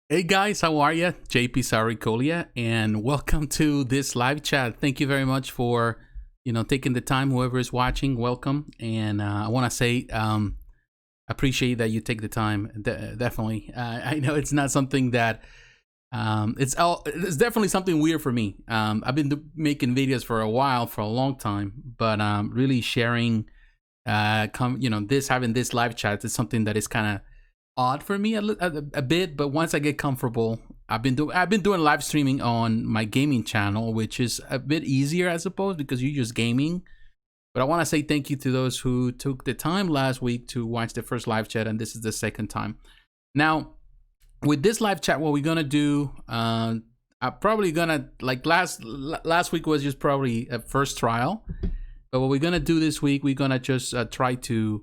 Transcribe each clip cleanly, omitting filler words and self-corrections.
Hey guys, how are you? jpsarrireviews, and welcome to this live chat. Thank you very much for taking the time. Whoever is watching, welcome. And I want to say appreciate that you take the time. Definitely, I know it's not something that it's definitely something weird for me. I've been making videos for a while, for a long time, but really sharing, having this live chat is something that is kind of odd for me a bit, but once I get comfortable, I've been doing live streaming on my gaming channel, which is a bit easier, I suppose, because you're just gaming. But I want to say thank you to those who took the time last week to watch the first live chat, and this is the second time. Now, with this live chat, what we're gonna do, I'm probably gonna like last week was just probably a first trial, but what we're gonna do this week, we're gonna just try to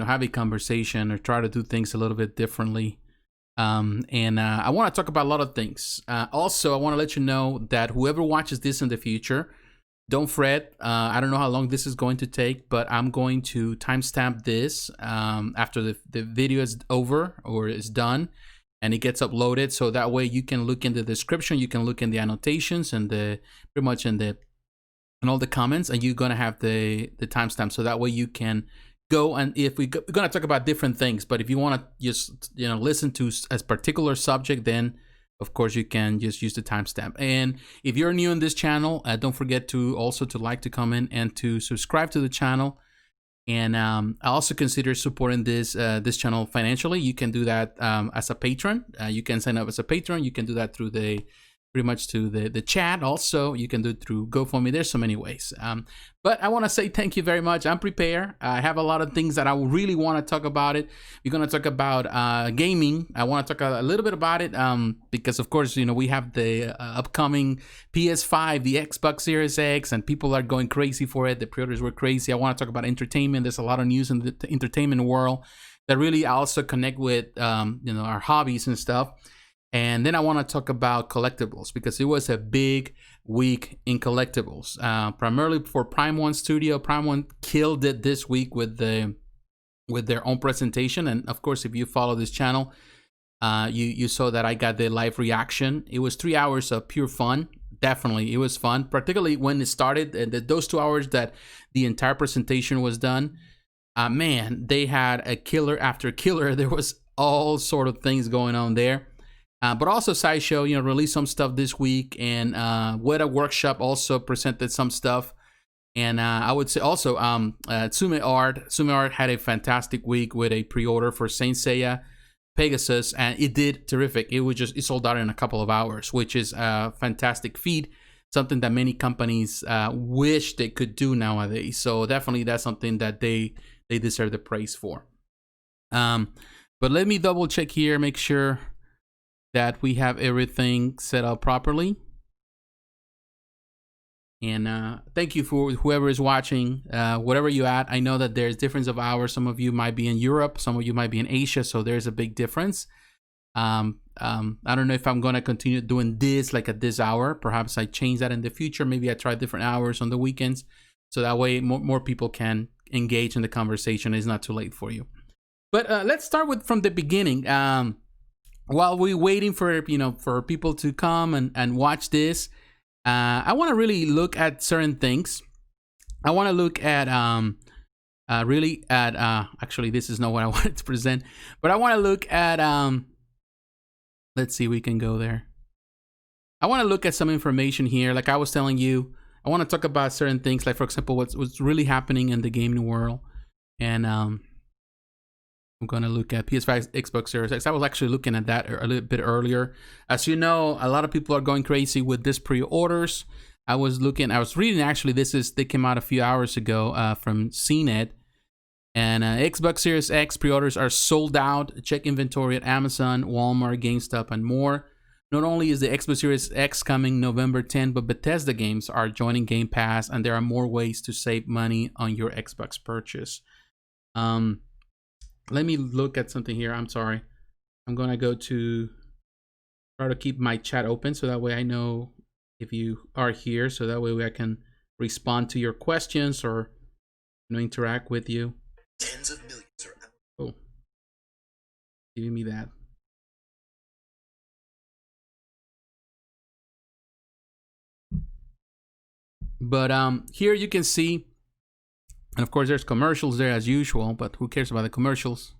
have a conversation or try to do things a little bit differently. And I want to talk about a lot of things. Also, I want to let you know that whoever watches this in the future, don't fret. I don't know how long this is going to take, but I'm going to timestamp this after the video is over or is done and it gets uploaded. So that way you can look in the description, you can look in the annotations and pretty much in all the comments, and you're going to have the timestamp. So that way you can go, and if we're going to talk about different things, but if you want to just listen to a particular subject, then of course you can just use the timestamp. And if you're new in this channel, don't forget to also to like, to comment, and to subscribe to the channel. And I also consider supporting this channel financially. You can do that as a patron. You can sign up as a patron. You can do that through pretty much to the chat. Also, you can do it through GoFundMe. There's so many ways. But I want to say thank you very much. I'm prepared. I have a lot of things that I really want to talk about it. We're going to talk about gaming. I want to talk a little bit about it because, of course, we have the upcoming PS5, the Xbox Series X, and people are going crazy for it. The pre-orders were crazy. I want to talk about entertainment. There's a lot of news in the entertainment world that really also connect with our hobbies and stuff. And then I want to talk about collectibles because it was a big week in collectibles, primarily for Prime One Studio. Prime One killed it this week with their own presentation. And of course, if you follow this channel, you saw that I got the live reaction. It was 3 hours of pure fun. Definitely, it was fun, particularly when it started. And those 2 hours that the entire presentation was done, man, they had a killer after killer. There was all sort of things going on there. But also Sideshow, released some stuff this week, and Weta Workshop also presented some stuff. And I would say also Tsume Art had a fantastic week with a pre-order for Saint Seiya Pegasus, and it did terrific. It sold out in a couple of hours, which is a fantastic feat, something that many companies wish they could do nowadays. So definitely that's something that they deserve the praise for. But let me double check here, make sure that we have everything set up properly. And thank you for whoever is watching, whatever you at. I know that there's difference of hours. Some of you might be in Europe, some of you might be in Asia, so there's a big difference. I don't know if I'm gonna continue doing this like at this hour. Perhaps I change that in the future. Maybe I try different hours on the weekends, so that way more people can engage in the conversation. It's not too late for you. But let's start from the beginning. While we're waiting for people to come and watch this, I want to really look at certain things. I want to look at actually this is not what I wanted to present, but I want to look at let's see, we can go there. I want to look at some information here. Like I was telling you, I want to talk about certain things, like for example, what's really happening in the gaming world, and I'm going to look at PS5, Xbox Series X. I was actually looking at that a little bit earlier. As you know, a lot of people are going crazy with this pre-orders. I was reading, actually, they came out a few hours ago from CNET. And Xbox Series X pre-orders are sold out. Check inventory at Amazon, Walmart, GameStop, and more. Not only is the Xbox Series X coming November 10, but Bethesda games are joining Game Pass, and there are more ways to save money on your Xbox purchase. Let me look at something here. I'm sorry. I'm going to go to try to keep my chat open so that way I know if you are here, so that way I can respond to your questions or interact with you. Tens of millions are out. Oh, giving me that. But here you can see, and of course there's commercials there as usual, but who cares about the commercials?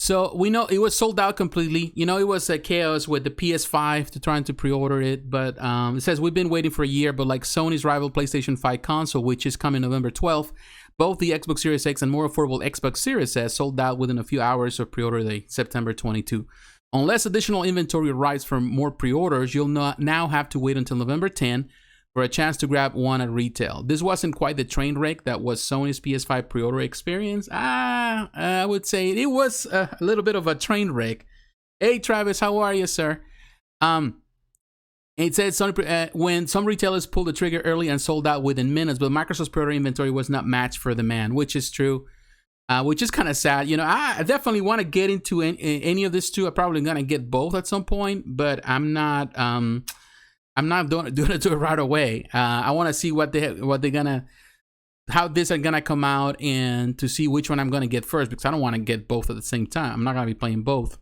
So we know it was sold out completely. You know, it was a chaos with the PS5 to trying to pre-order it, but it says we've been waiting for a year, but like Sony's rival PlayStation 5 console, which is coming November 12th, both the Xbox Series X and more affordable Xbox Series S sold out within a few hours of pre-order date, September 22. Unless additional inventory arrives for more pre-orders, you'll now have to wait until November 10 for a chance to grab one at retail. This wasn't quite the train wreck that was Sony's PS5 pre-order experience. I would say it was a little bit of a train wreck. Hey Travis, how are you, sir? It said Sony, when some retailers pulled the trigger early and sold out within minutes, but Microsoft's pre-order inventory was not matched for demand, which is true. Which is kind of sad. You know, I definitely want to get into any of this too. I'm probably gonna get both at some point, but I'm not doing it right away. I want to see what they're gonna, how this are gonna come out, and to see which one I'm gonna get first, because I don't want to get both at the same time. I'm not gonna be playing both.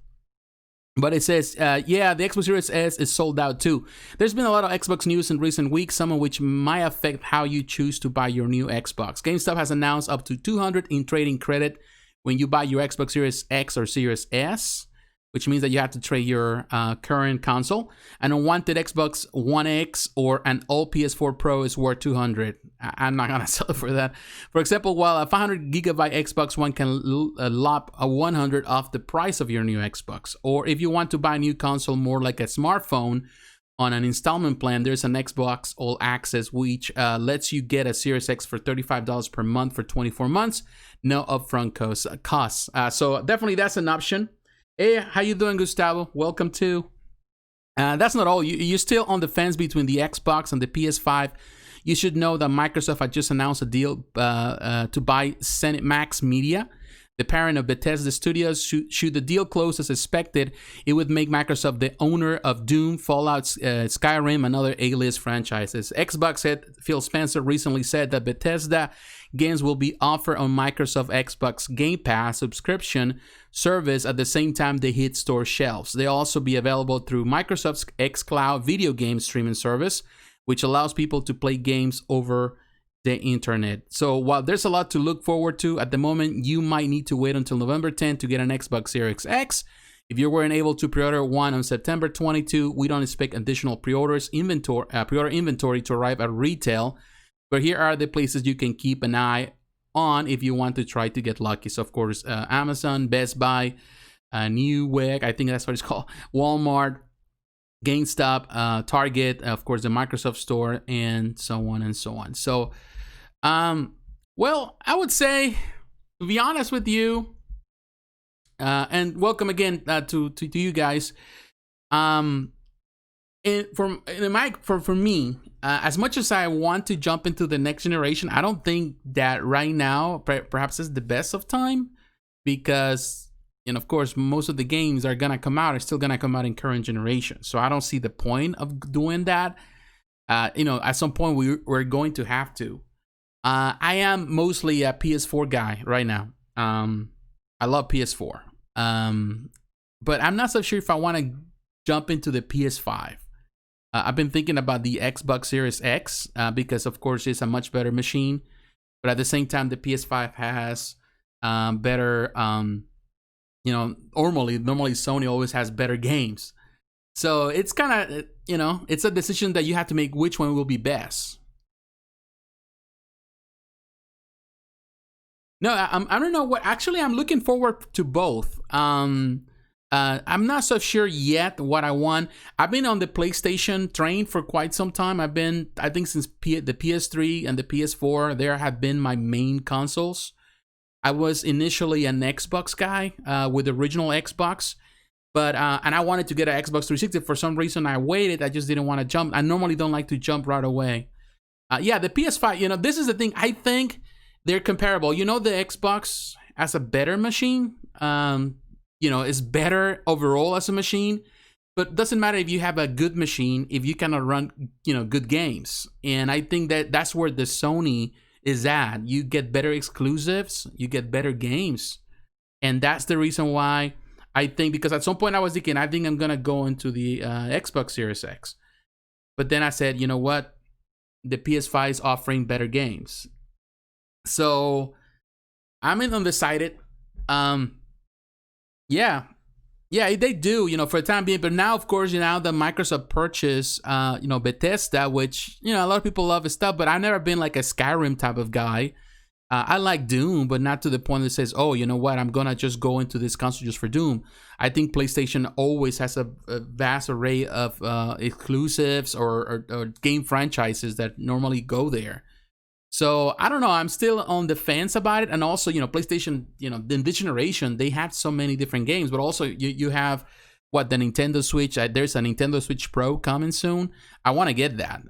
But it says, yeah, the Xbox Series S is sold out too. There's been a lot of Xbox news in recent weeks, some of which might affect how you choose to buy your new Xbox. GameStop has announced up to $200 in trading credit when you buy your Xbox Series X or Series S, which means that you have to trade your current console. An unwanted Xbox One X or an old PS4 Pro is worth $200. I'm not gonna sell it for that. For example, while a 500 gigabyte Xbox One can lop a $100 off the price of your new Xbox, or if you want to buy a new console more like a smartphone on an installment plan, there's an Xbox All Access which lets you get a Series X for $35 per month for 24 months, no upfront costs. So definitely that's an option. Hey, how you doing, Gustavo? Welcome to. That's not all. You're still on the fence between the Xbox and the PS5. You should know that Microsoft had just announced a deal to buy ZeniMax Media, the parent of Bethesda Studios. Should the deal close as expected, it would make Microsoft the owner of Doom, Fallout, Skyrim, and other A-list franchises. Xbox head Phil Spencer recently said that Bethesda games will be offered on Microsoft Xbox Game Pass subscription service at the same time they hit store shelves. They'll also be available through Microsoft's xCloud video game streaming service, which allows people to play games over the internet. So while there's a lot to look forward to, at the moment, you might need to wait until November 10 to get an Xbox Series X. If you weren't able to pre-order one on September 22, we don't expect additional pre-order inventory to arrive at retail. But here are the places you can keep an eye on if you want to try to get lucky. So of course, Amazon, Best Buy, Newegg, I think that's what it's called, Walmart, GameStop, Target, of course, the Microsoft Store, and so on and so on. So, well, I would say, to be honest with you, and welcome again to you guys. For me, as much as I want to jump into the next generation, I don't think that right now perhaps is the best of time, because, and of course, most of the games are gonna come out, are still gonna come out in current generation. So I don't see the point of doing that. At some point we're going to have to. I am mostly a PS4 guy right now. I love PS4, but I'm not so sure if I want to jump into the PS5. I've been thinking about the Xbox Series X because, of course, it's a much better machine. But at the same time, the PS5 has better, normally Sony always has better games. So it's kind of, it's a decision that you have to make which one will be best. No, I don't know what. Actually, I'm looking forward to both. I'm not so sure yet what I want. I've been on the PlayStation train for quite some time. I think since the PS3 and the PS4, there have been my main consoles. I was initially an Xbox guy with the original Xbox, but and I wanted to get an Xbox 360. For some reason, I waited. I just didn't want to jump. I normally don't like to jump right away. Yeah, the PS5, this is the thing. I think they're comparable. The Xbox has a better machine. Is better overall as a machine, but doesn't matter if you have a good machine if you cannot run, good games. And I think that's where the Sony is at. You get better exclusives, you get better games. And that's the reason why I think, because at some point I was thinking, I think I'm going to go into the Xbox Series X. But then I said, you know what? the PS5 is offering better games. So I'm undecided. Yeah, yeah, they do, for the time being. But now, of course, now the Microsoft purchase, Bethesda, which, a lot of people love his stuff, but I've never been like a Skyrim type of guy. I like Doom, but not to the point that says, oh, you know what, I'm going to just go into this console just for Doom. I think PlayStation always has a vast array of exclusives or game franchises that normally go there. So I don't know. I'm still on the fence about it. And also, PlayStation, in this generation, they have so many different games, but also you have the Nintendo Switch. There's a Nintendo Switch Pro coming soon. I want to get that.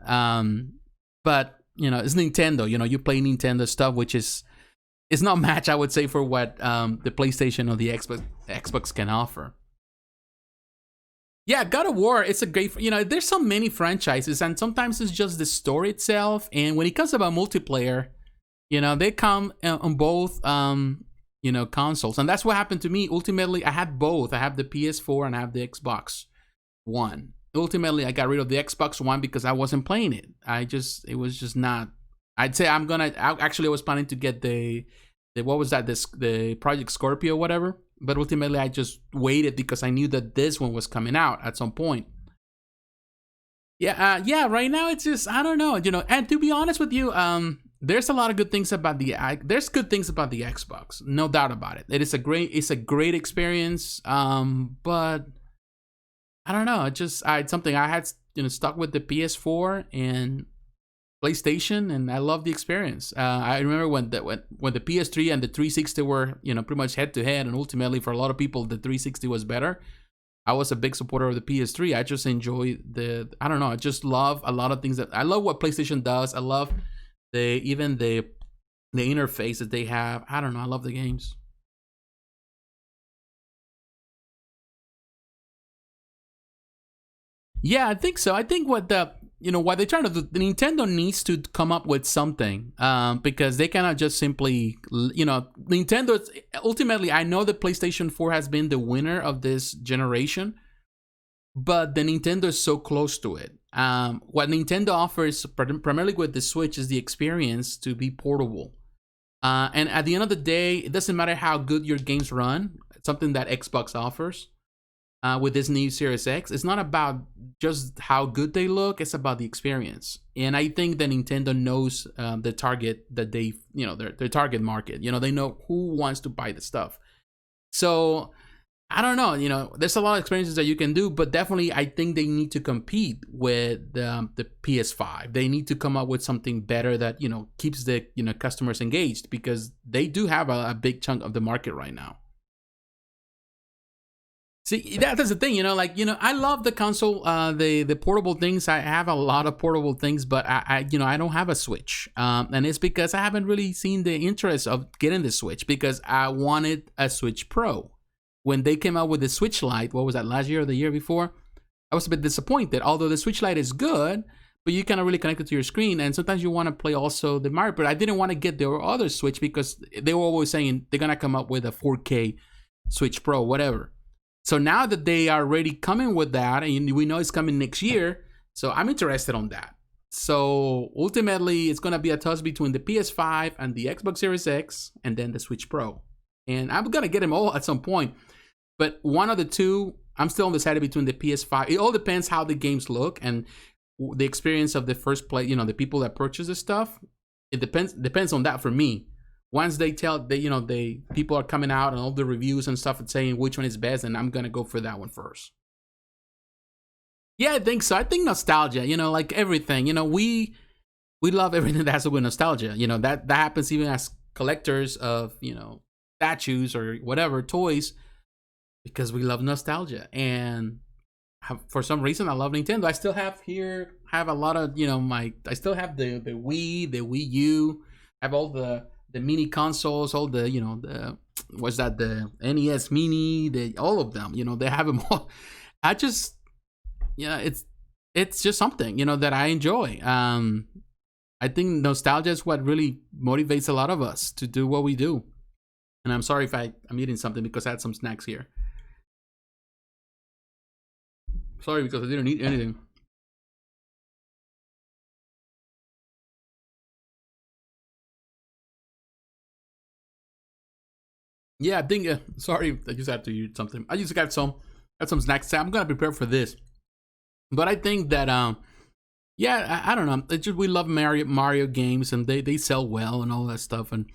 But it's Nintendo. You play Nintendo stuff, which is not match, I would say, for what the PlayStation or the Xbox can offer. Yeah, God of War, it's a great, there's so many franchises, and sometimes it's just the story itself. And when it comes about multiplayer, they come on both, consoles. And that's what happened to me. Ultimately, I had both. I have the PS4 and I have the Xbox One. Ultimately, I got rid of the Xbox One because I wasn't playing it. It was just not, I'd say I was planning to get the what was that, the Project Scorpio, whatever. But ultimately, I just waited because I knew that this one was coming out at some point. Yeah. Right now, it's just, I don't know, And to be honest with you, there's a lot of good things about there's good things about the Xbox, no doubt about it. It's a great experience. But I don't know. It's something I had, stuck with the PS4 and PlayStation, and I love the experience. I remember when the PS3 and the 360 were, pretty much head to head, and ultimately for a lot of people, the 360 was better. I was a big supporter of the PS3. I just enjoy I just love a lot of things I love what PlayStation does. I love the interface that they have. I don't know. I love the games. Yeah, I think so. I think what what they're trying to do, Nintendo needs to come up with something, because they cannot just simply, Nintendo, ultimately, I know the PlayStation 4 has been the winner of this generation, but the Nintendo is so close to it. What Nintendo offers, primarily with the Switch, is the experience to be portable. And at the end of the day, it doesn't matter how good your games run. It's something that Xbox offers. With this new Series X, it's not about just how good they look, it's about the experience. And I think that Nintendo knows the target that they, their target market. They know who wants to buy the stuff. So I don't know, there's a lot of experiences that you can do, but definitely I think they need to compete with the PS5. They need to come up with something better that, keeps the, customers engaged, because they do have a big chunk of the market right now. See, that's the thing, I love the console, the portable things. I have a lot of portable things, but I don't have a Switch. And it's because I haven't really seen the interest of getting the Switch, because I wanted a Switch Pro. When they came out with the Switch Lite, what was that, last year or the year before? I was a bit disappointed, although the Switch Lite is good, but you cannot really connect it to your screen. And sometimes you want to play also the Mario, but I didn't want to get the other Switch because they were always saying they're going to come up with a 4K Switch Pro, whatever. So now that they are already coming with that, and we know it's coming next year, so I'm interested on that. So ultimately, it's going to be a toss between the PS5 and the Xbox Series X, and then the Switch Pro. And I'm going to get them all at some point. But one of the two, I'm still undecided between the PS5. It all depends how the games look and the experience of the first play, the people that purchase the stuff. It depends on that for me. Once they people are coming out and all the reviews and stuff and saying which one is best, and I'm gonna go for that one first. Yeah, I think so. I think nostalgia, like everything, we love everything that has to do with nostalgia. That happens even as collectors of, statues or whatever, toys, because we love nostalgia. And for some reason, I love Nintendo. I still have a lot of, I still have the Wii, the Wii U, I have all the mini consoles, all the, the NES Mini, all of them, they have them all. I just, it's just something, that I enjoy. I think nostalgia is what really motivates a lot of us to do what we do. And I'm sorry if I'm eating something because I had some snacks here. Sorry because I didn't eat anything. Yeah, I think. Sorry, I just had to eat something. I just got some snacks. I'm gonna prepare for this, but I think that yeah, I don't know. It's just we love Mario games, and they sell well and all that stuff. And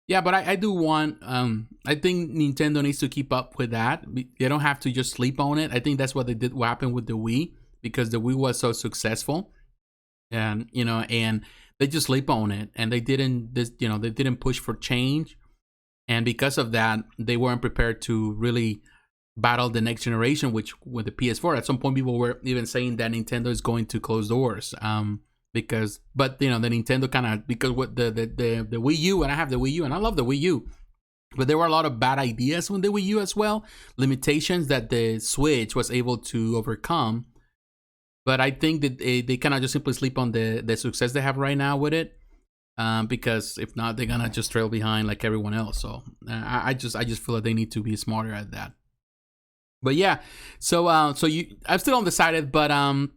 yeah, but I do want. I think Nintendo needs to keep up with that. They don't have to just sleep on it. I think that's what they did. What happened with the Wii, because the Wii was so successful, and and they just sleep on it, and they didn't. They didn't push for change, and because of that, they weren't prepared to really battle the next generation, which with the PS4, at some point people were even saying that Nintendo is going to close doors. Because, but the Nintendo kind of, because with the Wii U, and I have the Wii U, and I love the Wii U, but there were a lot of bad ideas on the Wii U as well, limitations that the Switch was able to overcome. But I think that they cannot just simply sleep on the success they have right now with it, because if not, they're gonna just trail behind like everyone else. So I just feel like they need to be smarter at that. But yeah, so I'm still undecided, but I've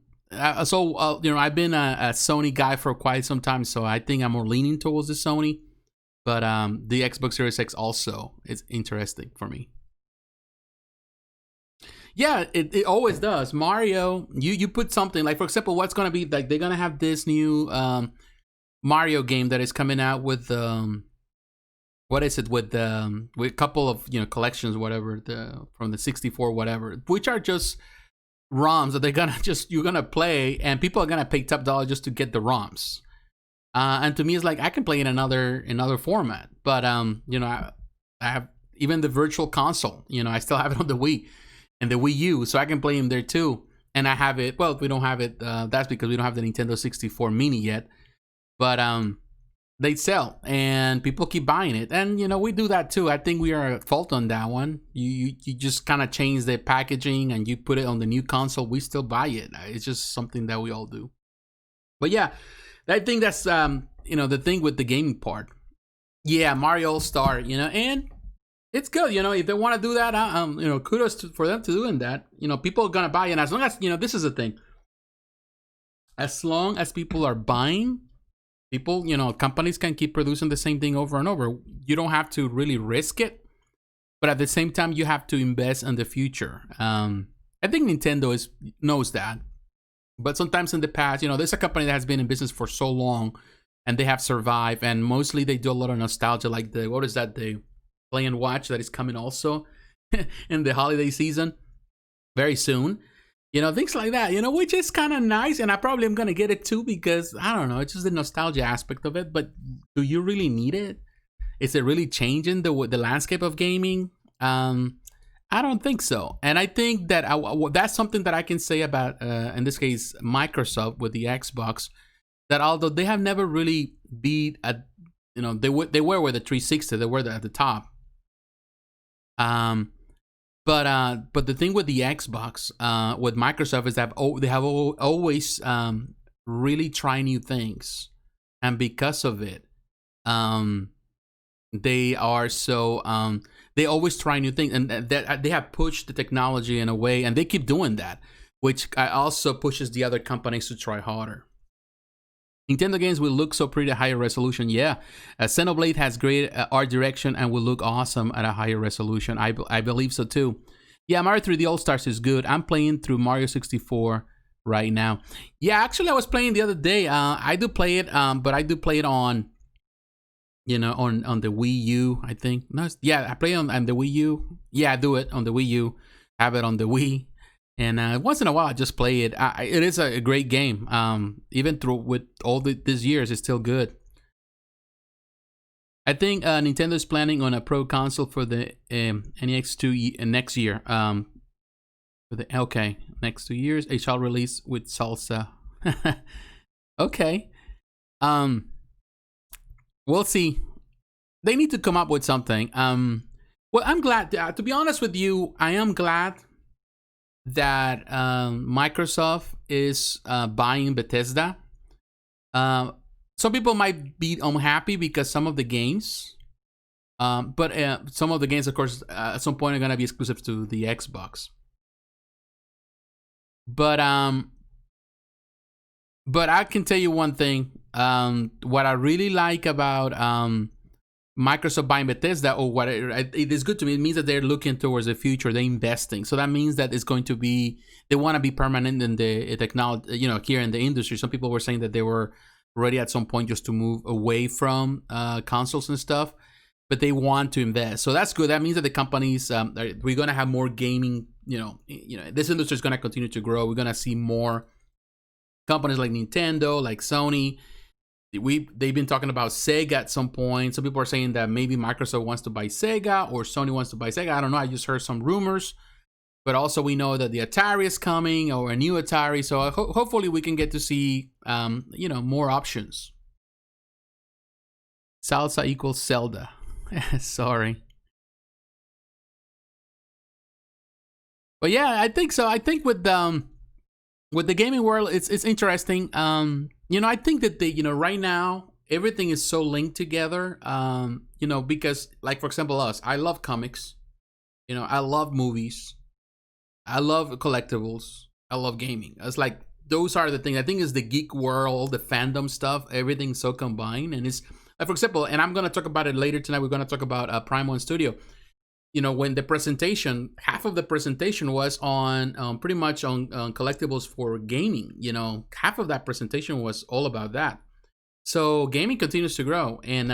been a Sony guy for quite some time, so I think I'm more leaning towards the Sony. But the Xbox Series X also is interesting for me. Yeah, it always does. Mario, you put something like, for example, what's gonna be like? They're gonna have this new Mario game that is coming out with what is it, with a couple of collections, whatever, from the 64, whatever, which are just ROMs that you're gonna play, and people are gonna pay top dollar just to get the ROMs. And to me, it's like I can play in another format, but I have even the virtual console. I still have it on the Wii and the Wii U, so I can play them there too. And I have it. Well, we don't have it. That's because we don't have the Nintendo 64 Mini yet, but they sell and people keep buying it, and we do that too. I think we are at fault on that one. You just kind of change the packaging and you put it on the new console, we still buy it. It's just something that we all do. But yeah, I think that's the thing with the gaming part. Yeah, Mario All-Star, and it's good. If they want to do that, kudos for them to doing that. People are gonna buy it, and as long as this is the thing, as long as people are buying, people, companies can keep producing the same thing over and over. You don't have to really risk it, but at the same time, you have to invest in the future. I think Nintendo knows that, but sometimes in the past, there's a company that has been in business for so long, and they have survived, and mostly they do a lot of nostalgia, like the Play and Watch that is coming also in the holiday season very soon. Things like that, which is kind of nice. And I probably am going to get it too, because I don't know, it's just the nostalgia aspect of it. But do you really need it? Is it really changing the landscape of gaming? I don't think so. And I think that that's something that I can say about, in this case, Microsoft with the Xbox, that although they have never really beat they were with the 360, they were at the top. But the thing with the Xbox, with Microsoft, is that they have always really tried new things, and because of it, they are so they always try new things, and that they have pushed the technology in a way, and they keep doing that, which also pushes the other companies to try harder. Nintendo games will look so pretty at higher resolution. Yeah, Xenoblade has great art direction and will look awesome at a higher resolution. I believe so too. Yeah, Mario 3D All-Stars is good. I'm playing through Mario 64 right now. Yeah, actually, I was playing the other day. I do play it, but I do play it on, on the Wii U, I think. No, yeah, I play on the Wii U. Yeah, I do it on the Wii U. Have it on the Wii. And once in a while, I just play it. It is a great game. Even through with all these years, it's still good. I think Nintendo is planning on a Pro console for the NX2 next year. Next 2 years, it shall release with salsa. Okay. We'll see. They need to come up with something. Well, I'm glad. To be honest with you, I am glad that Microsoft is buying Bethesda. Some people might be unhappy because some of the games, but some of the games, of course, at some point are going to be exclusive to the Xbox. But I can tell you one thing. What I really like about Microsoft buying Bethesda or whatever, it is good to me. It means that they're looking towards the future. They're investing. So that means that it's going to be, they want to be permanent in the technology, here in the industry. Some people were saying that they were ready at some point just to move away from consoles and stuff, but they want to invest. So that's good. That means that the companies, we're going to have more gaming, this industry is going to continue to grow. We're going to see more companies like Nintendo, like Sony. They've been talking about Sega at some point. Some people are saying that maybe Microsoft wants to buy Sega or Sony wants to buy Sega. I don't know. I just heard some rumors. But also we know that the Atari is coming, or a new Atari. So hopefully we can get to see, more options. Salsa equals Zelda. Sorry. But yeah, I think so. I think with the gaming world, it's interesting. I think that right now everything is so linked together. Because like, for example, I love comics. I love movies. I love collectibles. I love gaming. It's like those are the things. I think it's the geek world, the fandom stuff. Everything's so combined, and it's like, for example, and I'm gonna talk about it later tonight. We're gonna talk about Prime One Studio. When the presentation, half of the presentation was on pretty much on collectibles for gaming. Half of that presentation was all about that. So gaming continues to grow, and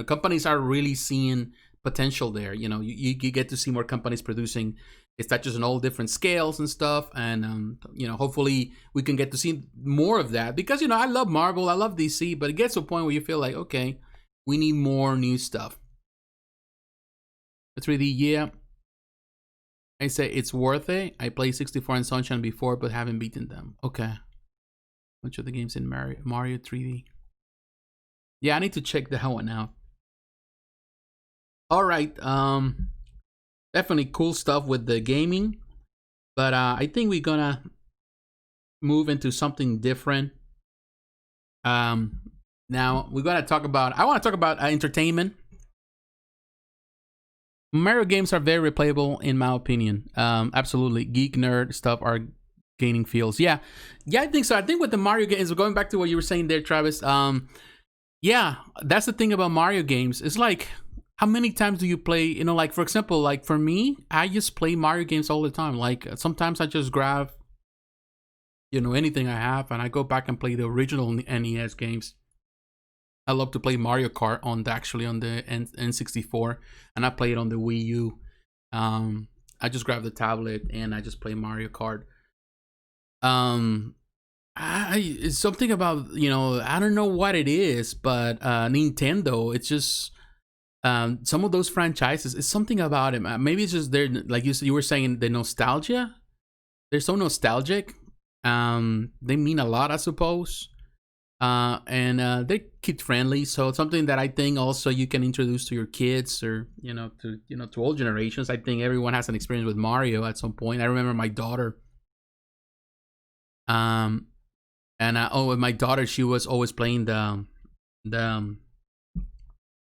companies are really seeing potential there. You get to see more companies producing. It's not just on all different scales and stuff, and hopefully we can get to see more of that, because I love Marvel, I love DC, but it gets to a point where you feel like, okay, we need more new stuff. 3D, yeah. I say it's worth it. I played 64 and Sunshine before, but haven't beaten them. Okay. Much of the games in Mario 3D. Yeah, I need to check that one out. All right. Definitely cool stuff with the gaming, but I think we're gonna move into something different. Now we're gonna talk about. I want to talk about entertainment. Mario games are very replayable, in my opinion. Absolutely, geek nerd stuff are gaining feels. Yeah, I think so. I think with the Mario games, going back to what you were saying there, Travis. Yeah, that's the thing about Mario games. It's like, how many times do you play? Like, for example, like for me, I just play Mario games all the time. Like sometimes I just grab, anything I have, and I go back and play the original NES games. I love to play Mario Kart on the N64, and I play it on the Wii U. I just grab the tablet and I just play Mario Kart. It's something about, I don't know what it is, but Nintendo, it's just some of those franchises, it's something about it. Maybe it's just they're, like you were saying, the nostalgia. They're so nostalgic. They mean a lot, I suppose. And they're kid friendly, so it's something that I think also you can introduce to your kids, or to all generations. I think everyone has an experience with Mario at some point. I remember my daughter, with my daughter, she was always playing the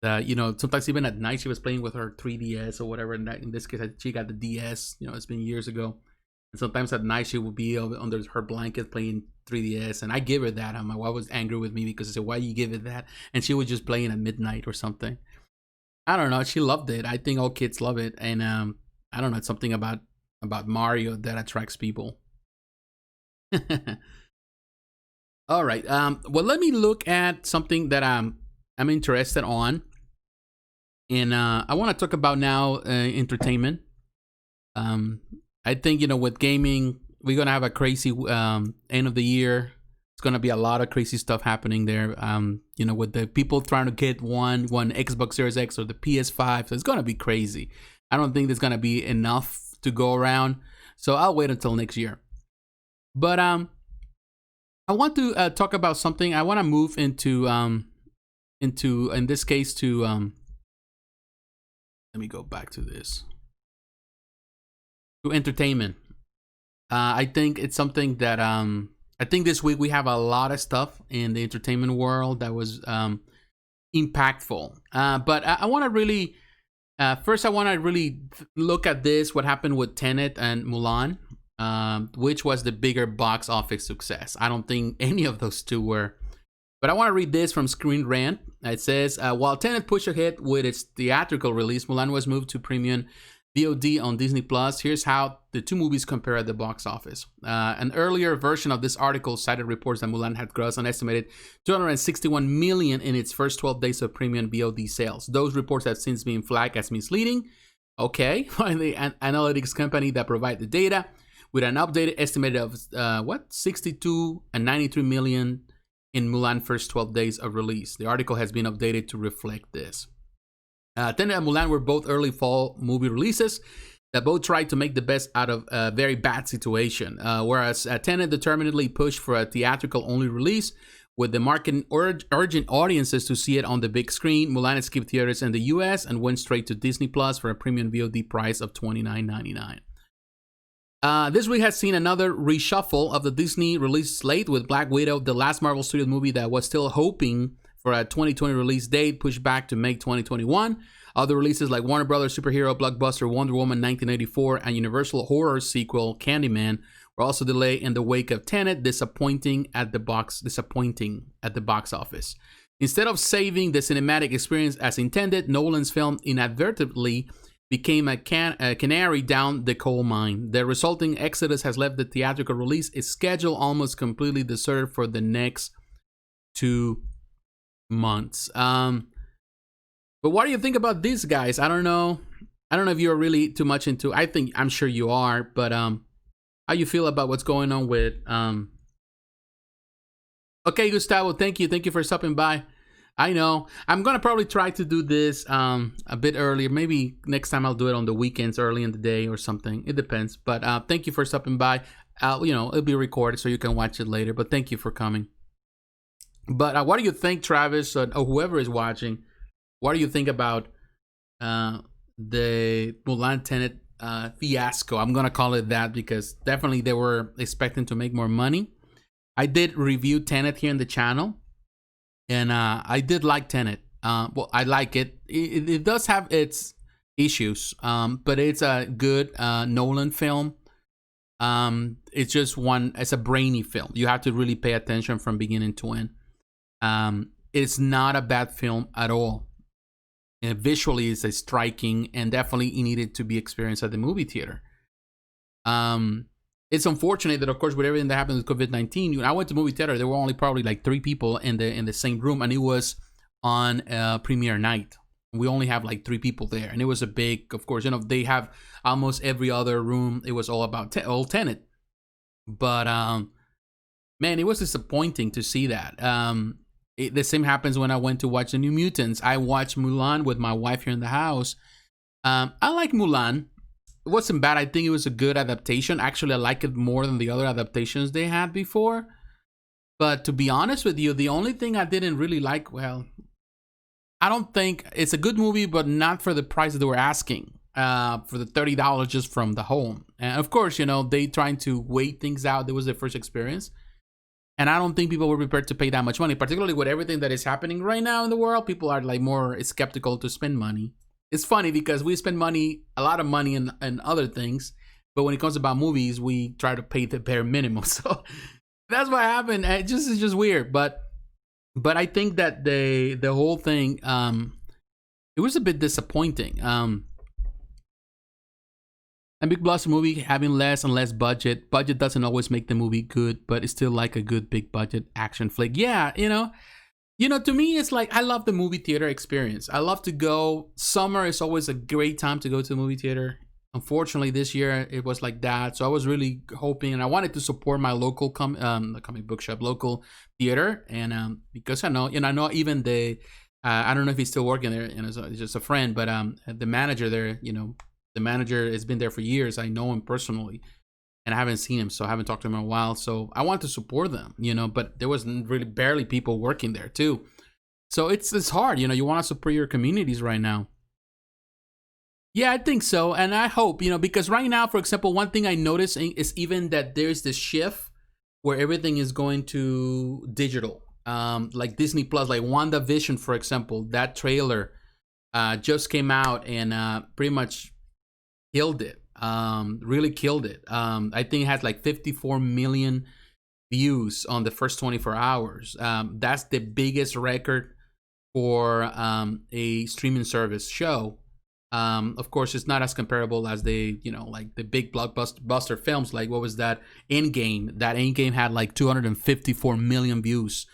sometimes even at night she was playing with her 3DS or whatever. And in this case, she got the DS. It's been years ago. And sometimes at night she would be under her blanket playing 3DS, and I give her that. And my wife was angry with me because I said, "Why you give it that?" And she was just playing at midnight or something. I don't know. She loved it. I think all kids love it, and I don't know. It's something about Mario that attracts people. All right. Well, let me look at something that I'm interested on, and I want to talk about now entertainment. I think, with gaming, we're going to have a crazy end of the year. It's going to be a lot of crazy stuff happening there. With the people trying to get one Xbox Series X or the PS5. So it's going to be crazy. I don't think there's going to be enough to go around. So I'll wait until next year. But I want to talk about something. I want to move into in this case, to let me go back to this. To entertainment. I think it's something that I think this week we have a lot of stuff in the entertainment world that was impactful. But I want to really first I want to really look at this, what happened with Tenet and Mulan, which was the bigger box office success. I don't think any of those two were But I want to read this from Screen Rant. It says, while Tenet pushed ahead with its theatrical release, Mulan was moved to premium VOD on Disney Plus. Here's how the two movies compare at the box office. An earlier version of this article cited reports that Mulan had grossed an estimated $261 million in its first 12 days of premium VOD sales. Those reports have since been flagged as misleading. Okay, by the analytics company that provide the data, with an updated estimate of 62 and 93 million in Mulan first 12 days of release. The article has been updated to reflect this. Tenet and Mulan were both early fall movie releases that both tried to make the best out of a very bad situation. Whereas Tenet determinedly pushed for a theatrical-only release, with the market urging audiences to see it on the big screen, Mulan escaped theaters in the US and went straight to Disney Plus for a premium VOD price of $29.99. This week has seen another reshuffle of the Disney release slate, with Black Widow, the last Marvel Studios movie that was still hoping for a 2020 release date, pushed back to May 2021. Other releases like Warner Brothers superhero blockbuster Wonder Woman 1984 and Universal horror sequel Candyman were also delayed in the wake of Tenet, disappointing at the box office. Instead of saving the cinematic experience as intended, Nolan's film inadvertently became a canary down the coal mine. The resulting exodus has left the theatrical release schedule almost completely deserted for the next 2 months. But what do you think about these guys? I don't know if you're really too much into. I'm sure you are, but how you feel about what's going on with Okay, Gustavo, thank you for stopping by. I know I'm gonna probably try to do this a bit earlier. Maybe next time I'll do it on the weekends, early in the day or something. It depends. But thank you for stopping by. It'll be recorded so you can watch it later. But thank you for coming. But what do you think, Travis, or whoever is watching? What do you think about the Mulan Tenet fiasco? I'm gonna call it that because definitely they were expecting to make more money. I did review Tenet here in the channel, and I did like Tenet. Well, I like it. It does have its issues, but it's a good Nolan film. It's a brainy film. You have to really pay attention from beginning to end. It's not a bad film at all. And visually, it's a striking, and definitely it needed to be experienced at the movie theater. It's unfortunate that, of course, with everything that happened with COVID-19, I went to movie theater. There were only probably like 3 people in the same room, and it was on premiere night. We only have like 3 people there, and it was a big, of course, they have almost every other room. It was all about all Tenet, but man, it was disappointing to see that. The same happens when I went to watch The New Mutants. I watched Mulan with my wife here in the house. I like Mulan. It wasn't bad. I think it was a good adaptation. Actually, I like it more than the other adaptations they had before. But to be honest with you, the only thing I didn't really like, I don't think it's a good movie, but not for the price that they were asking. For the $30 just from the home. And of course, they trying to wait things out. It was their first experience. And I don't think people were prepared to pay that much money, particularly with everything that is happening right now in the world. People are like more skeptical to spend money. It's funny because we spend a lot of money in other things, but when it comes about movies, we try to pay the bare minimum. So that's what happened. It's just weird. But I think that the whole thing, it was a bit disappointing. A big blockbuster movie having less and less budget. Budget doesn't always make the movie good, but it's still like a good big budget action flick. Yeah, to me, it's like I love the movie theater experience. I love to go. Summer is always a great time to go to the movie theater. Unfortunately, this year it was like that. So I was really hoping, and I wanted to support my local comic book shop, local theater, and because I know even I don't know if he's still working there, and it's just a friend, but the manager there, the manager has been there for years. I know him personally, and I haven't seen him, so I haven't talked to him in a while. So I want to support them, but there was really barely people working there too. So it's hard, you want to support your communities right now. Yeah, I think so. And I hope, because right now, for example, one thing I noticed is even that there's this shift where everything is going to digital. Like Disney Plus, like WandaVision, for example, that trailer just came out and pretty much killed it. Really killed it. I think it has like 54 million views on the first 24 hours. That's the biggest record for a streaming service show. Of course, it's not as comparable as the, like the big blockbuster films. Like, what was that? Endgame. That Endgame had like 254 million views.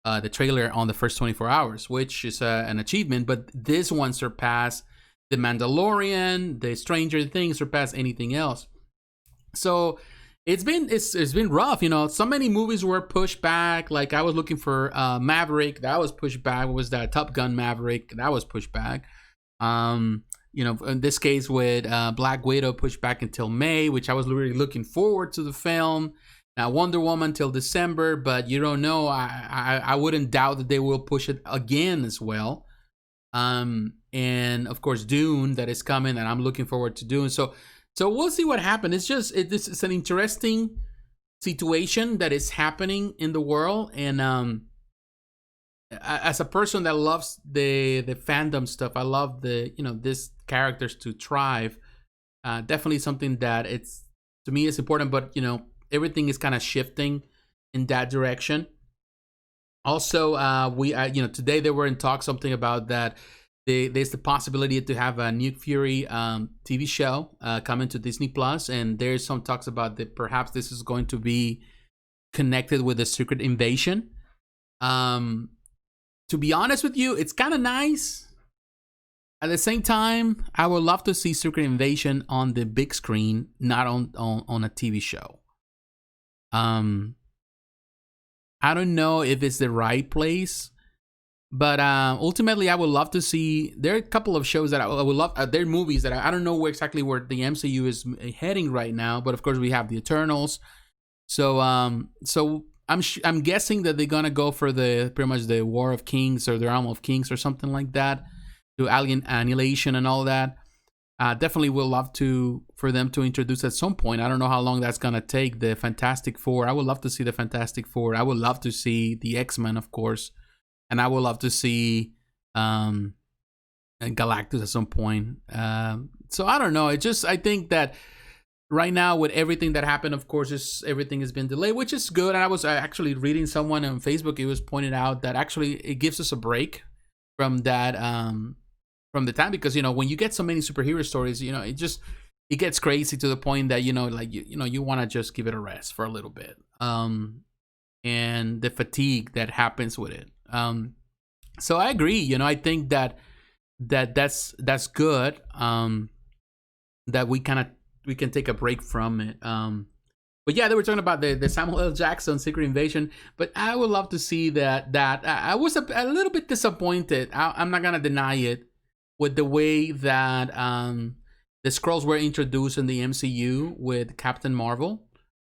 The trailer on the first 24 hours, which is an achievement. But this one surpassed The Mandalorian, The Stranger Things, surpassed anything else. So it's been rough. So many movies were pushed back. Like, I was looking for Maverick, that was pushed back. What was that? Top Gun Maverick, that was pushed back. In this case with Black Widow, pushed back until May, which I was really looking forward to the film. Now Wonder Woman till December, but you don't know. I wouldn't doubt that they will push it again as well. And of course Dune, that is coming, and I'm looking forward to Dune. So we'll see what happens. This is an interesting situation that is happening in the world, and as a person that loves the fandom stuff, I love these characters to thrive. Definitely something that it's, to me, it's important, but everything is kind of shifting in that direction. Also, today they were in talk something about that there's the possibility to have a Nick Fury TV show coming to Disney Plus, and there's some talks about that perhaps this is going to be connected with the Secret Invasion. To be honest with you, it's kind of nice. At the same time, I would love to see Secret Invasion on the big screen, not on a TV show. I don't know if it's the right place, but ultimately I would love to see. There are a couple of shows that I would love. There are movies that I don't know exactly where the MCU is heading right now, but of course we have the Eternals. So I'm guessing that they're gonna go for pretty much the War of Kings or the Realm of Kings or something like that, to Alien Annihilation and all that. Definitely would love for them to introduce at some point. I don't know how long that's gonna take. The Fantastic Four. I would love to see the Fantastic Four. I would love to see the X-Men, of course, and I would love to see Galactus at some point. So I don't know. I think that right now with everything that happened, of course, everything has been delayed, which is good. And I was actually reading someone on Facebook. It was pointed out that actually it gives us a break from that. From the time, because when you get so many superhero stories, it gets crazy to the point that you want to just give it a rest for a little bit, and the fatigue that happens with it. So I agree. I think that's good. That we can take a break from it. But yeah, they were talking about the Samuel L. Jackson Secret Invasion, but I would love to see that. I was a little bit disappointed. I'm not gonna deny it, with the way that the Skrulls were introduced in the MCU with Captain Marvel.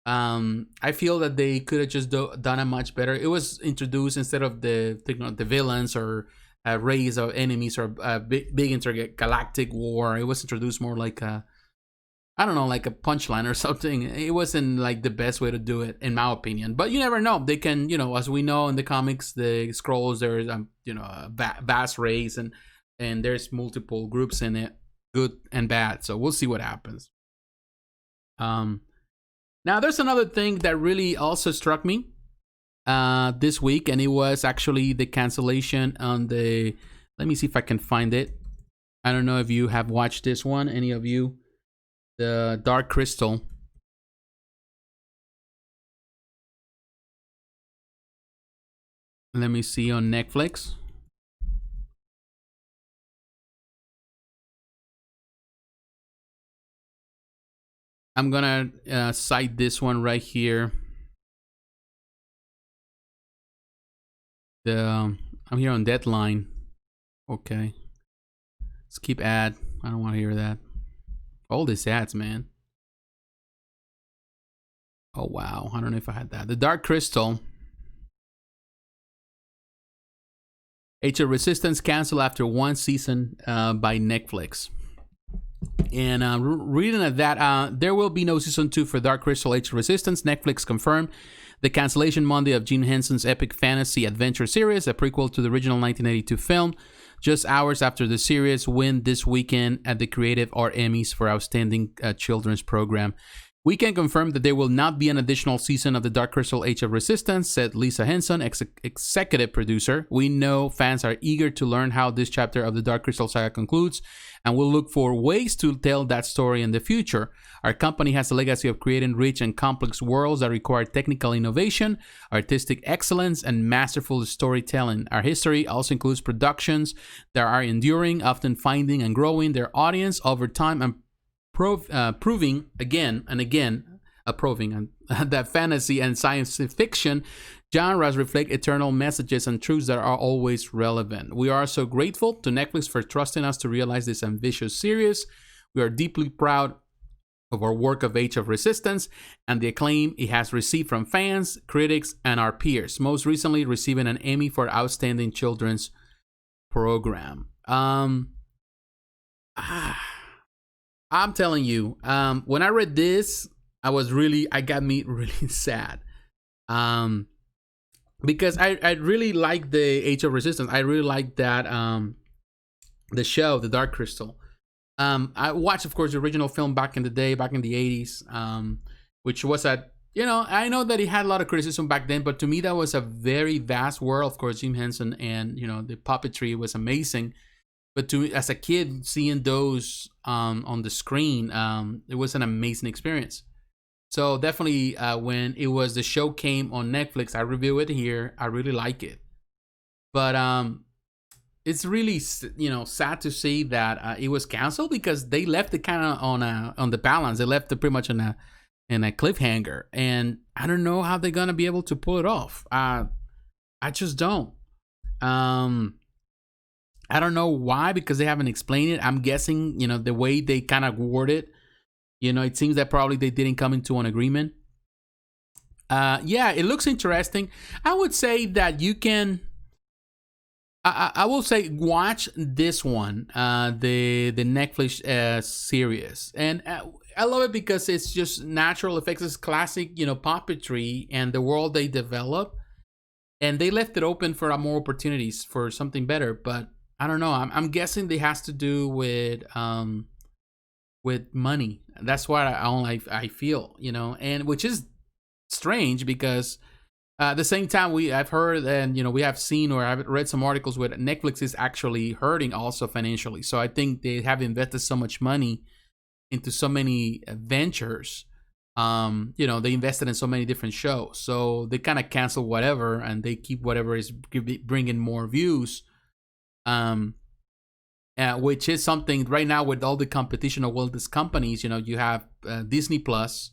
I feel that they could have just done it much better. It was introduced instead of the villains or a race of enemies or a big intergalactic war. It was introduced more like like a punchline or something. It wasn't like the best way to do it, in my opinion. But you never know. They can, as we know in the comics, the Skrulls, there's a vast race, and there's multiple groups in it, good and bad. So we'll see what happens. Now there's another thing that really also struck me this week, and it was actually the cancellation on the. Let me see if I can find it. I don't know if you have watched this one, any of you. The Dark Crystal. Let me see on Netflix. I'm gonna cite this one right here. I'm here on Deadline. Okay. Skip ad. I don't want to hear that. All these ads, man. Oh wow. I don't know if I had that. The Dark Crystal. Age of Resistance canceled after one season by Netflix. And reading at that, there will be no season 2 for Dark Crystal Age of Resistance. Netflix confirmed the cancellation Monday of Jim Henson's epic fantasy adventure series, a prequel to the original 1982 film, just hours after the series win this weekend at the Creative Art Emmys for Outstanding Children's Program. We can confirm that there will not be an additional season of The Dark Crystal Age of Resistance, said Lisa Henson, executive producer. We know fans are eager to learn how this chapter of the Dark Crystal saga concludes, and we'll look for ways to tell that story in the future. Our company has a legacy of creating rich and complex worlds that require technical innovation, artistic excellence, and masterful storytelling. Our history also includes productions that are enduring, often finding and growing their audience over time and proving again and again, that fantasy and science fiction genres reflect eternal messages and truths that are always relevant. We are so grateful to Netflix for trusting us to realize this ambitious series. We are deeply proud of our work of Age of Resistance and the acclaim it has received from fans, critics, and our peers, most recently receiving an Emmy for Outstanding Children's Program. I'm telling you, when I read this, it got me really sad. Because I really like the Age of Resistance. I really like that, the show, The Dark Crystal. I watched, of course, the original film back in the day, back in the 80s, which was I know that it had a lot of criticism back then, but to me, that was a very vast world. Of course, Jim Henson and, the puppetry was amazing. But as a kid, seeing those on the screen, it was an amazing experience. So definitely, when the show came on Netflix, I review it here. I really like it. But it's really sad to see that it was canceled, because they left it kind of on the balance. They left it pretty much in a cliffhanger, and I don't know how they're gonna be able to pull it off. I just don't. I don't know why, because they haven't explained it. I'm guessing, the way they kind of word it, it seems that probably they didn't come into an agreement. Yeah, it looks interesting. I would say that you can, I will say, watch this one, the Netflix series. And I love it because it's just natural effects. It's classic, puppetry and the world they develop. And they left it open for more opportunities for something better, but I don't know. I'm guessing it has to do with money. That's what I feel, and which is strange, because at the same time I've heard, and we have seen, or I've read some articles where Netflix is actually hurting also financially. So I think they have invested so much money into so many ventures. They invested in so many different shows, so they kind of cancel whatever and they keep whatever is bringing more views. Which is something right now with all the competition of all these companies. You have Disney Plus,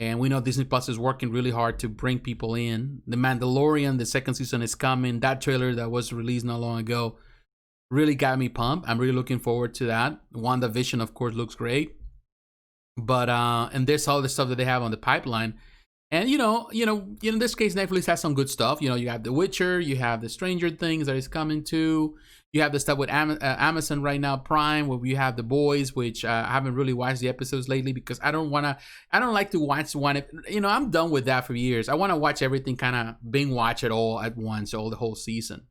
and we know Disney Plus is working really hard to bring people in. The Mandalorian, the second season is coming. That trailer that was released not long ago really got me pumped. I'm really looking forward to that. WandaVision, of course, looks great. But and there's all the stuff that they have on the pipeline. And in this case, Netflix has some good stuff. You have The Witcher, you have the Stranger Things that is coming too. You have the stuff with Amazon right now, Prime, where you have The Boys, which I haven't really watched the episodes lately, because I don't like to watch one. I'm done with that for years. I want to watch everything, kind of binge watch it all at once, all the whole season.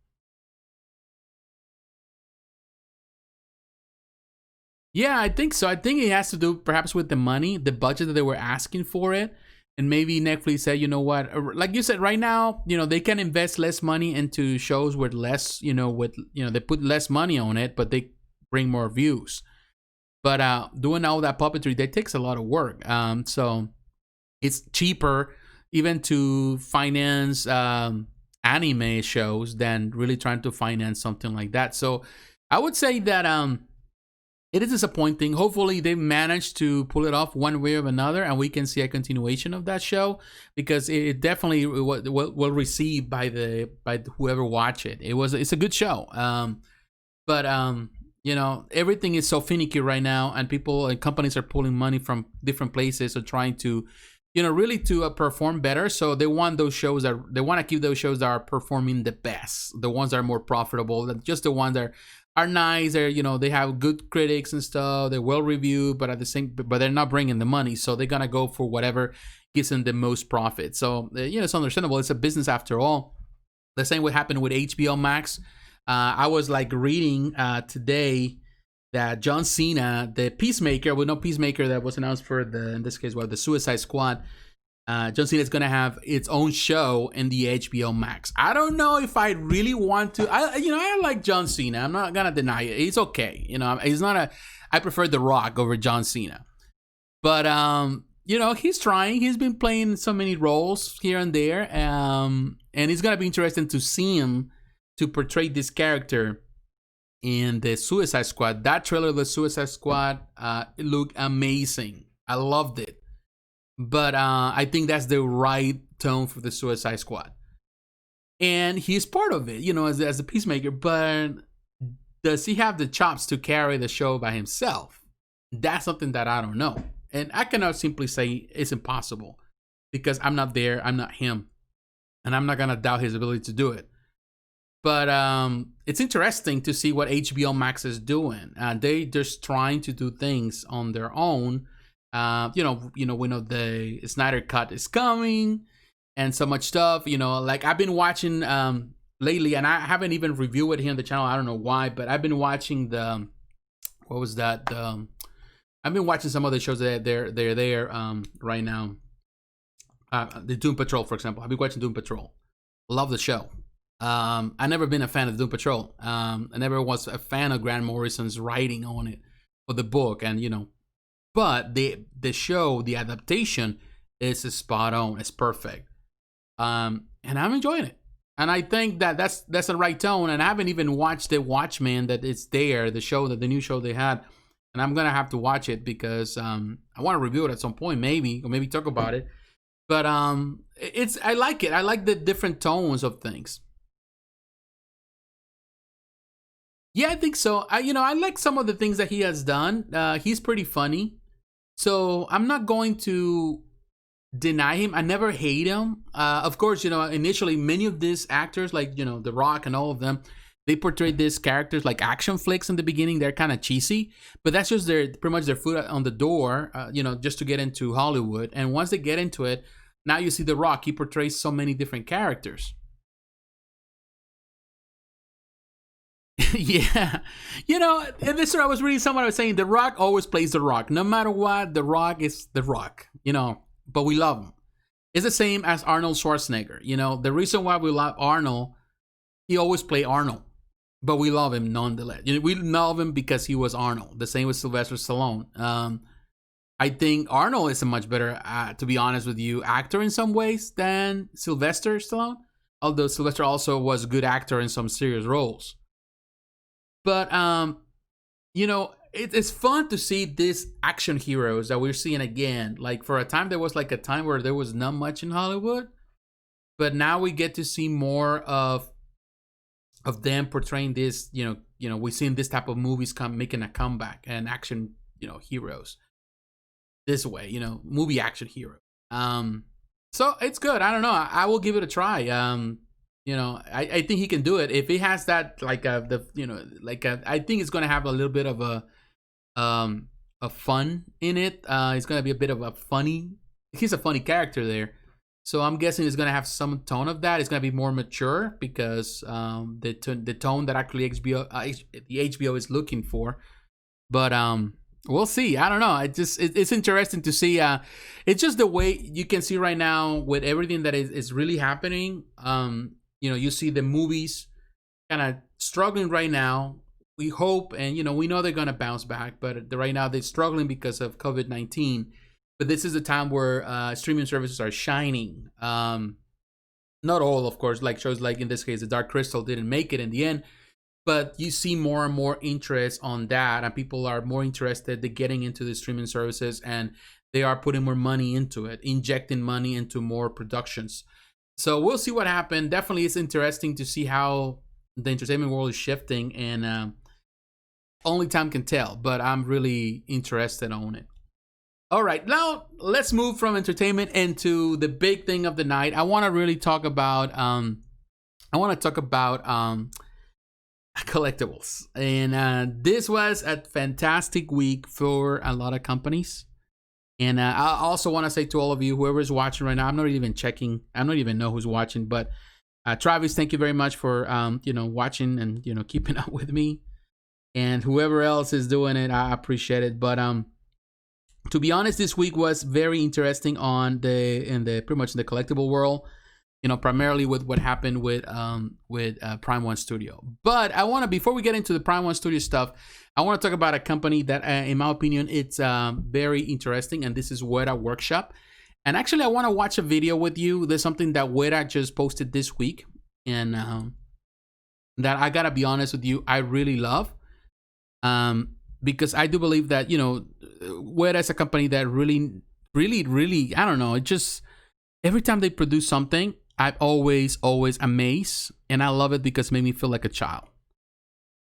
Yeah, I think so. I think it has to do perhaps with the money, the budget that they were asking for it. And maybe Netflix said, you know what, like you said, right now, they can invest less money into shows with less, they put less money on it, but they bring more views. But doing all that puppetry, that takes a lot of work. So it's cheaper even to finance anime shows than really trying to finance something like that. So I would say that it is disappointing. Hopefully they managed to pull it off one way or another, and we can see a continuation of that show, because it definitely will receive by whoever watch it. It's a good show. But everything is so finicky right now, and people and companies are pulling money from different places or trying to, really to perform better. So they want those shows they want to keep those shows that are performing the best, the ones that are more profitable, just the ones that are nice. They're, they have good critics and stuff. They're well reviewed, but but they're not bringing the money. So they're gonna go for whatever gives them the most profit. So it's understandable. It's a business after all. The same would happen with HBO Max. I was like reading today that John Cena, the Peacemaker, well, no Peacemaker that was announced for in this case, the Suicide Squad. John Cena is going to have its own show in the HBO Max. I don't know if I really want to. I like John Cena. I'm not going to deny it. He's okay. He's not I prefer The Rock over John Cena. But, he's trying. He's been playing so many roles here and there. And it's going to be interesting to see him to portray this character in the Suicide Squad. That trailer of the Suicide Squad, it looked amazing. I loved it. But I think that's the right tone for the Suicide Squad. And he's part of it, as a Peacemaker. But does he have the chops to carry the show by himself? That's something that I don't know. And I cannot simply say it's impossible. Because I'm not there, I'm not him. And I'm not going to doubt his ability to do it. But it's interesting to see what HBO Max is doing. They're just trying to do things on their own. We know the Snyder Cut is coming and so much stuff, like I've been watching lately, and I haven't even reviewed it here on the channel. I don't know why, but I've been watching I've been watching some of the shows that they're there right now. The Doom Patrol, for example. I've been watching Doom Patrol. Love the show. I never been a fan of Doom Patrol. I never was a fan of Grant Morrison's writing on it for the book, and but the show, the adaptation, is spot on. It's perfect, and I'm enjoying it. And I think that's the right tone. And I haven't even watched the Watchmen that it's there, the new show they had, and I'm gonna have to watch it because I want to review it at some point, maybe talk about it. But I like it. I like the different tones of things. Yeah, I think so. I like some of the things that he has done. He's pretty funny. So I'm not going to deny him. I never hate him. Of course, initially many of these actors, like, The Rock and all of them, they portrayed these characters like action flicks in the beginning. They're kind of cheesy, but that's just pretty much their foot on the door, just to get into Hollywood. And once they get into it, now you see The Rock. He portrays so many different characters. Yeah, and this I was reading someone was saying The Rock always plays The Rock, no matter what. The Rock is The Rock, but we love him. It's the same as Arnold Schwarzenegger. The reason why we love Arnold, he always play Arnold, but we love him nonetheless. We love him because he was Arnold. The same with Sylvester Stallone. I think Arnold is a much better, to be honest with you, actor in some ways than Sylvester Stallone, although Sylvester also was a good actor in some serious roles. But, it's fun to see these action heroes that we're seeing again. Like, for a time, there was like a time where there was not much in Hollywood. But now we get to see more of them portraying this, we've seen this type of movies making a comeback, and action, heroes. This way, movie action hero. So it's good. I don't know. I will give it a try. I think he can do it if he has that I think it's gonna have a little bit of a fun in it. It's gonna be a bit of a funny. He's a funny character there, so I'm guessing it's gonna have some tone of that. It's gonna be more mature because the tone that actually the HBO is looking for. But we'll see. I don't know. It's interesting to see. It's just the way you can see right now with everything that is really happening. You see the movies kind of struggling right now. We hope, and we know they're gonna bounce back, but right now they're struggling because of COVID-19. But this is a time where streaming services are shining. Not all, of course, like shows like in this case, The Dark Crystal didn't make it in the end. But you see more and more interest on that, and people are more interested in getting into the streaming services, and they are putting more money into it, injecting money into more productions. So we'll see what happens. Definitely, it's interesting to see how the entertainment world is shifting, and only time can tell. But I'm really interested on it. All right, now let's move from entertainment into the big thing of the night. I want to really talk about. Collectibles, and this was a fantastic week for a lot of companies. And I also want to say to all of you, whoever is watching right now, I'm not even checking. I don't even know who's watching, but Travis, thank you very much for watching and keeping up with me. and whoever else is doing it, I appreciate it. But to be honest, this week was very interesting on the pretty much in the collectible world. You know, primarily with what happened with Prime One Studio. But I want to, before we get into the Prime One Studio stuff, I want to talk about a company that, in my opinion, it's very interesting, and this is Weta Workshop. And actually, I want to watch a video with you. There's something that Weta just posted this week, and that I gotta be honest with you, I really love, because I do believe that, you know, Weta is a company that really, I don't know, it just, every time they produce something, I'm always amazed, and I love it because it made me feel like a child.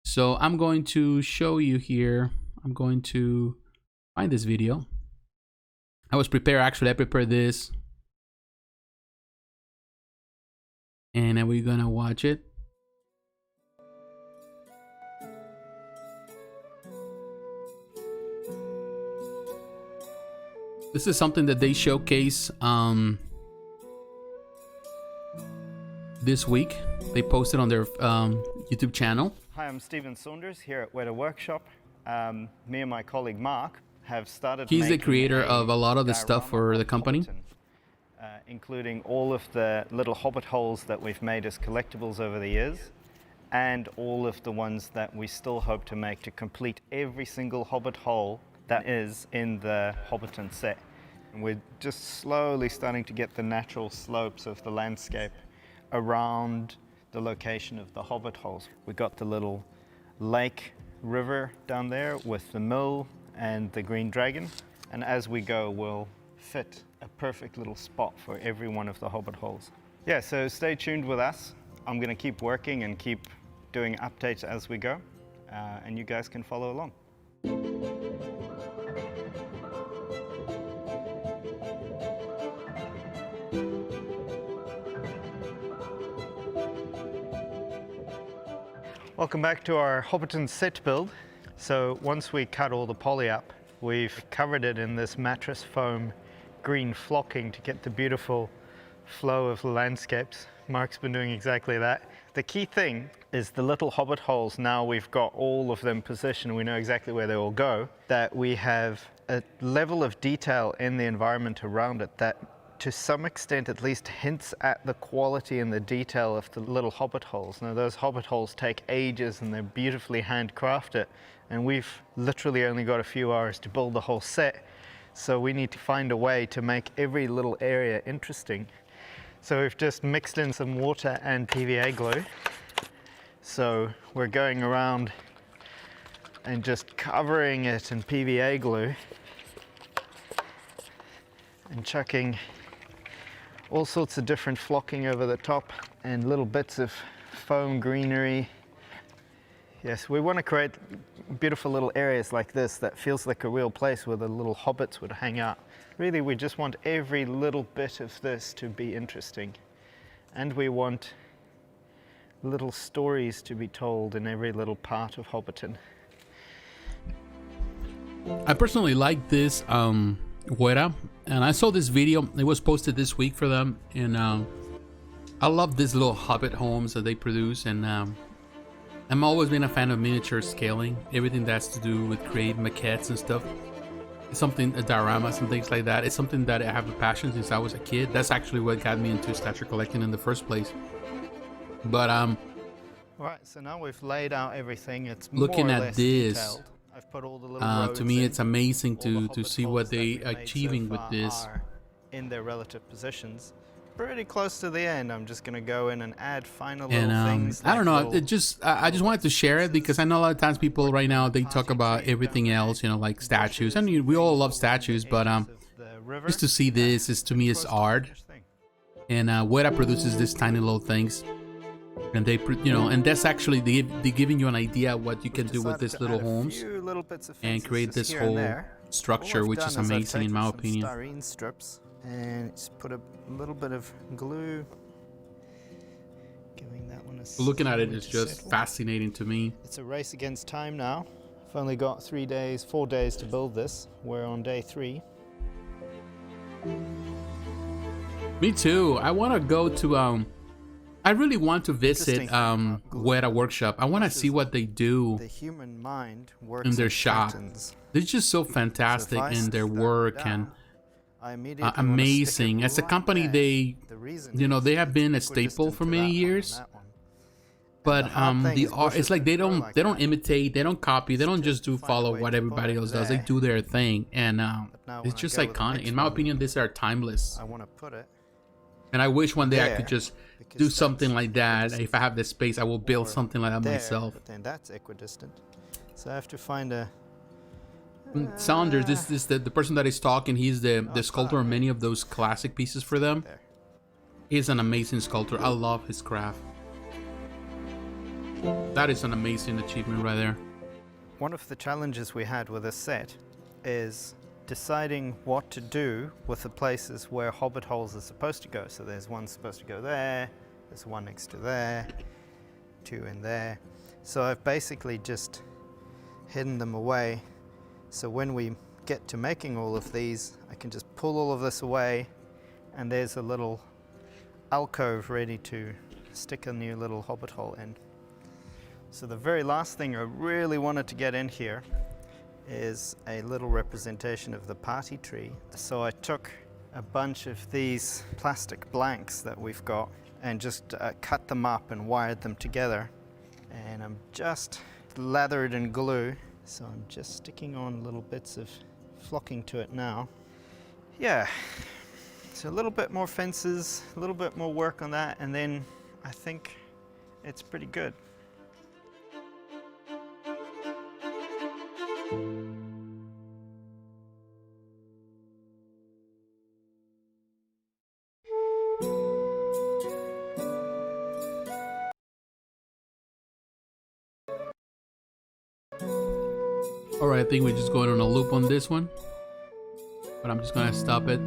So I'm going to show you here. I'm going to find this video. I was prepared, actually. I prepared this. And then we're gonna watch it. This is something that they showcase this week. They posted on their YouTube channel. Hi, I'm Stephen Saunders here at Weta Workshop. Me and my colleague Mark have started. He's the creator of a lot of the stuff for the company, including all of the little hobbit holes that we've made as collectibles over the years, and all of the ones that we still hope to make to complete every single hobbit hole that is in the Hobbiton set. And we're just slowly starting to get the natural slopes of the landscape around the location of the hobbit holes. We got the little lake river down there with the mill and the green dragon, and as we go we'll fit a perfect little spot for every one of the hobbit holes. Yeah, so stay tuned with us. I'm going to keep working and keep doing updates as we go, and you guys can follow along. Welcome back to our Hobbiton set build. So once we cut all the poly up, we've covered it in this mattress foam green flocking to get the beautiful flow of the landscapes. Mark's been doing exactly that. The key thing is the little hobbit holes. Now we've got all of them positioned, we know exactly where they will go, that we have a level of detail in the environment around it that to some extent at least hints at the quality and the detail of the little hobbit holes. Now those hobbit holes take ages and they're beautifully handcrafted, and we've literally only got a few hours to build the whole set, so we need to find a way to make every little area interesting. So we've just mixed in some water and PVA glue. So we're going around and just covering it in PVA glue and chucking all sorts of different flocking over the top and little bits of foam greenery. Yes, we want to create beautiful little areas like this that feels like a real place where the little hobbits would hang out. Really, we just want every little bit of this to be interesting. And we want little stories to be told in every little part of Hobbiton. I personally like this Weta, and I saw this video. It was posted this week for them, and I love these little hobbit homes that they produce, and I'm always been a fan of miniature scaling, everything that's to do with creating maquettes and stuff. It's something, dioramas and things like that. It's something that I have a passion since I was a kid. That's actually what got me into statue collecting in the first place. But right, so now we've laid out everything. It's looking more or at less this, detailed. I've put all the little to me, it's amazing all to see what they are achieving with this. In their relative positions. Pretty close to the end. I'm just going to go in and add final little things. I don't know. It just I just wanted to share it because I know a lot of times people right now they talk about everything else, you know, like statues. I mean, we all love statues, but just to see this is to me is art. And Weta produces these tiny little things, and they, you know, and that's actually they're giving you an idea of what you can do with these little homes and create this whole structure, which is amazing in my opinion. Styrene strips and just put a little bit of glue, giving that one a Looking at it is just fascinating to me. It's a race against time now. I've only got 4 days to build this. We're on day 3. Me too. I want to go to I really want to visit Interesting thing about glue. Weta Workshop. I want to see what they do The human mind works in their in shop. patterns. They're just so So fantastic if I in their stick that work down, and I immediately want to stick amazing. it As a right company, there. they, The reason you know, is they have it's been a staple equidistant for to many that one and years. that one. And But the hard thing the is art, it's bushes like can grow like they don't that. imitate, they don't copy, they don't just do Find a follow way what to put everybody it else does. They there. do their thing, and But now it's when I just go with the iconic. next In my one, opinion, these are timeless. I want to put it And I wish one day I could there, just do because something that's like that. equidistant. If I have the space, I will build Or something like that there, myself. but then that's equidistant. So I have to find a Saunders, this the person that is talking. He's the not sculptor far, of many right? of those classic pieces for them. there. He's an amazing sculptor. I love his craft. That is an amazing achievement right there. One of the challenges we had with this set is deciding what to do with the places where hobbit holes are supposed to go. So there's one supposed to go there, there's one next to there, two in there. So I've basically just hidden them away. So when we get to making all of these, I can just pull all of this away, and there's a little alcove ready to stick a new little hobbit hole in. So the very last thing I really wanted to get in here is a little representation of the party tree. So I took a bunch of these plastic blanks that we've got and just cut them up and wired them together. And I'm just lathered in glue. So I'm just sticking on little bits of flocking to it now. Yeah, so a little bit more fences, a little bit more work on that, and then I think it's pretty good. All right, I think we're just going on a loop on this one, but I'm just gonna stop it.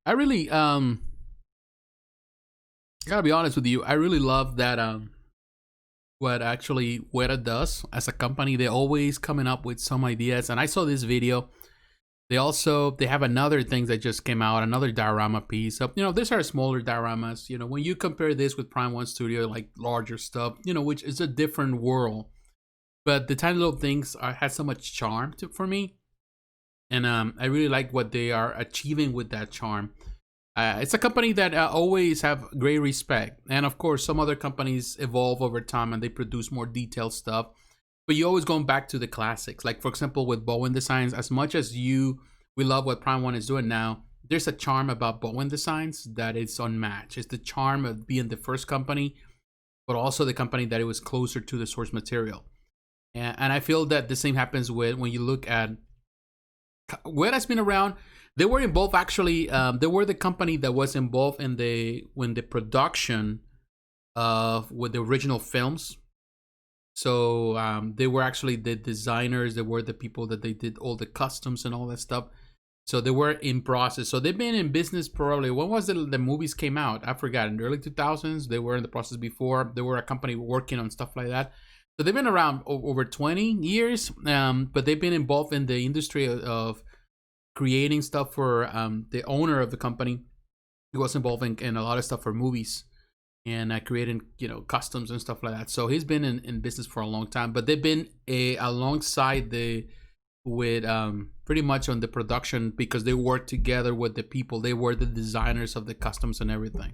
I really gotta be honest with you. I really love that what actually Weta does as a company. They're always coming up with some ideas, and I saw this video. They have another thing that just came out, another diorama piece. So, you know, these are smaller dioramas. You know, when you compare this with Prime One Studio, like larger stuff, you know, which is a different world. But the tiny little things has so much charm for me, and I really like what they are achieving with that charm. It's a company that always have great respect, and of course, some other companies evolve over time and they produce more detailed stuff. But you always going back to the classics. Like, for example, with Bowen Designs, as much as we love what Prime One is doing now, there's a charm about Bowen Designs that is unmatched. It's the charm of being the first company, but also the company that it was closer to the source material. And I feel that the same happens with when you look at Weta has been around. They were involved actually. They were the company that was involved in the production with the original films. So they were actually the designers. They were the people that they did all the customs and all that stuff. So they were in process. So they've been in business probably. When was the movies came out? I forgot. In the early 2000s. They were in the process before. They were a company working on stuff like that. So they've been around over 20 years. But they've been involved in the industry of creating stuff for the owner of the company. He was involved in a lot of stuff for movies. And creating, you know, customs and stuff like that. So he's been in business for a long time, but they've been alongside with pretty much on the production, because they work together with the people. They were the designers of the customs and everything.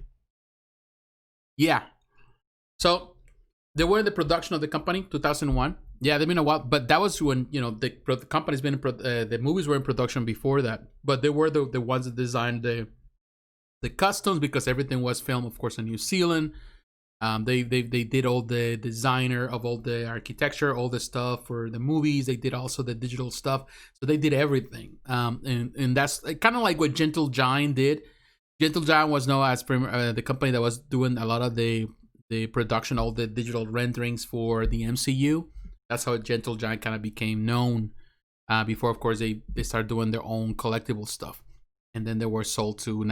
Yeah. So they were in the production of the company, 2001. Yeah, they've been a while, but that was when, you know, the company's been in the movies were in production before that, but they were the ones that designed the customs, because everything was filmed, of course, in New Zealand. They did all the designer of all the architecture, all the stuff for the movies. They did also the digital stuff. So they did everything. And that's kind of like what Gentle Giant did. Gentle Giant was known as the company that was doing a lot of the production, all the digital renderings for the MCU. That's how Gentle Giant kind of became known. Before, of course, they started doing their own collectible stuff. And then they were sold to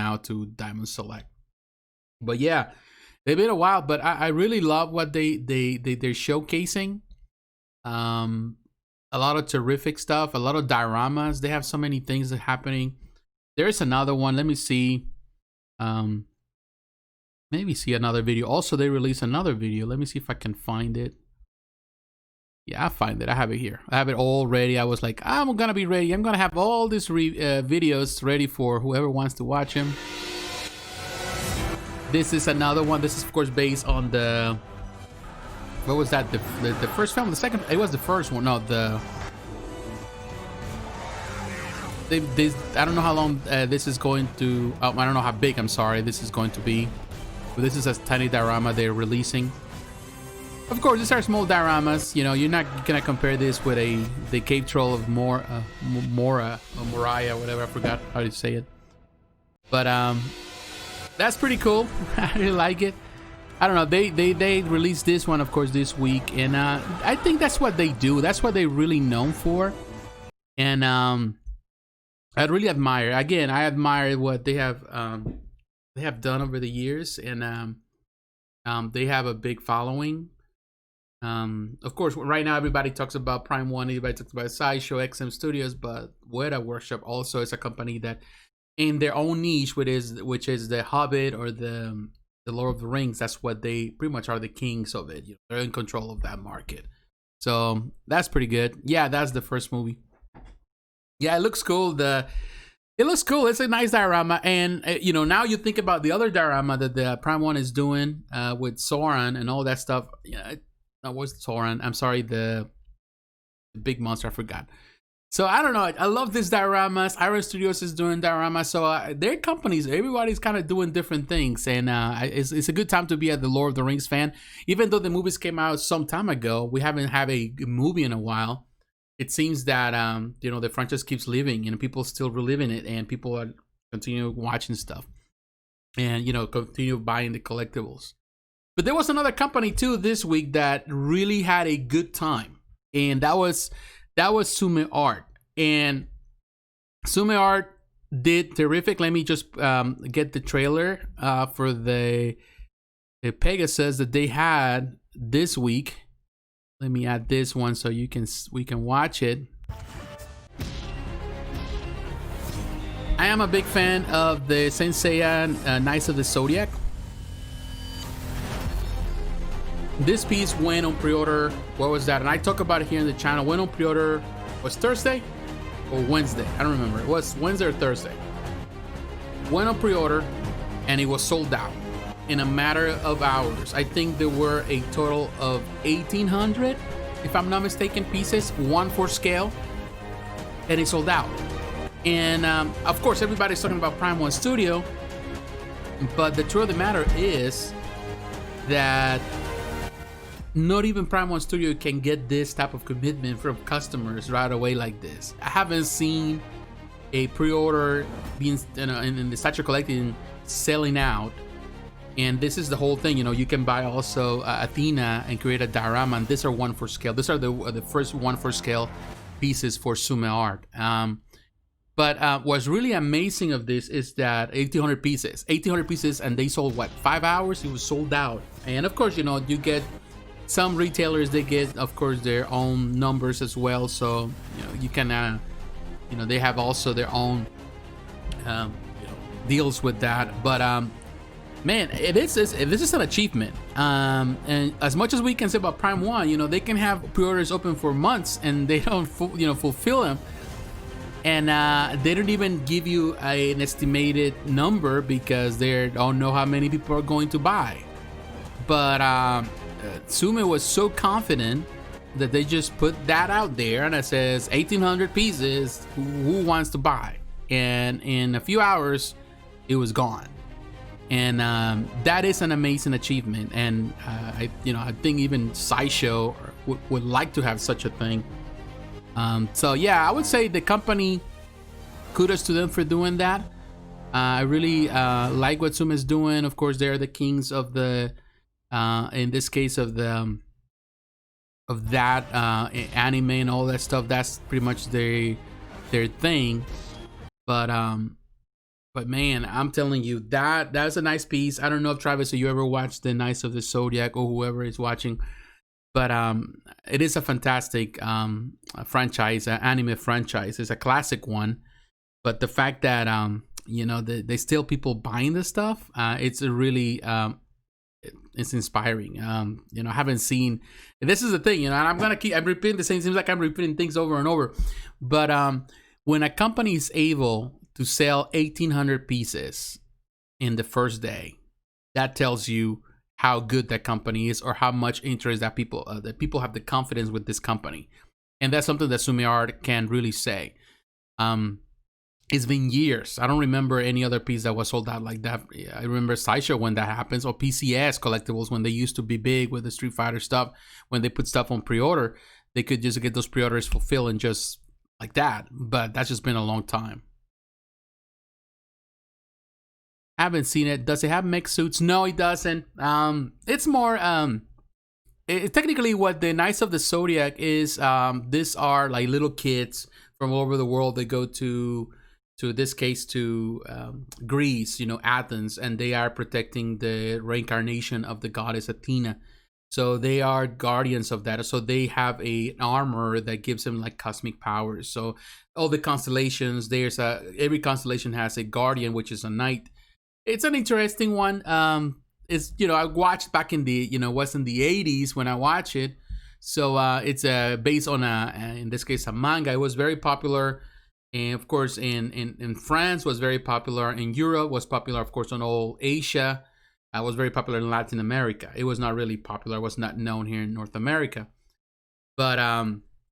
Diamond Select. But yeah, they've been a while. But I really love what they're showcasing. a lot of terrific stuff, a lot of dioramas. They have so many things that happening. There's another one. Let me see. Maybe see another video. Also, they released another video. Let me see if I can find it. Yeah, I find it. I have it here. I have it all ready. I was like, I'm gonna be ready. I'm gonna have all these videos ready for whoever wants to watch them. This is another one. This is of course based on the, what was that? The first film, the second. It was the first one. No, I don't know how long this is going to. I don't know how big. I'm sorry. This is going to be. But this is a tiny diorama they're releasing. Of course, these are small dioramas. You know, you're not gonna compare this with the cave troll of Moriah, whatever. I forgot how to say it. But that's pretty cool. I really like it. I don't know. They released this one, of course, this week, and I think that's what they do. That's what they're really known for. And I really admire. Again, I admire what they have done over the years, and they have a big following. Of course, right now everybody talks about Prime One, everybody talks about Sideshow, XM Studios, but Weta Workshop also is a company that, in their own niche, which is the Hobbit or the Lord of the Rings, that's what they pretty much are, the kings of it. You know, they're in control of that market, so that's pretty good. Yeah, that's the first movie. Yeah, it looks cool. It looks cool. It's a nice diorama, and you know, now you think about the other diorama that the Prime One is doing with Sauron and all that stuff. Yeah. What's Sauron? I'm sorry, the big monster. I forgot. So I don't know. I love these dioramas. Iron Studios is doing dioramas. So their companies, everybody's kind of doing different things, and it's a good time to be a the Lord of the Rings fan. Even though the movies came out some time ago, we haven't had a movie in a while. It seems that you know, the franchise keeps living, and people still reliving it, and people are continue watching stuff, and you know, continue buying the collectibles. But there was another company too this week that really had a good time, and that was Sume Art. And Sume Art did terrific. Let me just get the trailer for the Pegasus that they had this week. Let me add this one so we can watch it. I am a big fan of the Saint Seiya Knights of the Zodiac. This piece went on pre-order. What was that? And I talk about it here in the channel. Went on pre-order. Was Thursday or Wednesday? I don't remember. It was Wednesday or Thursday. Went on pre-order, and it was sold out in a matter of hours. I think there were a total of 1,800, if I'm not mistaken, pieces, 1/4 scale, and it sold out. And of course, everybody's talking about Prime One Studio, but the truth of the matter is that not even Prime One Studio can get this type of commitment from customers right away like this. I haven't seen a pre-order being in the statue collecting selling out, and this is the whole thing. You know, you can buy also Athena and create a diorama, and these are 1/4 scale. These are the first 1/4 scale pieces for Sume Art. But what's really amazing of this is that 1,800 pieces, and they sold what, 5 hours? It was sold out. And of course, you know, you get some retailers, they get, of course, their own numbers as well. So, you know, you can, you know, they have also their own, you know, deals with that. But man, this is an achievement. And as much as we can say about Prime One, you know, they can have pre-orders open for months and they don't, fulfill them. And they don't even give you an estimated number because they don't know how many people are going to buy. But Sume was so confident that they just put that out there, and it says 1,800 pieces. Who wants to buy? And in a few hours, it was gone. And that is an amazing achievement. And I think even Sideshow would like to have such a thing. So yeah, I would say the company, kudos to them for doing that. I really like what Sume is doing. Of course, they're the kings of the, in this case of the anime and all that stuff. That's pretty much their thing. But man, I'm telling you, that's a nice piece. I don't know if Travis, you ever watched the Knights of the Zodiac, or whoever is watching. But it is a fantastic franchise, anime franchise. It's a classic one. But the fact that they still people buying this stuff, it's a really it's inspiring. I haven't seen. This is the thing, and I'm repeating the same. Seems like I'm repeating things over and over. But when a company is able to sell 1,800 pieces in the first day, that tells you how good that company is, or how much interest that people have the confidence with this company. And that's something that Sumiart can really say. It's been years. I don't remember any other piece that was sold out like that. I remember Sideshow when that happens, or PCS collectibles when they used to be big with the Street Fighter stuff. When they put stuff on pre-order, they could just get those pre-orders fulfilled and just like that. But that's just been a long time. Haven't seen it. Does it have mech suits? No, it doesn't. It's more it's technically what the Knights of the Zodiac is. These are like little kids from all over the world. They go to this case to Greece, Athens, and they are protecting the reincarnation of the goddess Athena. So they are guardians of that. So they have an armor that gives them like cosmic powers. So all the constellations, every constellation has a guardian, which is a knight. It's an interesting one. It's I watched back in the was in the 80s when I watched it. So it's based on in this case a manga. It was very popular, and of course in France was very popular. In Europe was popular, of course, on all Asia. Was very popular in Latin America. It was not really popular. It was not known here in North America, but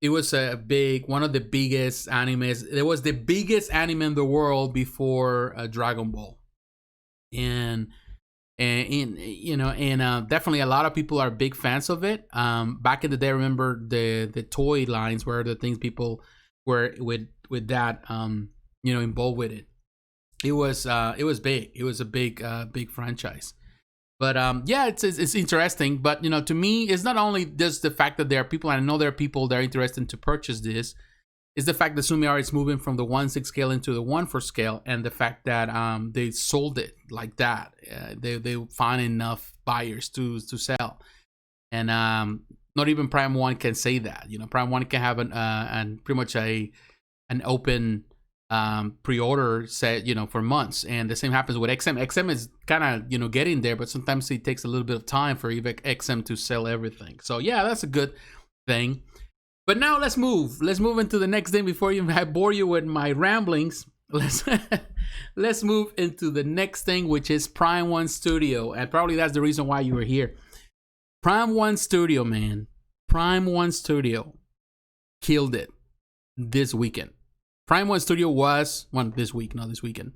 it was one of the biggest animes. It was the biggest anime in the world before Dragon Ball. And definitely a lot of people are big fans of it. Back in the day, I remember the toy lines were the things people were with that involved with it. It was big. It was a big franchise. But it's interesting. But to me, it's not only just the fact that there are people, and I know there are people that are interested to purchase this. Is the fact that Sumiart is moving from the 1/6 scale into the 1/4 scale, and the fact that they sold it like that. They find enough buyers to sell, and not even Prime One can say that. Prime One can have an pretty much an open pre-order set for months, and the same happens with XM. XM is kind of getting there, but sometimes it takes a little bit of time for even XM to sell everything. So yeah, that's a good thing. But now let's move into the next thing before I bore you with my ramblings. Let's move into the next thing, which is Prime One Studio, and probably that's the reason why you were here. Prime One Studio, man. Prime One Studio killed it this weekend. Prime One Studio was this week, not this weekend.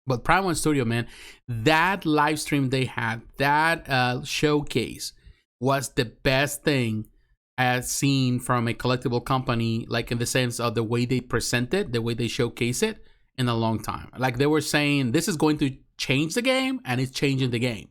But Prime One Studio, man, that live stream they had, that showcase was the best thing as seen from a collectible company, like in the sense of the way they present it, the way they showcase it, in a long time. Like they were saying, this is going to change the game, and it's changing the game.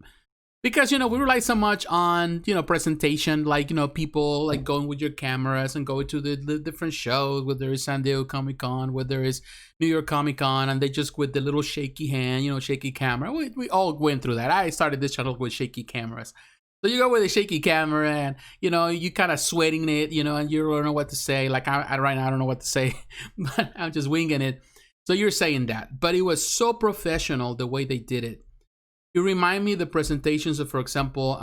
Because, we rely so much on, presentation, like, people like going with your cameras and going to the different shows, whether it's San Diego Comic-Con, whether it's New York Comic-Con, and they just with the little shaky hand, shaky camera. We all went through that. I started this channel with shaky cameras. So you go with a shaky camera and, you kind of sweating it, and you don't know what to say. Like right now, I don't know what to say, but I'm just winging it. So you're saying that. But it was so professional the way they did it. You remind me of the presentations of, for example,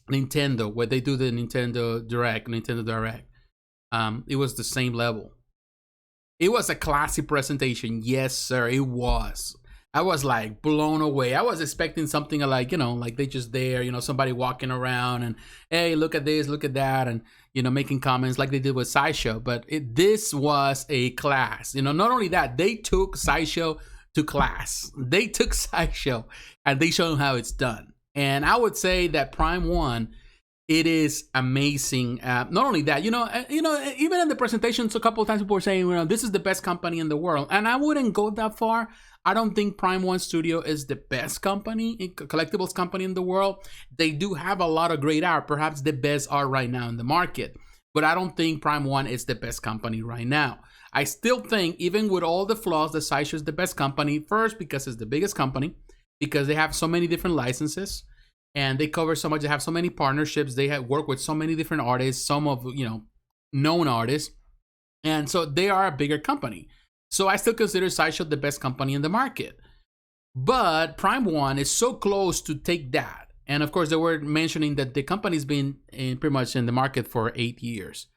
Nintendo, where they do the Nintendo Direct. It was the same level. It was a classy presentation. Yes, sir, it was. I was like blown away. I was expecting something like, like they just there, somebody walking around and, hey, look at this, look at that, and, making comments like they did with Sideshow. But this was a class. Not only that, they took Sideshow to class. They took Sideshow and they showed them how it's done. And I would say that Prime One, it is amazing. Not only that, even in the presentations, a couple of times people were saying, this is the best company in the world. And I wouldn't go that far. I don't think Prime One Studio is the best collectibles company in the world. They do have a lot of great art, perhaps the best art right now in the market. But I don't think Prime One is the best company right now. I still think, even with all the flaws, that Sideshow is the best company. First, because it's the biggest company, because they have so many different licenses. and they cover so much. They have so many partnerships. They have worked with so many different artists, some of known artists, and so they are a bigger company. So I still consider Sideshow the best company in the market. But Prime One is so close to take that. And of course, they were mentioning that the company's been pretty much in the market for 8 years,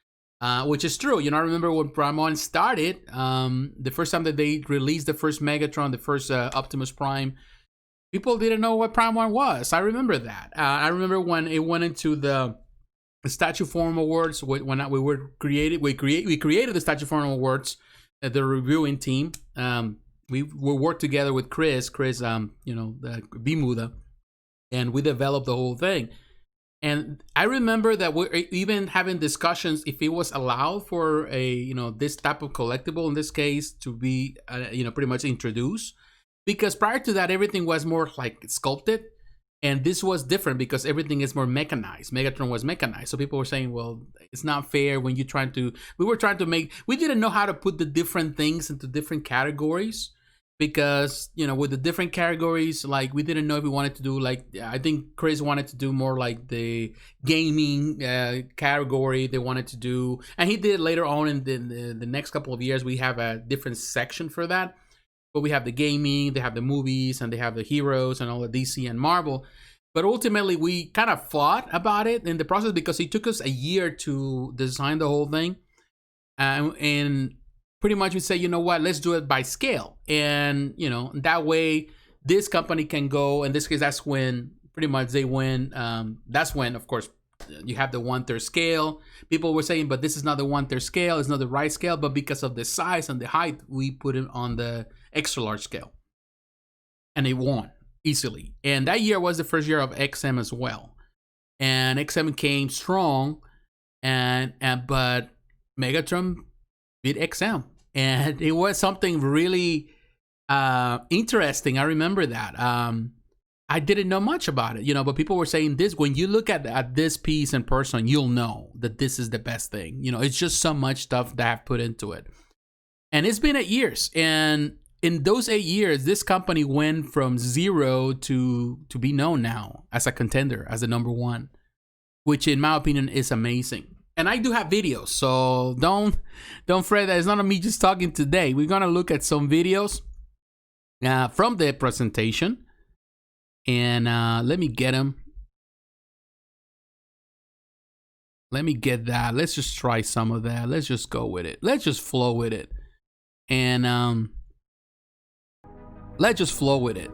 which is true. I remember when Prime One started, the first time that they released the first Megatron, the first Optimus Prime, people didn't know what Prime One was. I remember that. I remember when it went into the Statue Forum Awards, when we created the Statue Forum Awards, the reviewing team. We worked together with Chris, the Bimuda, and we developed the whole thing. And I remember that we're even having discussions if it was allowed for this type of collectible, in this case, to be pretty much introduced, because prior to that everything was more like sculpted, and this was different because everything is more mechanized. Megatron was mechanized, so people were saying, well, it's not fair when we didn't know how to put the different things into different categories. Because with the different categories, like we didn't know if we wanted to do, like, I think Chris wanted to do more like the gaming category they wanted to do, and he did later on in the next couple of years. We have a different section for that, but we have the gaming, they have the movies, and they have the heroes and all the DC and Marvel. But ultimately we kind of fought about it in the process because it took us a year to design the whole thing, and pretty much we say, you know what, let's do it by scale. And, that way this company can go, in this case, that's when pretty much they win. That's when, of course, you have the 1/3 scale. People were saying, but this is not the 1/3 scale. It's not the right scale. But because of the size and the height, we put it on the extra large scale. And it won easily. And that year was the first year of XM as well. And XM came strong, but Megatron beat XM, and it was something really interesting. I remember that. I didn't know much about it, but people were saying this. When you look at this piece in person, you'll know that this is the best thing. It's just so much stuff that I've put into it, and it's been 8 years. And in those 8 years, this company went from zero to be known now as a contender, as the number one, which in my opinion is amazing. And I do have videos, so don't fret that it's not me just talking today. We're gonna look at some videos from the presentation, and let me get them. Let me get that. Let's just try some of that. Let's just go with it. Let's just flow with it, and let's just flow with it.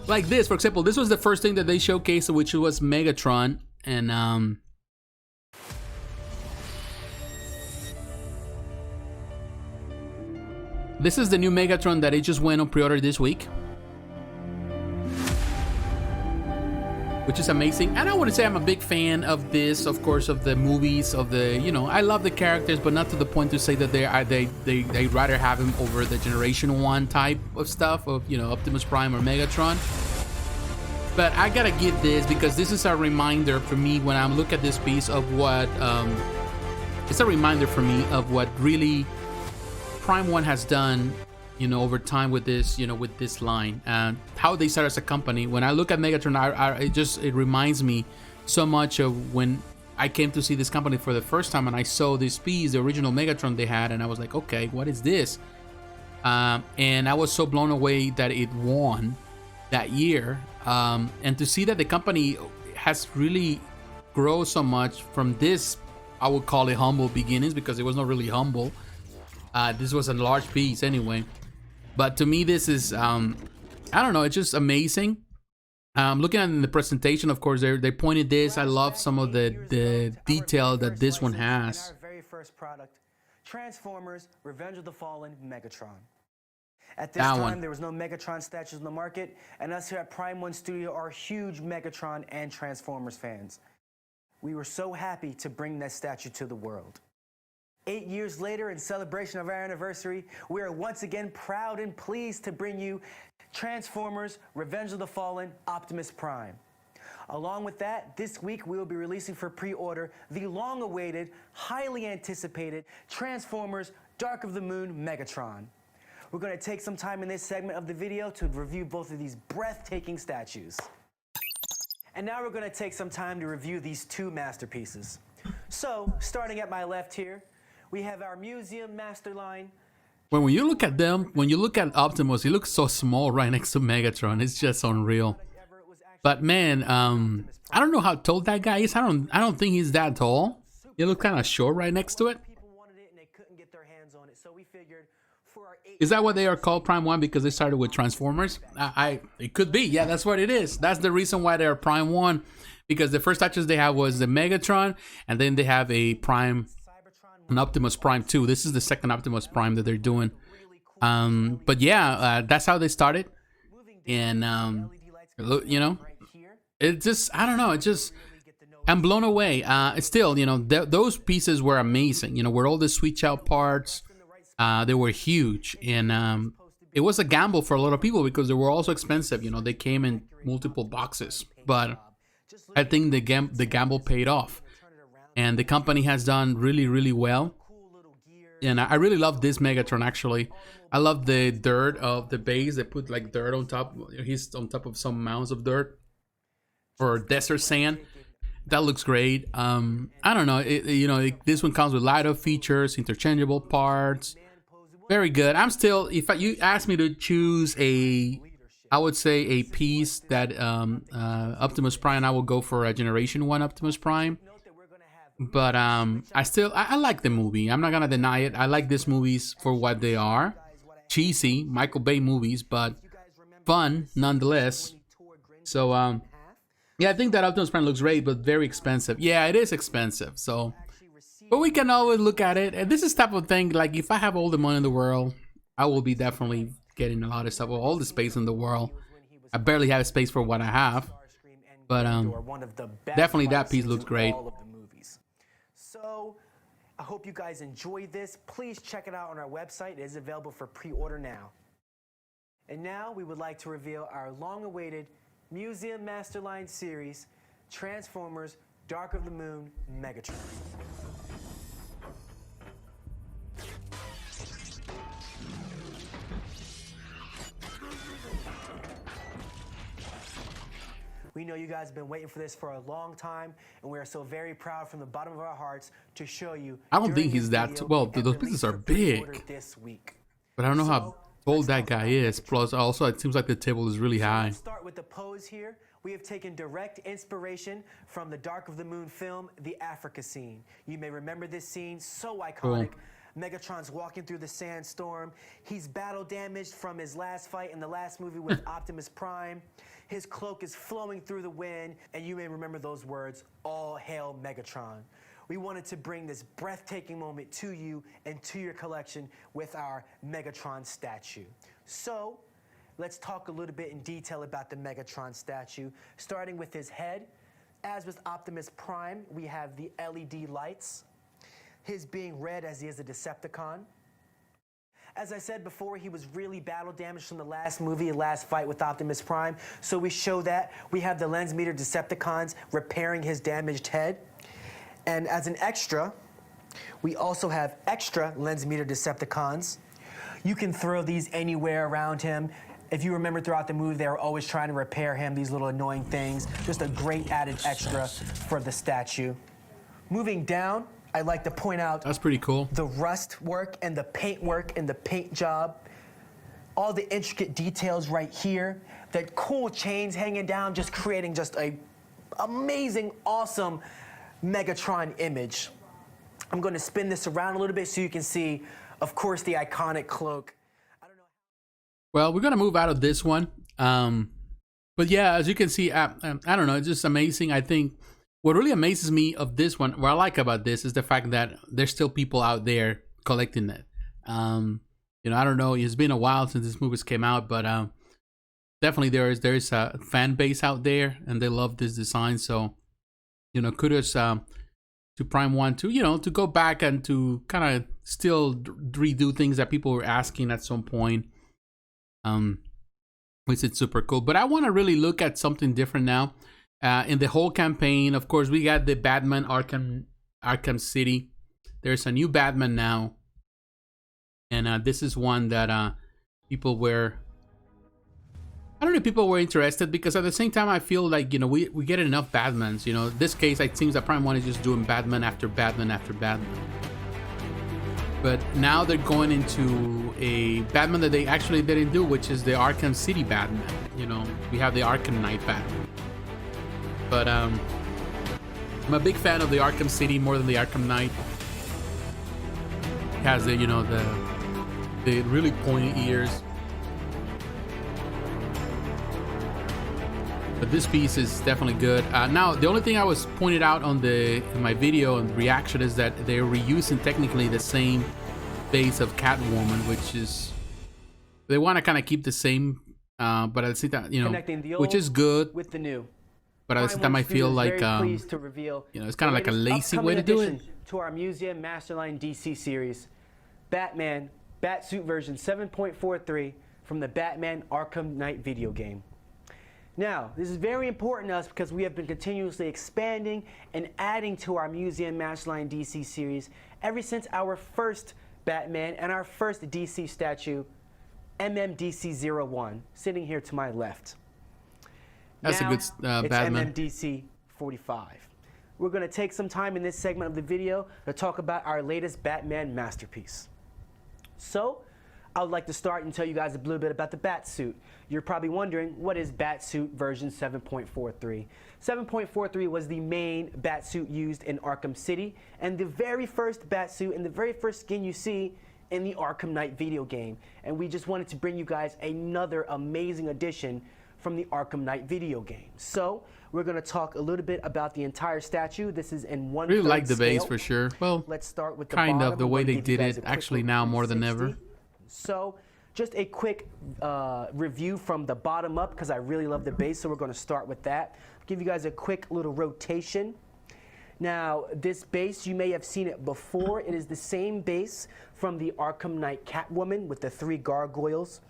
Like this, for example, this was the first thing that they showcased, which was Megatron, and this is the new Megatron that it just went on pre-order this week, which is amazing. And I want to say I'm a big fan of this, of course, of the movies, of the, I love the characters, but not to the point to say that they rather have him over the Generation 1 type of stuff of, Optimus Prime or Megatron. But I gotta give this because this is a reminder for me when I look at this piece of what, it's a reminder for me of what really Prime One has done, over time with this, with this line, and how they started as a company. When I look at Megatron, it reminds me so much of when I came to see this company for the first time, and I saw this piece, the original Megatron they had, and I was like, okay, what is this? And I was so blown away that it won that year, and to see that the company has really grown so much from this, I would call it humble beginnings, because it was not really humble. This was a large piece anyway, but to me this is I don't know, it's just amazing. Looking at the presentation, of course, they pointed this. I love some of the detail that this one has. Our very first product, Transformers: Revenge of the Fallen Megatron. At this time, there was no Megatron statues in the market, and us here at Prime One Studio are huge Megatron and Transformers fans. We were so happy to bring that statue to the world. 8 years later, in celebration of our anniversary, we are once again proud and pleased to bring you Transformers: Revenge of the Fallen Optimus Prime. Along with that, this week we will be releasing for pre-order the long-awaited, highly anticipated Transformers: Dark of the Moon Megatron. We're going to take some time in this segment of the video to review both of these breathtaking statues. And now we're going to take some time to review these two masterpieces. So, starting at my left here, we have our museum master line. When you look at them, when you look at Optimus, he looks so small right next to Megatron. It's just unreal. But man, I don't know how tall that guy is. I don't think he's that tall. He looks kind of short right next to it. Is that what they are called, Prime 1, because they started with Transformers? It could be. Yeah, that's what it is. That's the reason why they're Prime 1, because the first statues they have was the Megatron, and then they have an Optimus Prime 2. This is the second Optimus Prime that they're doing. But yeah, that's how they started. And you know, it just, I don't know, it just, I'm blown away. It's still, you know, those pieces were amazing, you know, where all the switch out parts, they were huge. And it was a gamble for a lot of people because they were also expensive. You know, they came in multiple boxes, but I think the gamble paid off. And the company has done really, really well. And I really love this Megatron, actually. I love the dirt of the base. They put like dirt on top. He's on top of some mounds of dirt or desert sand. That looks great. I don't know. This one comes with light-up features, interchangeable parts. Very good. I'm still, if you ask me to choose I would say a piece that Optimus Prime, I will go for a Generation 1 Optimus Prime. But I like the movie. I'm not gonna deny it. I like these movies for what they are. Cheesy Michael Bay movies, but fun nonetheless. So yeah, I think that Optimus Prime looks great, but very expensive. Yeah, it is expensive. So, but we can always look at it. And this is type of thing, like if I have all the money in the world, I will be definitely getting a lot of stuff, all the space in the world. I barely have space for what I have, but definitely that piece looks great. So, I hope you guys enjoyed this. Please check it out on our website. It is available for pre-order now. And now we would like to reveal our long-awaited Museum Masterline series, Transformers Dark of the Moon Megatron. We know you guys have been waiting for this for a long time, and we are so very proud from the bottom of our hearts to show you. I don't think he's that well. Those pieces are big, this week. But I don't know how tall that guy is. Plus, also it seems like the table is really high. Start with the pose here. We have taken direct inspiration from the Dark of the Moon film, The Africa Scene. You may remember this scene, so iconic. Cool. Megatron's walking through the sandstorm. He's battle damaged from his last fight in the last movie with Optimus Prime. His cloak is flowing through the wind, and you may remember those words, "All hail Megatron." We wanted to bring this breathtaking moment to you and to your collection with our Megatron statue. So, let's talk a little bit in detail about the Megatron statue, starting with his head. As with Optimus Prime, we have the LED lights, his being red as he is a Decepticon. As I said before, he was really battle damaged from the last movie, last fight with Optimus Prime. So we show that. We have the lens meter Decepticons repairing his damaged head. And as an extra, we also have extra lens meter Decepticons. You can throw these anywhere around him. If you remember throughout the movie, they were always trying to repair him, these little annoying things. Just a great added extra for the statue. Moving down, I'd like to point out that's pretty cool. The rust work and the paint work and the paint job. All the intricate details right here. The cool chains hanging down, just creating just a amazing, awesome Megatron image. I'm going to spin this around a little bit so you can see, of course, the iconic cloak. I don't know. Well, we're going to move out of this one. But yeah, as you can see, I don't know, it's just amazing. I think what really amazes me of this one, what I like about this is the fact that there's still people out there collecting it. You know, I don't know, it's been a while since this movie came out, but definitely there is a fan base out there and they love this design. So, you know, kudos to Prime 1 to, you know, to go back and to kind of still redo things that people were asking at some point. Which is super cool. But I want to really look at something different now. In the whole campaign, of course, we got the Batman Arkham City. There's a new Batman now. And this is one that people were, I don't know if people were interested, because at the same time I feel like, you know, we get enough Batmans. You know, this case it seems that Prime 1 is just doing Batman after Batman after Batman. But now they're going into a Batman that they actually didn't do, which is the Arkham City Batman. You know, we have the Arkham Knight Batman. But I'm a big fan of the Arkham City more than the Arkham Knight. It has the, you know, the really pointy ears. But this piece is definitely good. Now, the only thing I was pointed out on in my video and reaction is that they're reusing technically the same base of Catwoman, which is, they want to kind of keep the same, but at the same time, you know, which is good. With the new. But at the same time, I feel like, you know, it's kind of like a lazy way to do it. To our Museum Masterline DC series, Batman Batsuit version 7.43 from the Batman Arkham Knight video game. Now, this is very important to us because we have been continuously expanding and adding to our Museum Masterline DC series ever since our first Batman and our first DC statue, MMDC-01, sitting here to my left. That's now, a good Batman. It's MMDC-45. We're going to take some time in this segment of the video to talk about our latest Batman masterpiece. So, I would like to start and tell you guys a little bit about the Batsuit. You're probably wondering, what is Batsuit version 7.43? 7.43 was the main Batsuit used in Arkham City, and the very first Batsuit and the very first skin you see in the Arkham Knight video game. And we just wanted to bring you guys another amazing addition from the Arkham Knight video game. So, we're going to talk a little bit about the entire statue. This is in 1/3 really like the scale. base for sure. Well, let's start with the kind bottom. of the way they did it actually now more than ever. So, just a quick review from the bottom up, because I really love the base, so we're going to start with that. Give you guys a quick little rotation. Now, this base, you may have seen it before. It is the same base from the Arkham Knight Catwoman with the 3 gargoyles.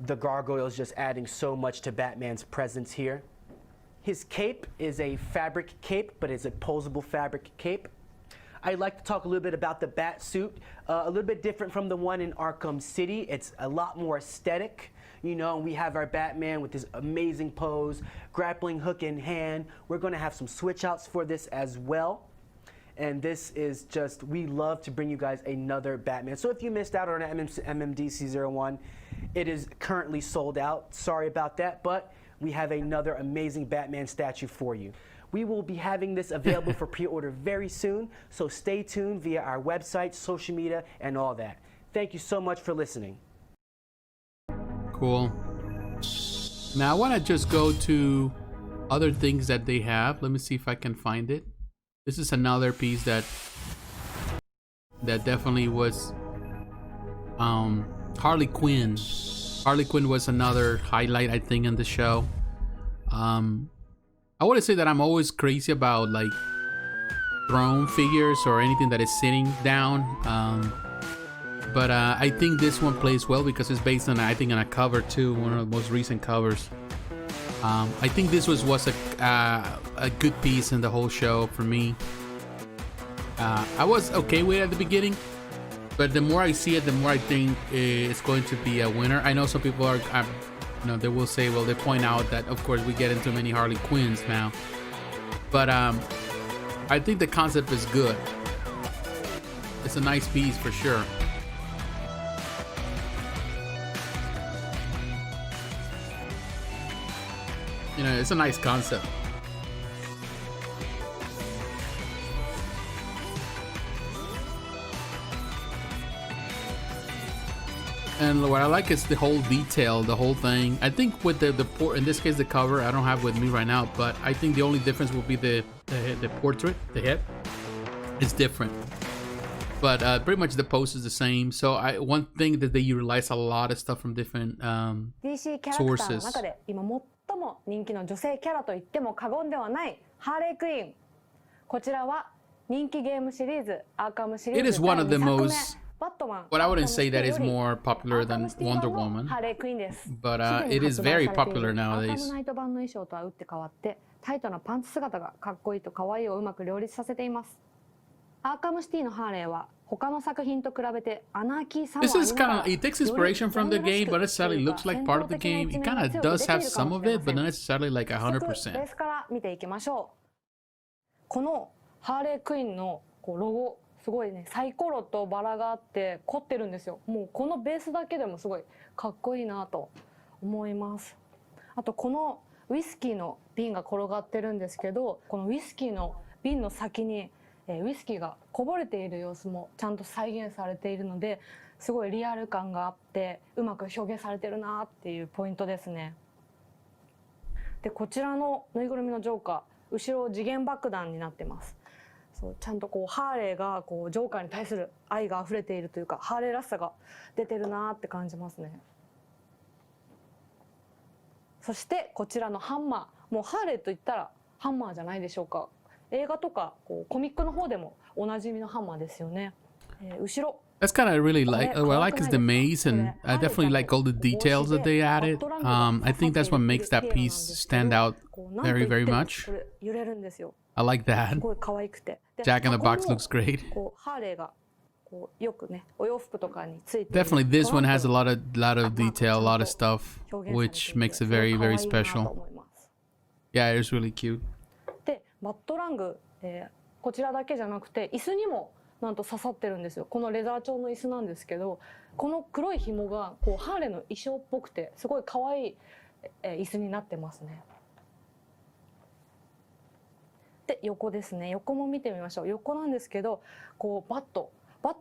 The gargoyles just adding so much to Batman's presence here. His cape is a fabric cape, but it's a posable fabric cape. I'd like to talk a little bit about the Batsuit, a little bit different from the one in Arkham City. It's a lot more aesthetic. You know, we have our Batman with his amazing pose, grappling hook in hand. We're going to have some switch outs for this as well. And this is just, we love to bring you guys another Batman. So if you missed out on MMDC-01, it is currently sold out. Sorry about that, but we have another amazing Batman statue for you. We will be having this available for pre-order very soon, so stay tuned via our website, social media, and all that. Thank you so much for listening. Cool. Now I want to just go to other things that they have. Let me see if I can find it. This is another piece that definitely was Harley Quinn. Harley Quinn was another highlight, I think, in the show. I want to say that I'm always crazy about like throne figures or anything that is sitting down. But I think this one plays well because it's based on, I think, on a cover too, one of the most recent covers. I think this was a good piece in the whole show for me. I was okay with it at the beginning, but the more I see it, the more I think it's going to be a winner. I know some people are, you know, they will say, well, they point out that of course we get into many Harley Quinns now, but I think the concept is good. It's a nice piece for sure. You know, it's a nice concept. And what I like is the whole detail, the whole thing. I think with the in this case the cover, I don't have with me right now, but I think the only difference will be the portrait, the head. It's different, but pretty much the pose is the same. So one thing that they utilize a lot of stuff from different sources. 最も人気の女性キャラと言っても過言ではないハーレークイーン。こちらは人気ゲームシリーズアーカムシリーズ It is one of the most, バットマン but I wouldn't say that is more popular than Wonder Woman. ハーレークイーンです。 But it is very popular アーカ nowadays. ムナイト版の衣装とは打って変わってタイトなパンツ姿がかっこいいと可愛いをうまく両立させています。アーカムシティのハーレーは他の作品と比べてアナーキーさもあり This な is が kind ら of, it takes inspiration from the game, but it necessarily looks like part of the game. It kind of does have some of it, but not necessarily like ベ 100%. ースから見ていきましょう。このハーレークイーンのこうロゴすごいね、サイコロとバラがあって凝ってるんですよ。もうこのベースだけでもすごいかっこいいなと思います。あとこのウイスキーの瓶が転がってるんですけど、このウイスキーの瓶の先にウイスキーがこぼれている様子もちゃんと再現されているので、すごいリアル感があってうまく表現されてるなっていうポイントですね。でこちらのぬいぐるみのジョーカー、後ろ次元爆弾になってます。そうちゃんとこうハーレーがこうジョーカーに対する愛が溢れているというか、ハーレーらしさが出てるなって感じますね。そしてこちらのハンマー、もうハーレーといったらハンマーじゃないでしょうか。映画とかこうコミックの方でもおなじみのハンマーですよね。後ろ That's kind of really like what I like is the maze, and I definitely like all the details that they added. I think that's what makes that piece stand out very, very much. 揺れるんですよ。 I like that. すごい可愛くて。で Jack in the ここ Box も looks great. こうハーレーがこうよくねお洋服とかについて Definitely, this one has a ト lot of detail, a lot of stuff, ランプ which 表現 makes さ it れてい very, て very すごい可愛いなと special. 思います。 Yeah, it's really cute. でバットラング、こちらだけじゃなくて椅子にもなんと刺さってるんですよ。このレザー調の椅子なんですけど、この黒い紐がこうハーレーの衣装っぽくてすごい可愛い、椅子になってますね。で横ですね。横も見てみましょう。横なんですけど、こうバット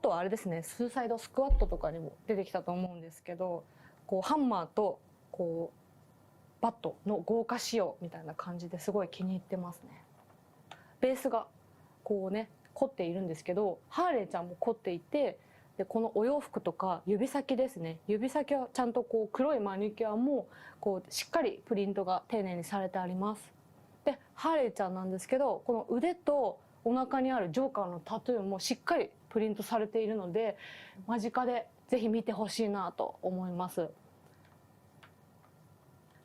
はあれですね、スーサイドスクワットとかにも出てきたと思うんですけど、こうハンマーとこうバットの豪華仕様みたいな感じですごい気に入ってますね。ベースがこうね凝っているんですけど、ハーレーちゃんも凝っていて、でこのお洋服とか指先ですね、指先はちゃんとこう黒いマニキュアもこうしっかりプリントが丁寧にされてあります。でハーレーちゃんなんですけど、この腕とお腹にあるジョーカーのタトゥーもしっかりプリントされているので、間近でぜひ見てほしいなと思います。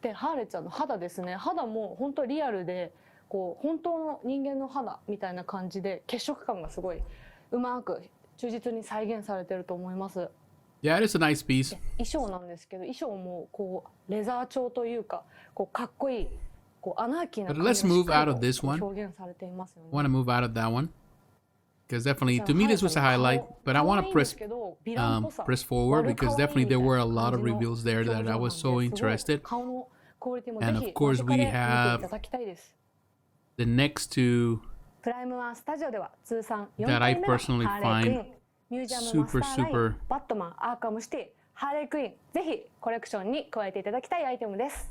でハーレーちゃんの肌ですね、肌も本当リアルでこう本当の人間の肌みたいな感じで、血色感がすごいうまく忠実に再現されてると思います。 Yeah, it is a nice piece. 衣装なんですけど、衣装もこうレザー調というか、こうかっこいいこうアナーキーな But 感 let's じがし move っか out り of this と one. 表現されていますよね。 I want to move out of that one because definitely to me this was a highlight. But I want to press forward because definitely there were a lot of reveals there that I was so interested. And of course we have the next two プライムワンスタジオでは通算4 that I 回目の personally ハーレークイーン find ミュージアムマスターライン super バットマンアーカムシティハーレークイーン、ぜひコレクションに加えていただきたいアイテムです。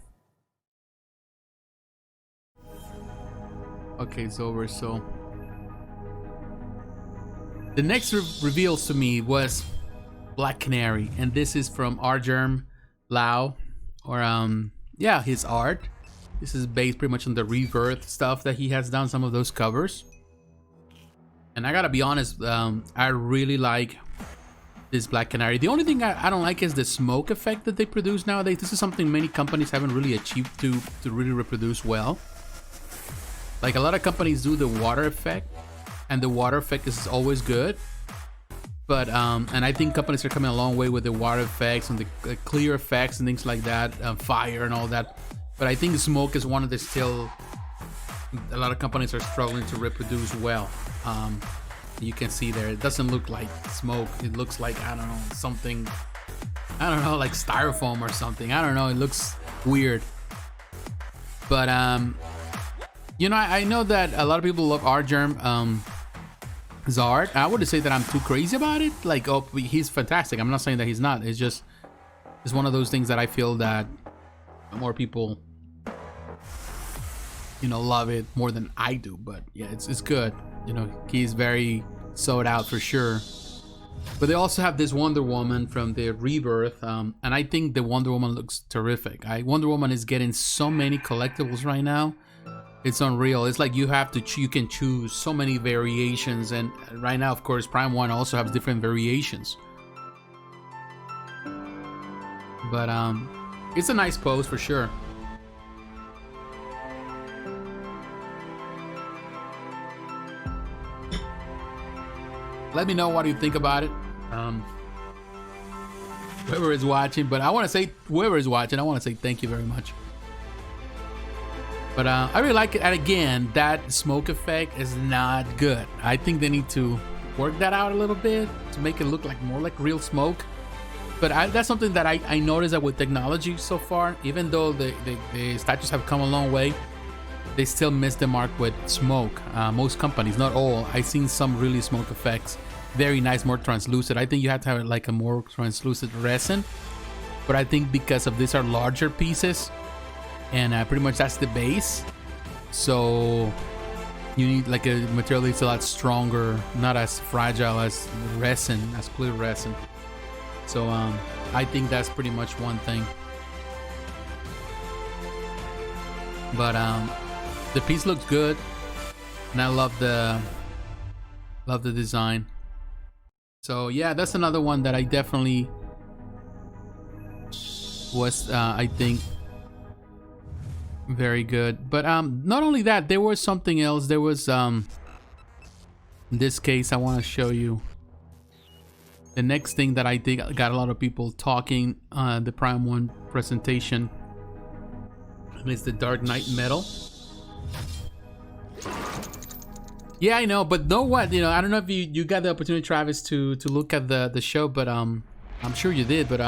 Okay, it's over. So the next reveals to me was Black Canary, and this is from Argerm Lau, or yeah, his art. This is based pretty much on the Rebirth stuff that he has done, some of those covers. And I gotta be honest, I really like this Black Canary. The only thing I don't like is the smoke effect that they produce nowadays. This is something many companies haven't really achieved to really reproduce well. Like a lot of companies do the water effect, and the water effect is always good. But and I think companies are coming a long way with the water effects and the clear effects and things like that, fire and all that. But I think smoke is one of the still a lot of companies are struggling to reproduce well. You can see there, it doesn't look like smoke. It looks like, I don't know, something, I don't know, like styrofoam or something. I don't know, it looks weird. But you know, I know that a lot of people love Argerm art. I wouldn't say that I'm too crazy about it. Like, oh, he's fantastic. I'm not saying that he's not. It's just, it's one of those things that I feel that more people, you know, love it more than I do. But yeah, it's good. You know, he's very sold out for sure. But they also have this Wonder Woman from the Rebirth, and I think the Wonder Woman looks terrific. Wonder Woman is getting so many collectibles right now. It's unreal. It's like you can choose so many variations, and right now, of course, Prime 1 also has different variations. But it's a nice pose for sure. Let me know what you think about it. Whoever is watching, but I want to say whoever is watching, I want to say thank you very much. But I really like it. And again, that smoke effect is not good. I think they need to work that out a little bit to make it look like more like real smoke. But that's something that I noticed that with technology so far, even though the statues have come a long way, they still miss the mark with smoke. Most companies, not all, I've seen some really smoke effects. Very nice, more translucent. I think you have to have like a more translucent resin. But I think because of these are larger pieces, and pretty much that's the base, so you need like a material that's a lot stronger, not as fragile as resin, as clear resin. So I think that's pretty much one thing. But the piece looks good, and I love the design. So yeah, that's another one that I definitely was I think very good. But not only that, there was something else. There was in this case I want to show you the next thing that I think got a lot of people talking, the Prime 1 presentation, and it's the Dark Knight medal. Yeah, I know, but know what, you know, I don't know if you got the opportunity, Travis, to look at the show, but I'm sure you did. But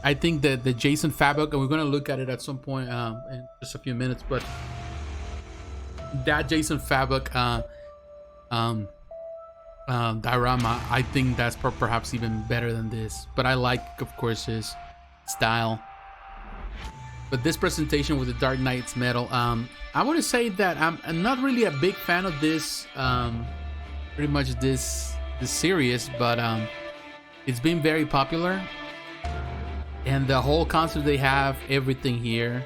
I think that the Jason Fabok, and we're gonna look at it at some point in just a few minutes, but that Jason Fabok diorama, I think that's perhaps even better than this. But I like, of course, his style. But this presentation with the Dark Knight's medal, I want to say that I'm not really a big fan of this, pretty much this series, but it's been very popular, and the whole concept they have, everything here,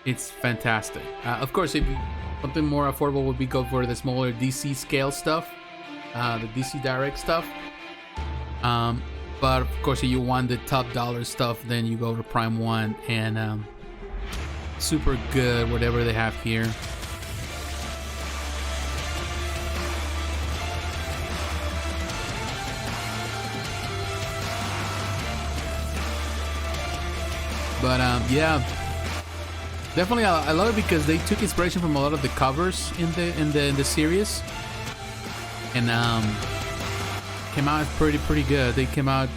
it's fantastic. Of course, if something more affordable would be go for the smaller DC scale stuff, the DC Direct stuff. But of course, if you want the top dollar stuff, then you go to Prime 1, and super good whatever they have here. But yeah, definitely I love it because they took inspiration from a lot of the covers in the series, and came out pretty good. They came out,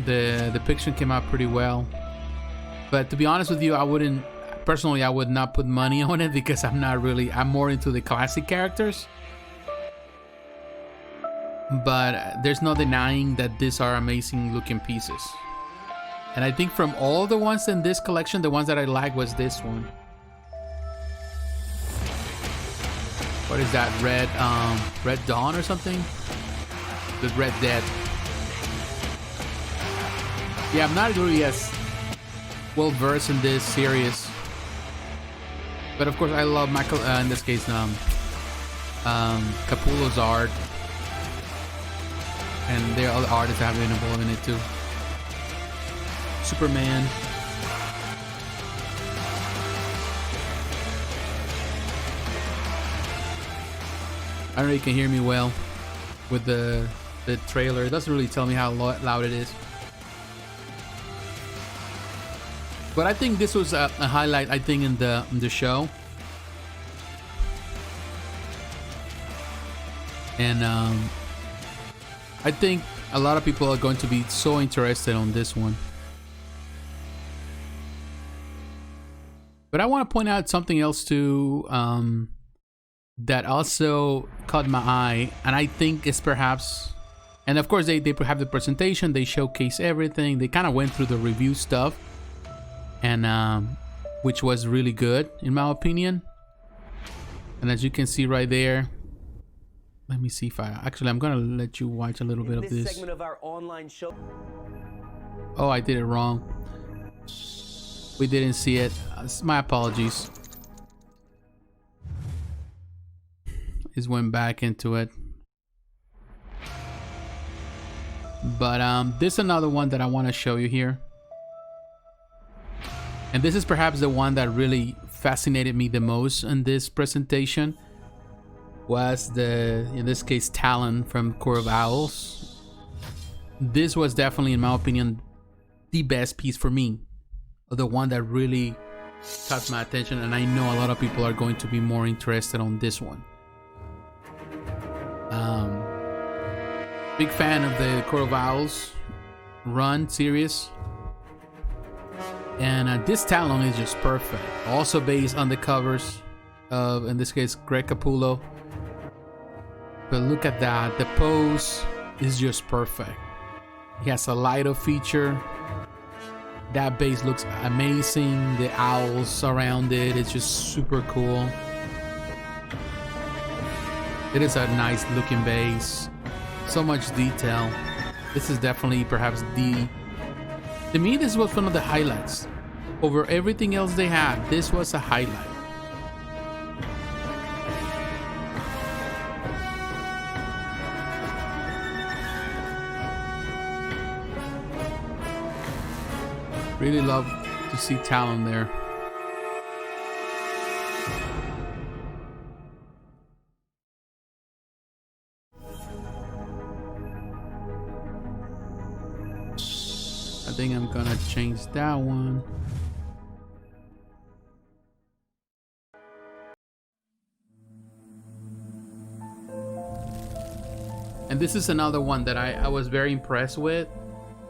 the depiction came out pretty well. But to be honest with you, I would not put money on it because I'm more into the classic characters. But there's no denying that these are amazing looking pieces. And I think from all the ones in this collection, the ones that I like was this one. What is that? Red Dawn or something? The Red Dead. Yeah, I'm not really as well versed in this series, but of course I love Michael. In this case, Capullo's art, and there are other artists that have been involved in it too. Superman. I don't know if you can hear me well with the trailer. It doesn't really tell me how loud it is. But I think this was a highlight, I think, in the show. And I think a lot of people are going to be so interested on this one. But I want to point out something else too, that also caught my eye, and I think it's perhaps, and of course they have the presentation, they showcase everything, they kind of went through the review stuff, and which was really good in my opinion. And as you can see right there, let me see if I'm gonna let you watch a little bit of this segment of our online show. Oh, I did it wrong. We didn't see it. My apologies. Just went back into it. But this is another one that I want to show you here. And this is perhaps the one that really fascinated me the most in this presentation. was in this case, Talon from Court of Owls. This was definitely, in my opinion, the best piece for me. The one that really caught my attention, and I know a lot of people are going to be more interested on this one. Big fan of the Court of Owls run series. And this Talon is just perfect. Also based on the covers of, in this case, Greg Capullo. But look at that. The pose is just perfect. He has a light-up feature. That base looks amazing. The owls around it, it's just super cool. It is a nice looking base. So much detail. This is definitely perhaps to me, this was one of the highlights. Over everything else they had, this was a highlight. Really love to see Talon there. I think I'm gonna change that one. And this is another one that I was very impressed with.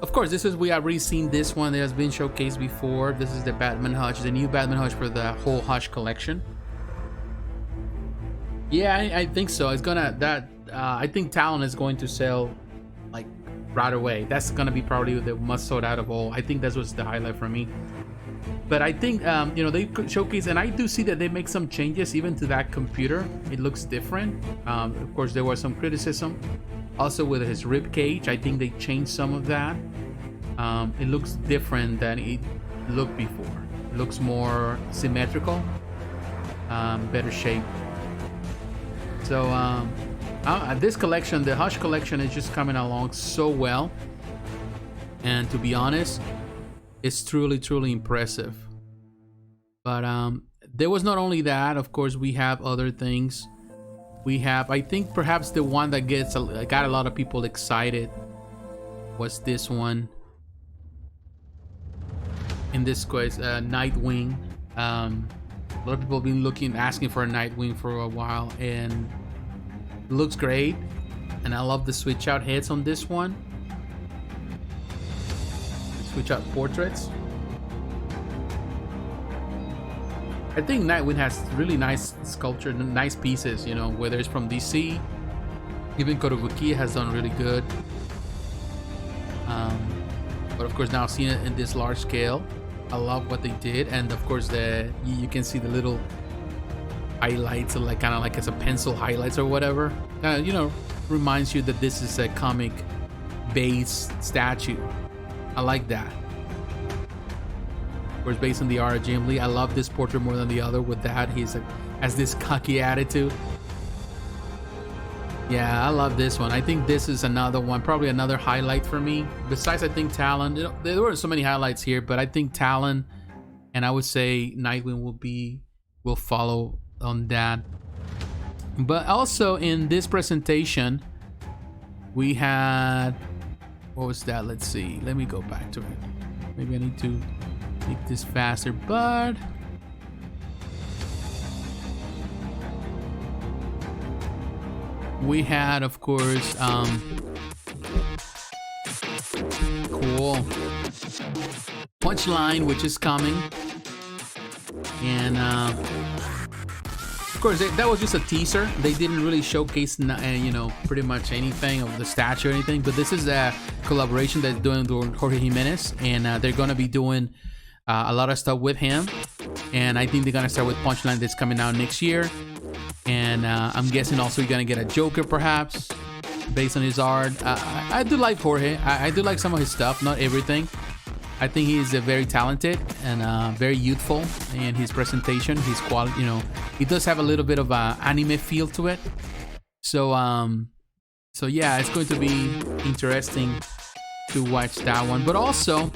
Of course, we have already seen this one that has been showcased before. This is the Batman Hush, the new Batman Hush for the whole Hush collection. Yeah, I think so. It's gonna I think Talon is going to sell like right away. That's gonna be probably the most sold out of all. I think that was the highlight for me. But I think they showcase, and I do see that they make some changes even to that computer. It looks different. Of course, there was some criticism. Also with his rib cage, I think they changed some of that. It looks different than it looked before. It looks more symmetrical, better shape. So this collection, the Hush collection, is just coming along so well. And to be honest, it's truly impressive. But there was not only that. Of course, we have other things. We have, I think perhaps the one that got a lot of people excited was this one. In this case, Nightwing. A lot of people have been asking for a Nightwing for a while, and it looks great. And I love the switch out heads on this one. Switch out portraits. I think Nightwing has really nice sculpture, nice pieces, whether it's from DC. Even Korobuki has done really good. But of course, now seeing it in this large scale, I love what they did. And of course, you can see the little highlights, like kind of like as a pencil highlights or whatever. Reminds you that this is a comic-based statue. I like that. Of course, based on the art of Jim Lee. I love this portrait more than the other with that. Has this cocky attitude. Yeah, I love this one. I think this is another one, probably another highlight for me. Besides, I think Talon. There were so many highlights here, but I think Talon, and I would say Nightwing will follow on that. But also in this presentation, we had, what was that? Let's see. Let me go back to it. Maybe I need to make this faster, but we had, of course, cool Punchline, which is coming, and of course that was just a teaser. They didn't really showcase pretty much anything of the statue or anything, but this is a collaboration that's doing with Jorge Jimenez, and they're gonna be doing a lot of stuff with him, and I think they're gonna start with Punchline that's coming out next year. And I'm guessing also you're gonna get a Joker perhaps based on his art. I do like Jorge. I do like some of his stuff, not everything. I think he is very talented and very youthful in his presentation, his quality. He does have a little bit of an anime feel to it. So yeah, it's going to be interesting to watch that one. But also,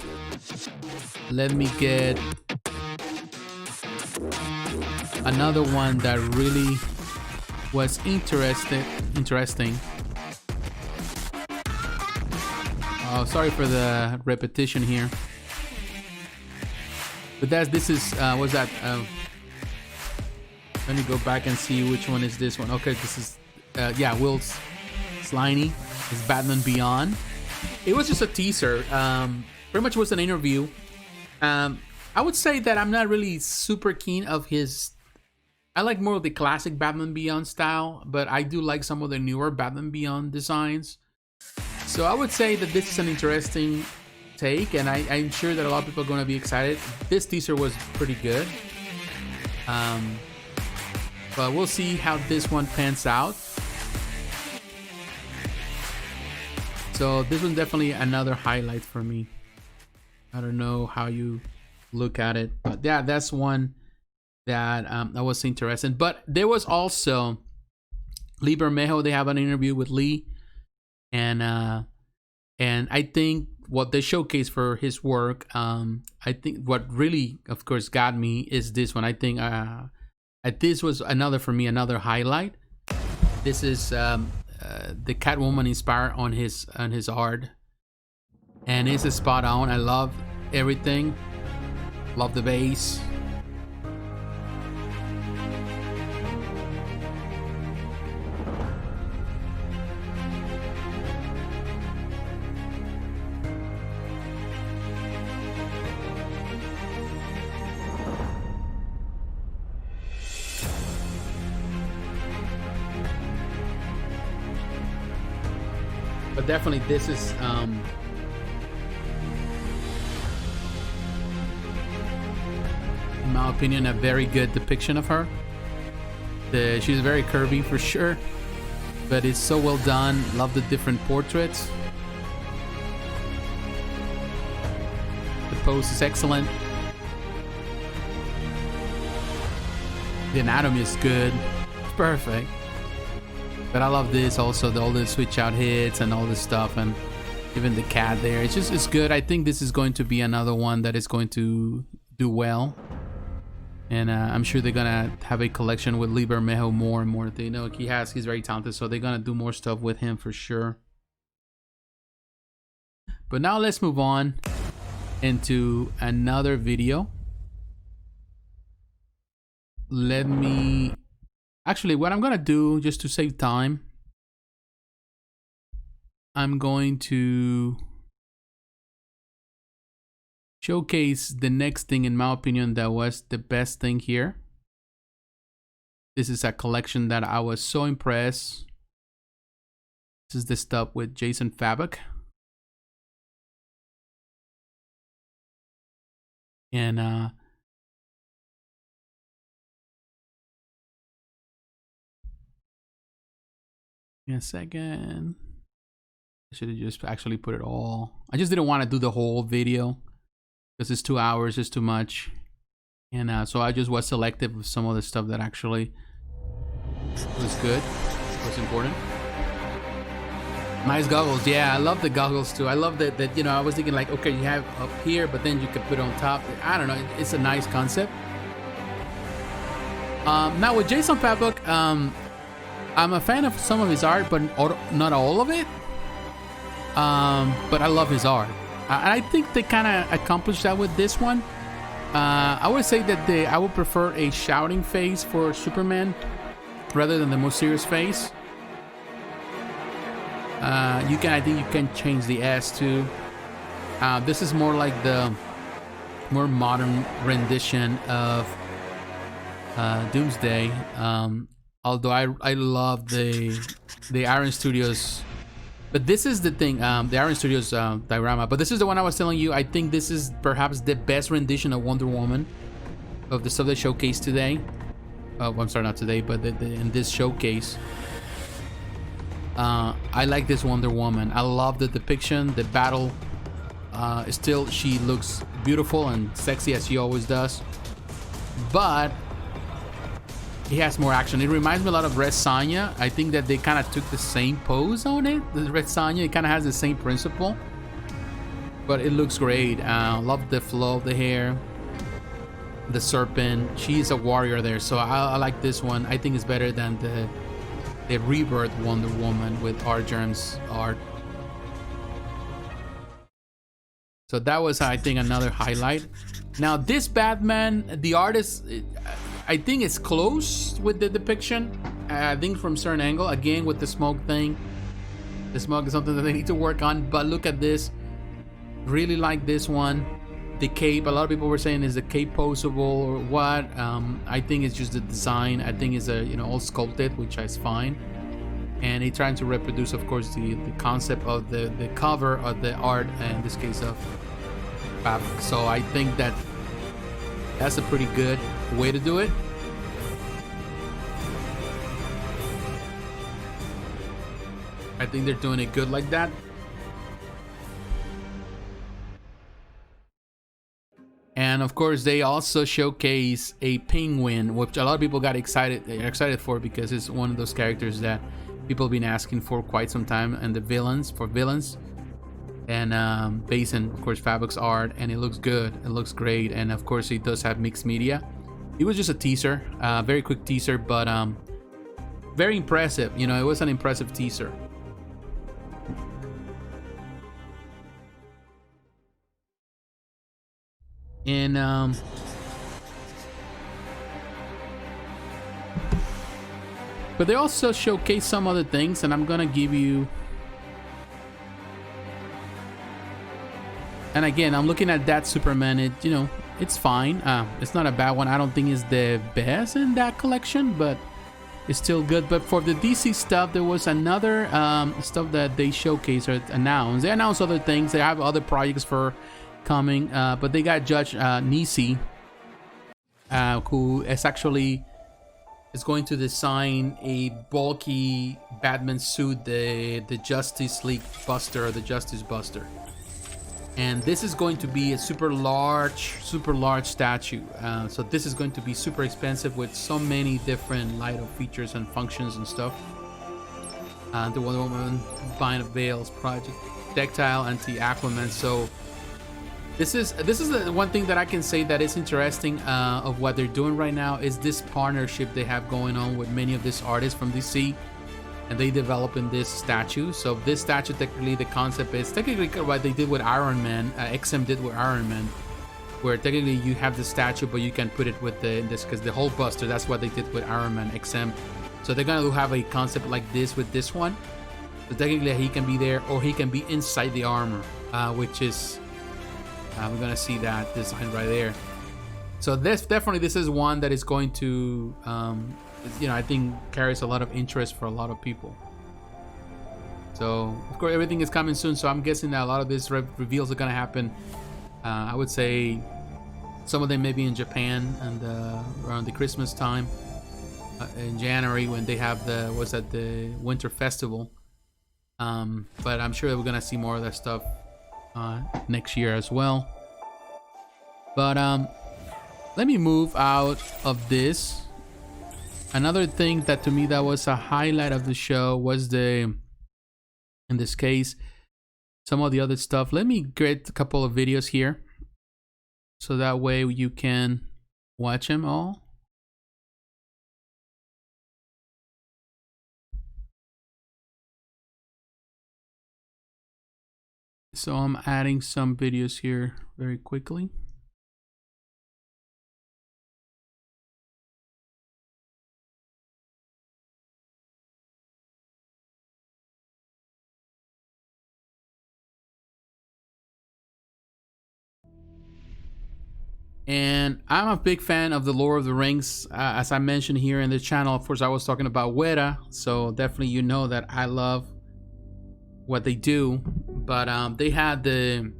let me get another one that really was interesting. Oh, sorry for the repetition here. But this is what's that? Let me go back and see which one is this one. Okay, this is yeah, Will Sliney is Batman Beyond. It was just a teaser. Pretty much was an interview. I would say that I'm not really super keen of his. I like more of the classic Batman Beyond style, but I do like some of the newer Batman Beyond designs. So I would say that this is an interesting take, and I'm sure that a lot of people are going to be excited. This teaser was pretty good. But we'll see how this one pans out. So this was definitely another highlight for me. I don't know how you look at it, but yeah, that's one that I was interested in. But there was also Lee Bermejo. They have an interview with Lee, and I think what they showcase for his work, I think what really, of course, got me is this one. I think this was another highlight. This is the Catwoman inspired on his art, and it's spot on. I love everything. Love the base. But definitely this is in my opinion a very good depiction of her. She's very curvy for sure, but it's so well done. Love the different portraits. The pose is excellent. The anatomy is good. It's perfect. But I love this also, all the switch out hits and all this stuff, and even the cat there. It's good. I think this is going to be another one that is going to do well. And I'm sure they're gonna have a collection with Lee Bermejo more and more. They know he's very talented, so they're gonna do more stuff with him for sure. But now let's move on into another video. Actually, what I'm gonna do, just to save time, I'm going to showcase the next thing, in my opinion, that was the best thing here. This is a collection that I was so impressed. This is the stuff with Jason Fabok. And in a second, I should have just actually put it all. I just didn't want to do the whole video because it's 2 hours, it's too much. And so I just was selective of some of the stuff that actually was good, was important. Nice goggles. Yeah, I love the goggles too. I love that, you know, I was thinking like, okay, you have up here, but then you can put it on top. I don't know, it's a nice concept. Now with Jason Fabok, I'm a fan of some of his art, but not all of it. But I love his art. I think they kind of accomplished that with this one. I would say that I would prefer a shouting face for Superman rather than the more serious face. I think you can change the S too. This is more like the more modern rendition of Doomsday. Although I love the Iron Studios, but this is the thing, the Iron Studios diorama. But this is the one I was telling you. I think this is perhaps the best rendition of Wonder Woman of the stuff they showcased today. Oh, I'm sorry, not today, but in this showcase. I like this Wonder Woman. I love the depiction, the battle. Still, she looks beautiful and sexy as she always does. But he has more action. It reminds me a lot of Red Sonja. I think that they kind of took the same pose on it. The Red Sonja, it kind of has the same principle, but it looks great. Love the flow of the hair, the serpent. She's a warrior there, so I like this one. I think it's better than the rebirth Wonder Woman with Arjun's art. So that was, I think, another highlight. Now this Batman, the artist, I think it's close with the depiction. I think from certain angle, again with the smoke thing. The smoke is something that they need to work on, but look at this. Really like this one. The cape, a lot of people were saying, is the cape posable or what? I think it's just the design. I think it's all sculpted, which is fine. And he trying to reproduce, of course, the concept of the cover of the art, in this case of fabric. So I think that's a pretty good way to do it. I think they're doing it good like that. And of course, they also showcase a penguin, which a lot of people got excited for, because it's one of those characters that people have been asking for quite some time, and the villains, and based on, of course, Fabric's art, and it looks good, it looks great, and of course it does have mixed media. It was just a teaser, very quick teaser, but very impressive. It was an impressive teaser. And but they also showcase some other things, and I'm gonna give you. And again, I'm looking at that Superman. It's fine. It's not a bad one. I don't think it's the best in that collection, but it's still good. But for the DC stuff, there was another stuff that they showcased or announced. They announced other things. They have other projects for coming, but they got Judge Nisi, who is going to design a bulky Batman suit, the Justice League Buster, or the Justice Buster. And this is going to be a super large statue. So this is going to be super expensive with so many different light-up features and functions and stuff. The Wonder Woman Bind of Veils project, Tactile Anti-Aquaman. So this is the one thing that I can say that is interesting of what they're doing right now, is this partnership they have going on with many of these artists from DC, and they developing this statue. So this statue, technically, the concept is technically what they did with Iron Man, XM did with Iron Man, where technically you have the statue, but you can put it with because the whole Buster, that's what they did with Iron Man XM. So they're gonna have a concept like this with this one. So technically he can be there, or he can be inside the armor, which is we're gonna see that design right there. So this is one that is going to I think carries a lot of interest for a lot of people. So of course everything is coming soon, so I'm guessing that a lot of these reveals are gonna happen. I would say some of them maybe in Japan and around the Christmas time, in January, when they have the Winter Festival. But I'm sure that we're gonna see more of that stuff next year as well. But let me move out of this. Another thing that to me that was a highlight of the show was in this case, some of the other stuff. Let me get a couple of videos here, so that way you can watch them all. So I'm adding some videos here very quickly. And I'm a big fan of the Lord of the Rings. As I mentioned here in the channel, of course, I was talking about Weta, so definitely that I love what they do. But they have the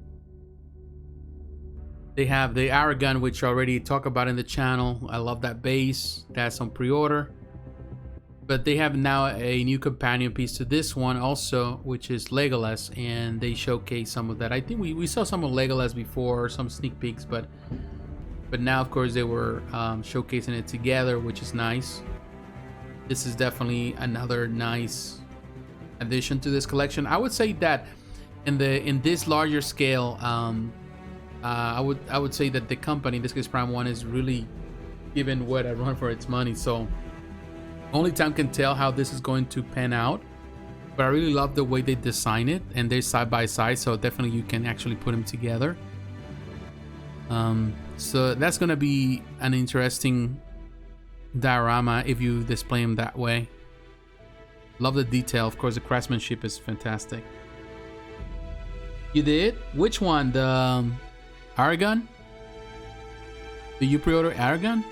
Aragon, which I already talked about in the channel. I love that base. That's on pre-order. But they have now a new companion piece to this one also, which is Legolas, and they showcase some of that. I think we saw some of Legolas before, some sneak peeks, but now, of course, they were showcasing it together, which is nice. This is definitely another nice addition to this collection. I would say that in this larger scale, I would say that the company, in this case Prime One, is really giving what I run for its money. So Only time can tell how this is going to pan out, but I really love the way they design it, and they're side by side, so definitely you can actually put them together. So that's gonna be an interesting diorama if you display them that way. Love the detail. Of course, the craftsmanship is fantastic. You did? Which one? The Aragon? Did you pre-order Aragon?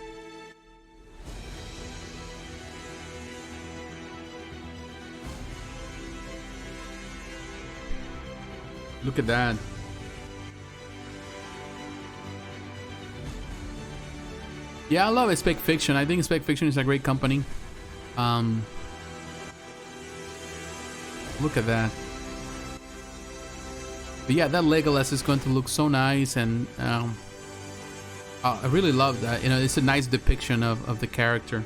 Look at that. Yeah, I love Spec Fiction. I think Spec Fiction is a great company. Look at that. But yeah, that Legolas is going to look so nice, and I really love that. You know, it's a nice depiction of the character.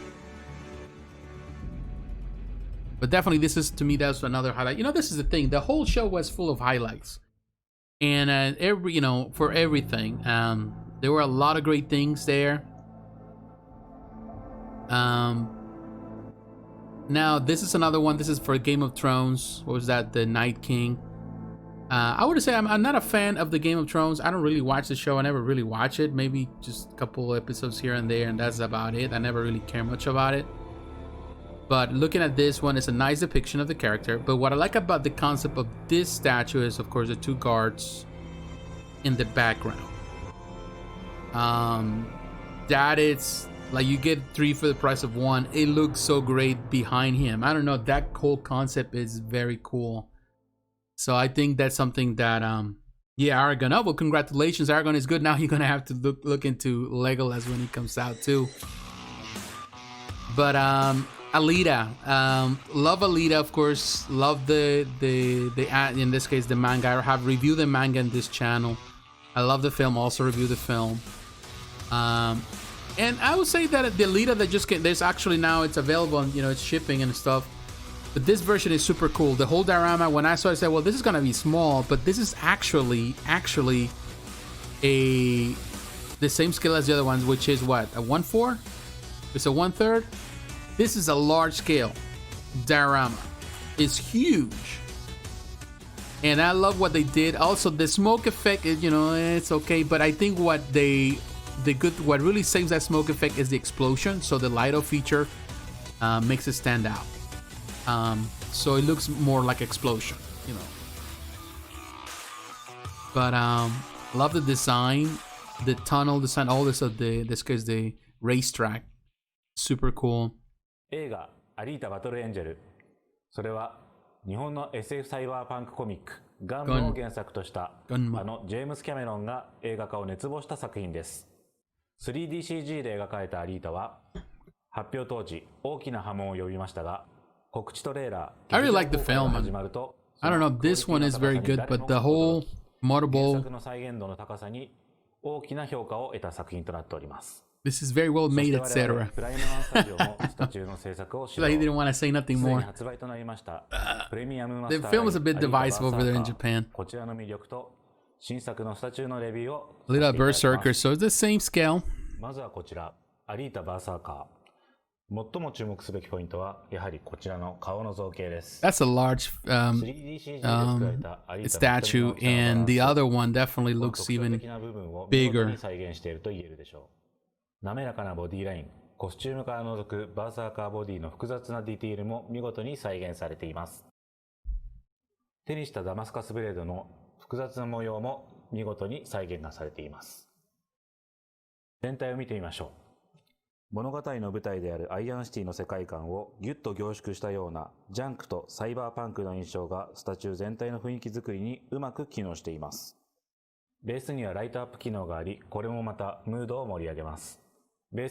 But definitely, this is, to me, that's another highlight. You know, this is the thing. The whole show was full of highlights, and for everything, there were a lot of great things there. Now this is another one. This is for Game of Thrones. What was that? The Night King. I would say I'm not a fan of the Game of Thrones. I don't really watch the show. I never really watch it. Maybe just a couple episodes here and there, and that's about it. I never really care much about it. But looking at this one, it's a nice depiction of the character. But what I like about the concept of this statue is, of course, the two guards in the background. That it's like you get 3 for the price of 1. It looks so great behind him. I don't know. That whole concept is very cool. So I think that's something that, yeah, Aragon. Oh, well, congratulations. Aragon is good. Now you're going to have to look into Legolas when he comes out, too. But, Alita. Love Alita, of course. Love the in this case, the manga. I have reviewed the manga in this channel. I love the film. Also review the film. And I would say that the Alita that just came, there's actually now, it's available, and you know, it's shipping and stuff. But this version is super cool. The whole diorama, when I saw it, I said, well, this is gonna be small, but this is actually the same scale as the other ones, which is what, a 1/4? It's a 1/3. This is a large scale diorama. It's huge. And I love what they did. Also, the smoke effect is, you know, it's okay, but I think what what really saves that smoke effect is the explosion. So the light-up feature makes it stand out. So it looks more like explosion, you know. But love the design, the tunnel design, all this of this case the racetrack, super cool. 映画アリータバトルエンジェル。それは日本の SF サイバーパンクコミックガンムを原作としたジェームス・キャメロンが映画化を熱望した作品です。3DCG で描かれたアリータは発表当時大きな波紋を呼びましたが、告知トレーラー I really like the film. I don't know, this one is very good, but the whole motorboat 原作の再現度の高さに大きな評価を得た作品となっております。This is very well made, etc. Like he didn't want to say nothing more. The film is a bit divisive over there in Japan. Little Berserker, so it's the same scale. まずはこちら、アリータ・バーサーカー。最も注目すべきポイントはやはりこちらの顔の造形です。That's a large statue, and the other one definitely looks even bigger. 滑らかなボディライン、コスチュームから除くバーサーカーボディの複雑なディティールも見事に再現されています。手にしたダマスカスブレードの複雑な模様も見事に再現がされています。全体を見てみましょう。物語の舞台であるアイアンシティの世界観をギュッと凝縮したようなジャンクとサイバーパンクの印象がスタチュー全体の雰囲気作りにうまく機能しています。ベースにはライトアップ機能があり、これもまたムードを盛り上げます。Yeah,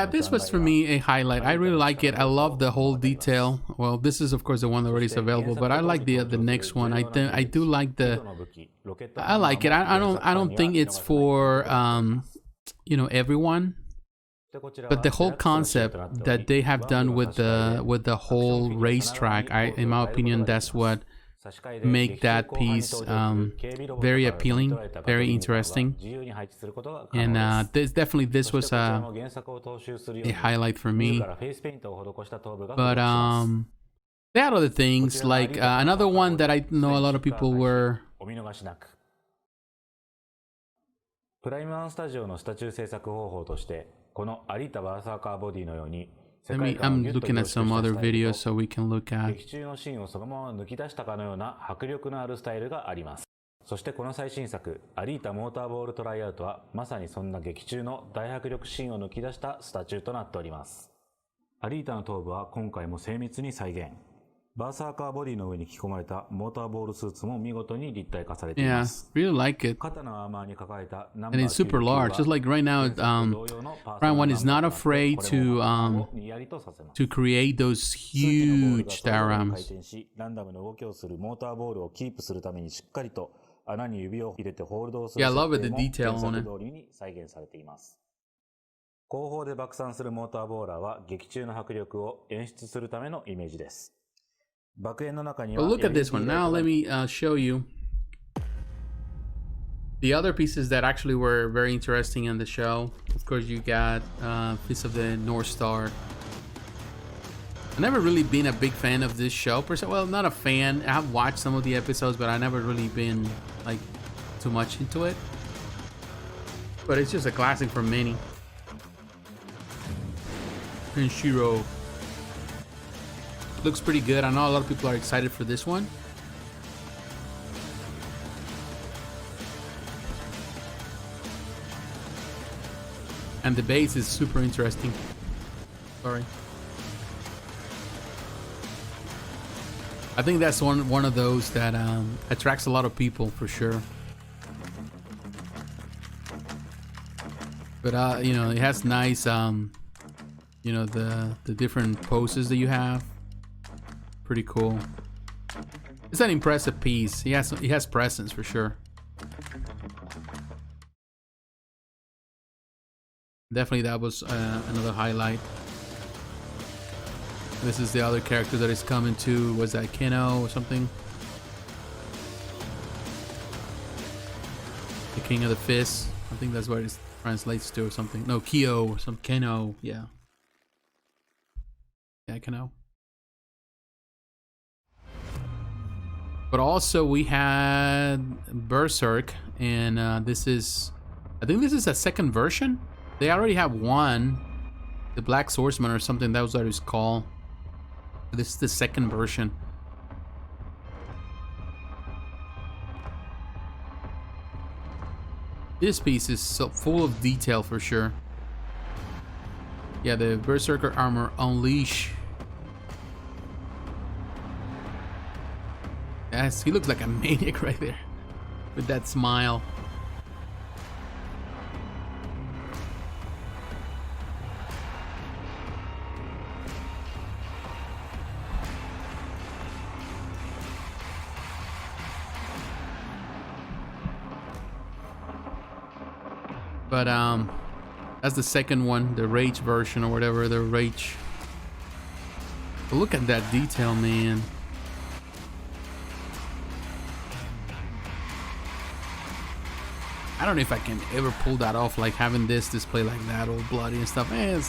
this was for me a highlight. I really like it. I love the whole detail. Well, this is of course the one that already is available, but I like the next one. I do like the. I like it. I don't think it's for you know, everyone, but the whole concept that they have done with the whole racetrack, in my opinion, that's what make that piece very appealing, very interesting. And this was a highlight for me. But they had other things, like another one that I know a lot of people were... プライム1スタジオのスタチュー制作方法として、このアリータバーサーカーボディのように、I'm looking at some other videos so we can look at. 劇中のシーンをそのまま抜き出したかのような迫力のあるスタイルがあります。そしてこの最新作、アリータモーターボールトライアウトは、まさにそんな劇中の大迫力シーンを抜き出したスタチューとなっております。アリータの頭部は今回も精密に再現。バーサーカーボディの上に着込まれたモーターボールスーツも見事に立体化されています。Yeah, really like it. 肩のアーマーに抱えたナンバー And it's super large. Just like right now, Prime 1 is not afraid to create those huge dioramas. ランダムの動きをするモーターボールをキープするためにしっかりと穴に指を入れてホールドをする Yeah, I love it, the 設定 detail も on 原 it. 作通りに再現されています。後方で爆散するモーターボーラーは劇中の迫力を演出するためのイメージです。爆炎の中には But look at this one. Now let me show you the other pieces that actually were very interesting in the show. Of course, you got a piece of the North Star. I've never really been a big fan of this show per se. Well, not a fan. I have watched some of the episodes, but I never really been like too much into it. But it's just a classic for many. And Shiro looks pretty good. I know a lot of people are excited for this one. And the base is super interesting. Sorry. I think that's one of those that attracts a lot of people for sure. But you know, it has nice you know, the different poses that you have. Pretty cool. It's an impressive piece. He has presence for sure. Definitely that was another highlight. This is the other character that is coming to. Was that Keno or something? The King of the Fists. I think that's what it translates to or something. No, Kyo or some Keno. Yeah. Yeah, Keno. But also we had Berserk, and this is, I think this is a second version. They already have one, the Black Swordsman or something. That was what it was called. This is the second version. This piece is so full of detail for sure. Yeah, the Berserker armor Unleash. Yes, he looks like a maniac right there with that smile. But that's the second one, the Rage version or whatever, the Rage. But look at that detail, man. I don't know if I can ever pull that off, like having this display like that, all bloody and stuff. Man,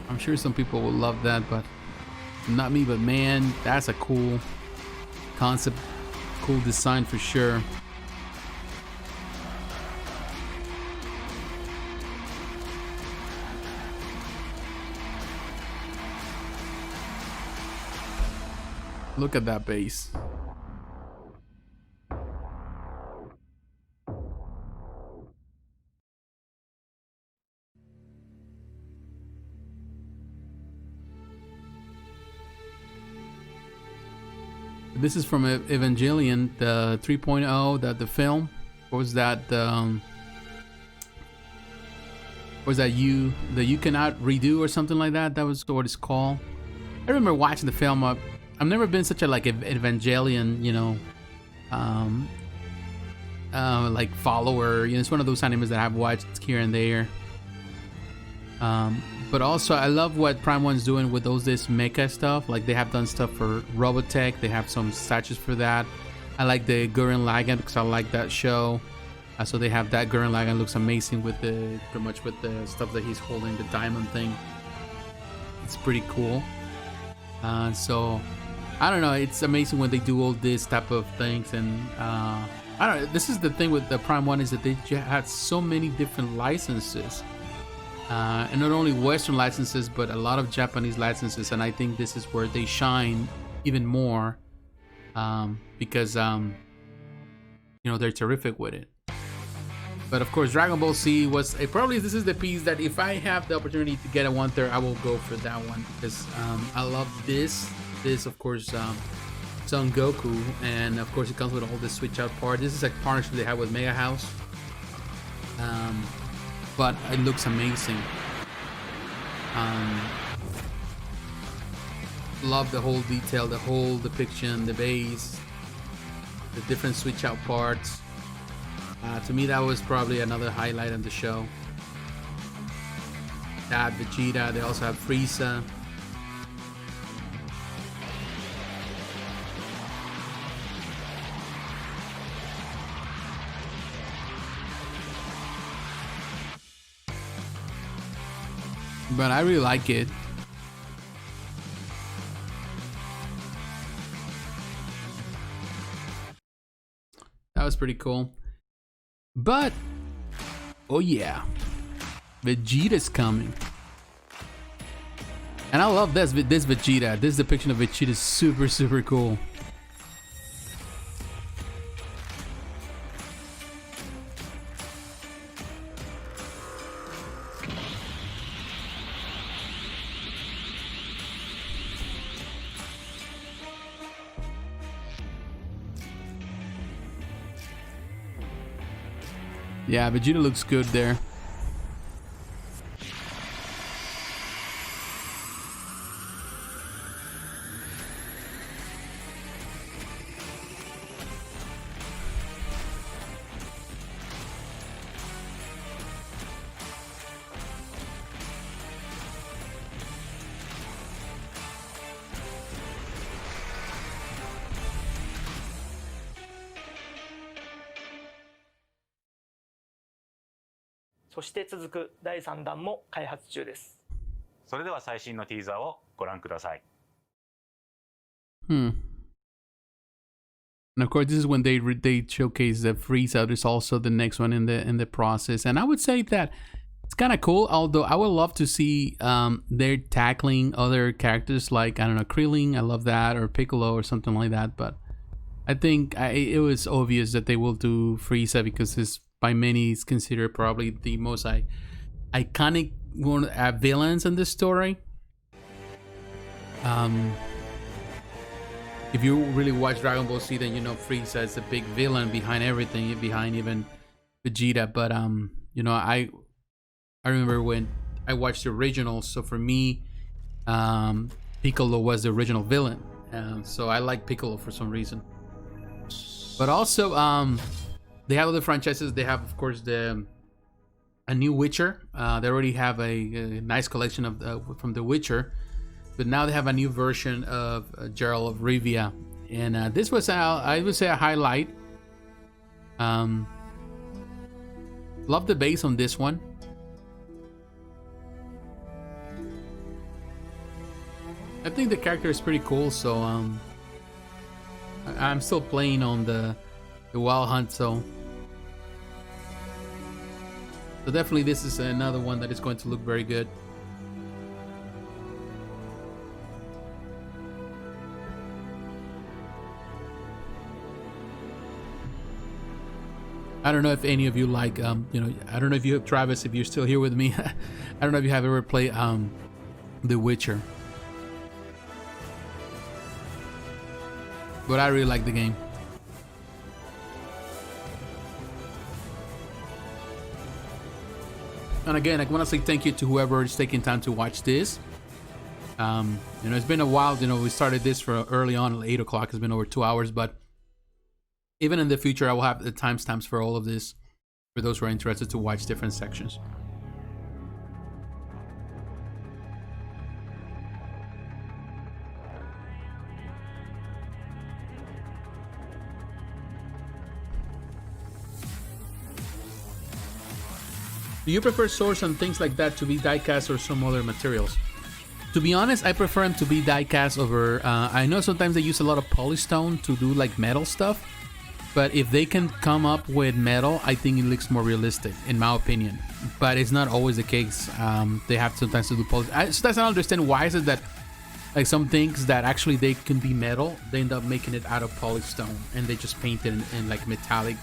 I'm sure some people will love that, but not me. But man, that's a cool concept, cool design for sure. Look at that base. This is from Evangelion, the 3.0, the film. What was that? Was that you cannot redo or something like that? That was what it's called. I remember watching the film. I've never been such a like Evangelion, you know, like follower. You know, it's one of those animes that I've watched here and there. But also, I love what Prime One's doing with all this mecha stuff. Like, they have done stuff for Robotech. They have some statues for that. I like the Gurren Lagann because I like that show. So they have that. Gurren Lagann looks amazing with the pretty much with the stuff that he's holding, the diamond thing. It's pretty cool. So I don't know. It's amazing when they do all this type of things. And I don't know. This is the thing with the Prime One, is that they had so many different licenses. And not only Western licenses, but a lot of Japanese licenses, and I think this is where they shine even more, because you know, they're terrific with it. But of course, Dragon Ball Z was probably this is the piece that if I have the opportunity to get a 1/3, I will go for that one, because I love this. This, of course, Son Goku, and of course, it comes with all the switch out part. This is a partnership they have with Mega House. But it looks amazing. Love the whole detail, the whole depiction, the base, the different switch out parts. To me, that was probably another highlight of the show. That Vegeta, they also have Frieza. But I really like it. That was pretty cool. But oh yeah, Vegeta's coming. And I love this Vegeta. This depiction of Vegeta is super cool. Yeah, Vegeta looks good there.そして続く第3弾も開発中です。それでは最新のティーザーをご覧ください。And of course, this is when they showcase the Frieza. There's also the next one in the process, and I would say that it's kind of cool. Although I would love to see they're tackling other characters like, I don't know, Krillin. I love that, or Piccolo or something like that. But I think it was obvious that they will do Frieza because it's by many is considered probably the most iconic one villains in this story. If you really watch Dragon Ball Z, then you know Frieza is a big villain behind everything, behind even Vegeta. But you know, I remember when I watched the original, so for me, Piccolo was the original villain. So I like Piccolo for some reason. But also, they have other franchises. They have, of course, a new Witcher. They already have a nice collection of from The Witcher, but now they have a new version of Geralt of Rivia, and this was, I would say, a highlight. Love the base on this one. I think the character is pretty cool, so I'm still playing on the Wild Hunt, so definitely this is another one that is going to look very good. I don't know if any of you like, you know, I don't know if you have, Travis, if you're still here with me. I don't know if you have ever played The Witcher, but I really like the game. And again, I want to say thank you to whoever is taking time to watch this. You know, it's been a while. You know, we started this for early on, 8 o'clock. It's been over 2 hours, but even in the future, I will have the timestamps for all of this for those who are interested to watch different sections. Do you prefer swords and things like that to be die-cast or some other materials? To be honest, I prefer them to be die-cast over... I know sometimes they use a lot of polystone to do like metal stuff, but if they can come up with metal, I think it looks more realistic, in my opinion. But it's not always the case. They have sometimes to do poly. Sometimes I don't understand why is it that like some things that actually they can be metal, they end up making it out of polystone and they just paint it in like metallic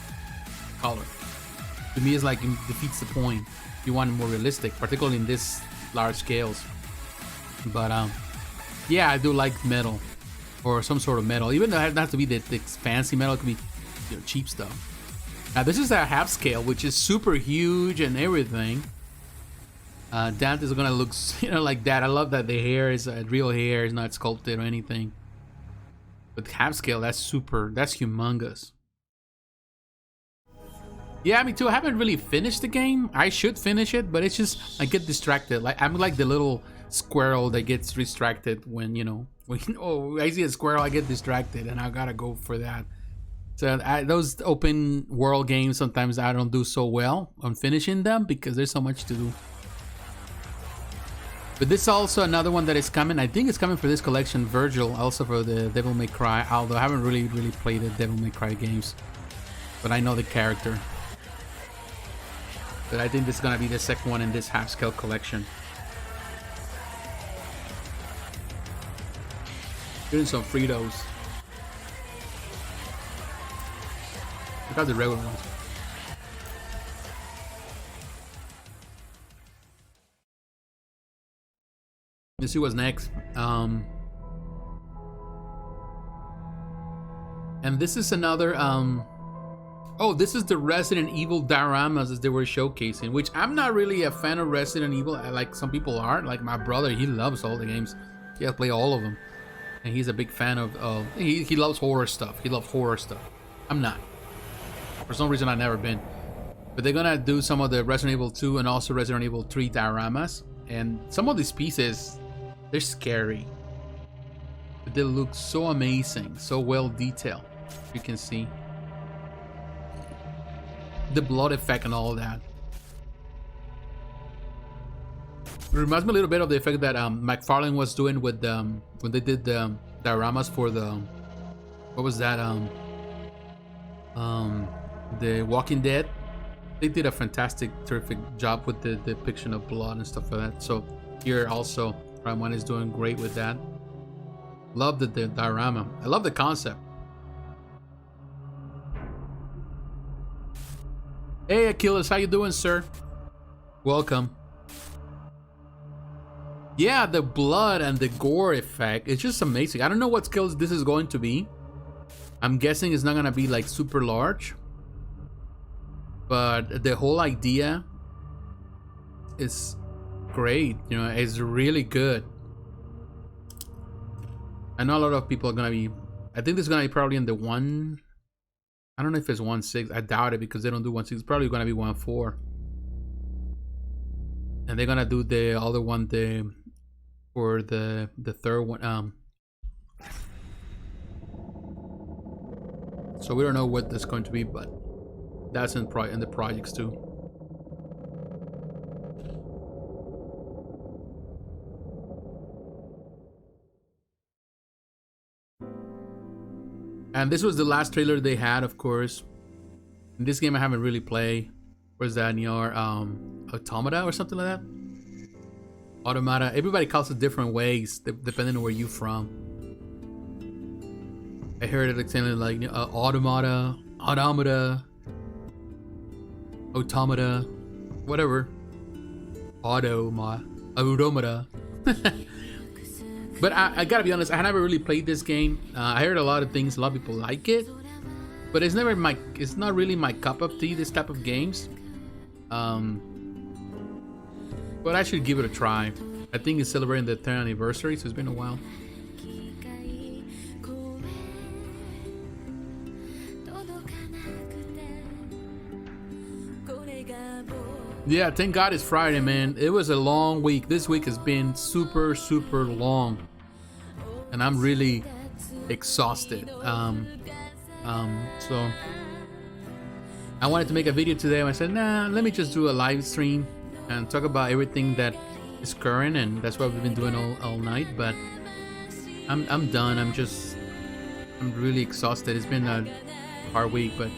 color. To me, it's like it defeats the point. You want it more realistic, particularly in this large scales. But yeah, I do like metal or some sort of metal. Even though it doesn't have to be the fancy metal, it could be cheap stuff. Now this is a half scale, which is super huge and everything. That is gonna look, like that. I love that the hair is real hair, is not sculpted or anything. But half scale, that's humongous. Yeah, me too. I haven't really finished the game. I should finish it, but it's just I get distracted. Like I'm like the little squirrel that gets distracted when I see a squirrel, I get distracted, and I gotta go for that. So those open world games, sometimes I don't do so well on finishing them because there's so much to do. But this is also another one that is coming. I think it's coming for this collection, Virgil, also for the Devil May Cry. Although I haven't really played the Devil May Cry games, but I know the character. But I think this is gonna be the second one in this half-scale collection. Getting some Fritos. I got the regular ones. Let's see what's next. And this is another oh, this is the Resident Evil dioramas that they were showcasing, which I'm not really a fan of Resident Evil like some people are. Like my brother, he loves all the games. He has played all of them. And he's a big fan of he loves horror stuff. He loves horror stuff. I'm not. For some reason I've never been. But they're gonna do some of the Resident Evil 2 and also Resident Evil 3 dioramas. And some of these pieces, they're scary. But they look so amazing, so well detailed. You can see the blood effect and all that. It reminds me a little bit of the effect that McFarlane was doing with when they did the dioramas for the what was that the Walking Dead. They did a fantastic, terrific job with the depiction of blood and stuff like that. So here also Prime is doing great with that. Love the diorama. I love the concept. Hey Achilles, how you doing, sir? Welcome. Yeah, the blood and the gore effect, it's just amazing. I don't know what scales this is going to be. I'm guessing it's not gonna be like super large, but the whole idea is great. It's really good. I know a lot of people are gonna be, I think this is gonna be probably in the 1, I don't know if it's 1.6. I doubt it because they don't do 1.6. It's probably gonna be 1.4. And they're gonna do the other one for the third one. So we don't know what that's going to be, but that's in the projects too. And this was the last trailer they had, of course. In this game I haven't really played. Where's that? Automata or something like that? Automata. Everybody calls it different ways depending on where you're from. I heard it saying like automata, automata, whatever. Automata. But I gotta be honest, I never really played this game. I heard a lot of things, a lot of people like it, but it's not really my cup of tea, this type of games. But I should give it a try. I think it's celebrating the 10th anniversary, so it's been a while. Yeah, thank God it's Friday, man. It was a long week. This week has been super, super long. And I'm really exhausted. So I wanted to make a video today, and I said, nah, let me just do a live stream and talk about everything that is current, and that's what we've been doing all night. But I'm done. I'm really exhausted. It's been a hard week, but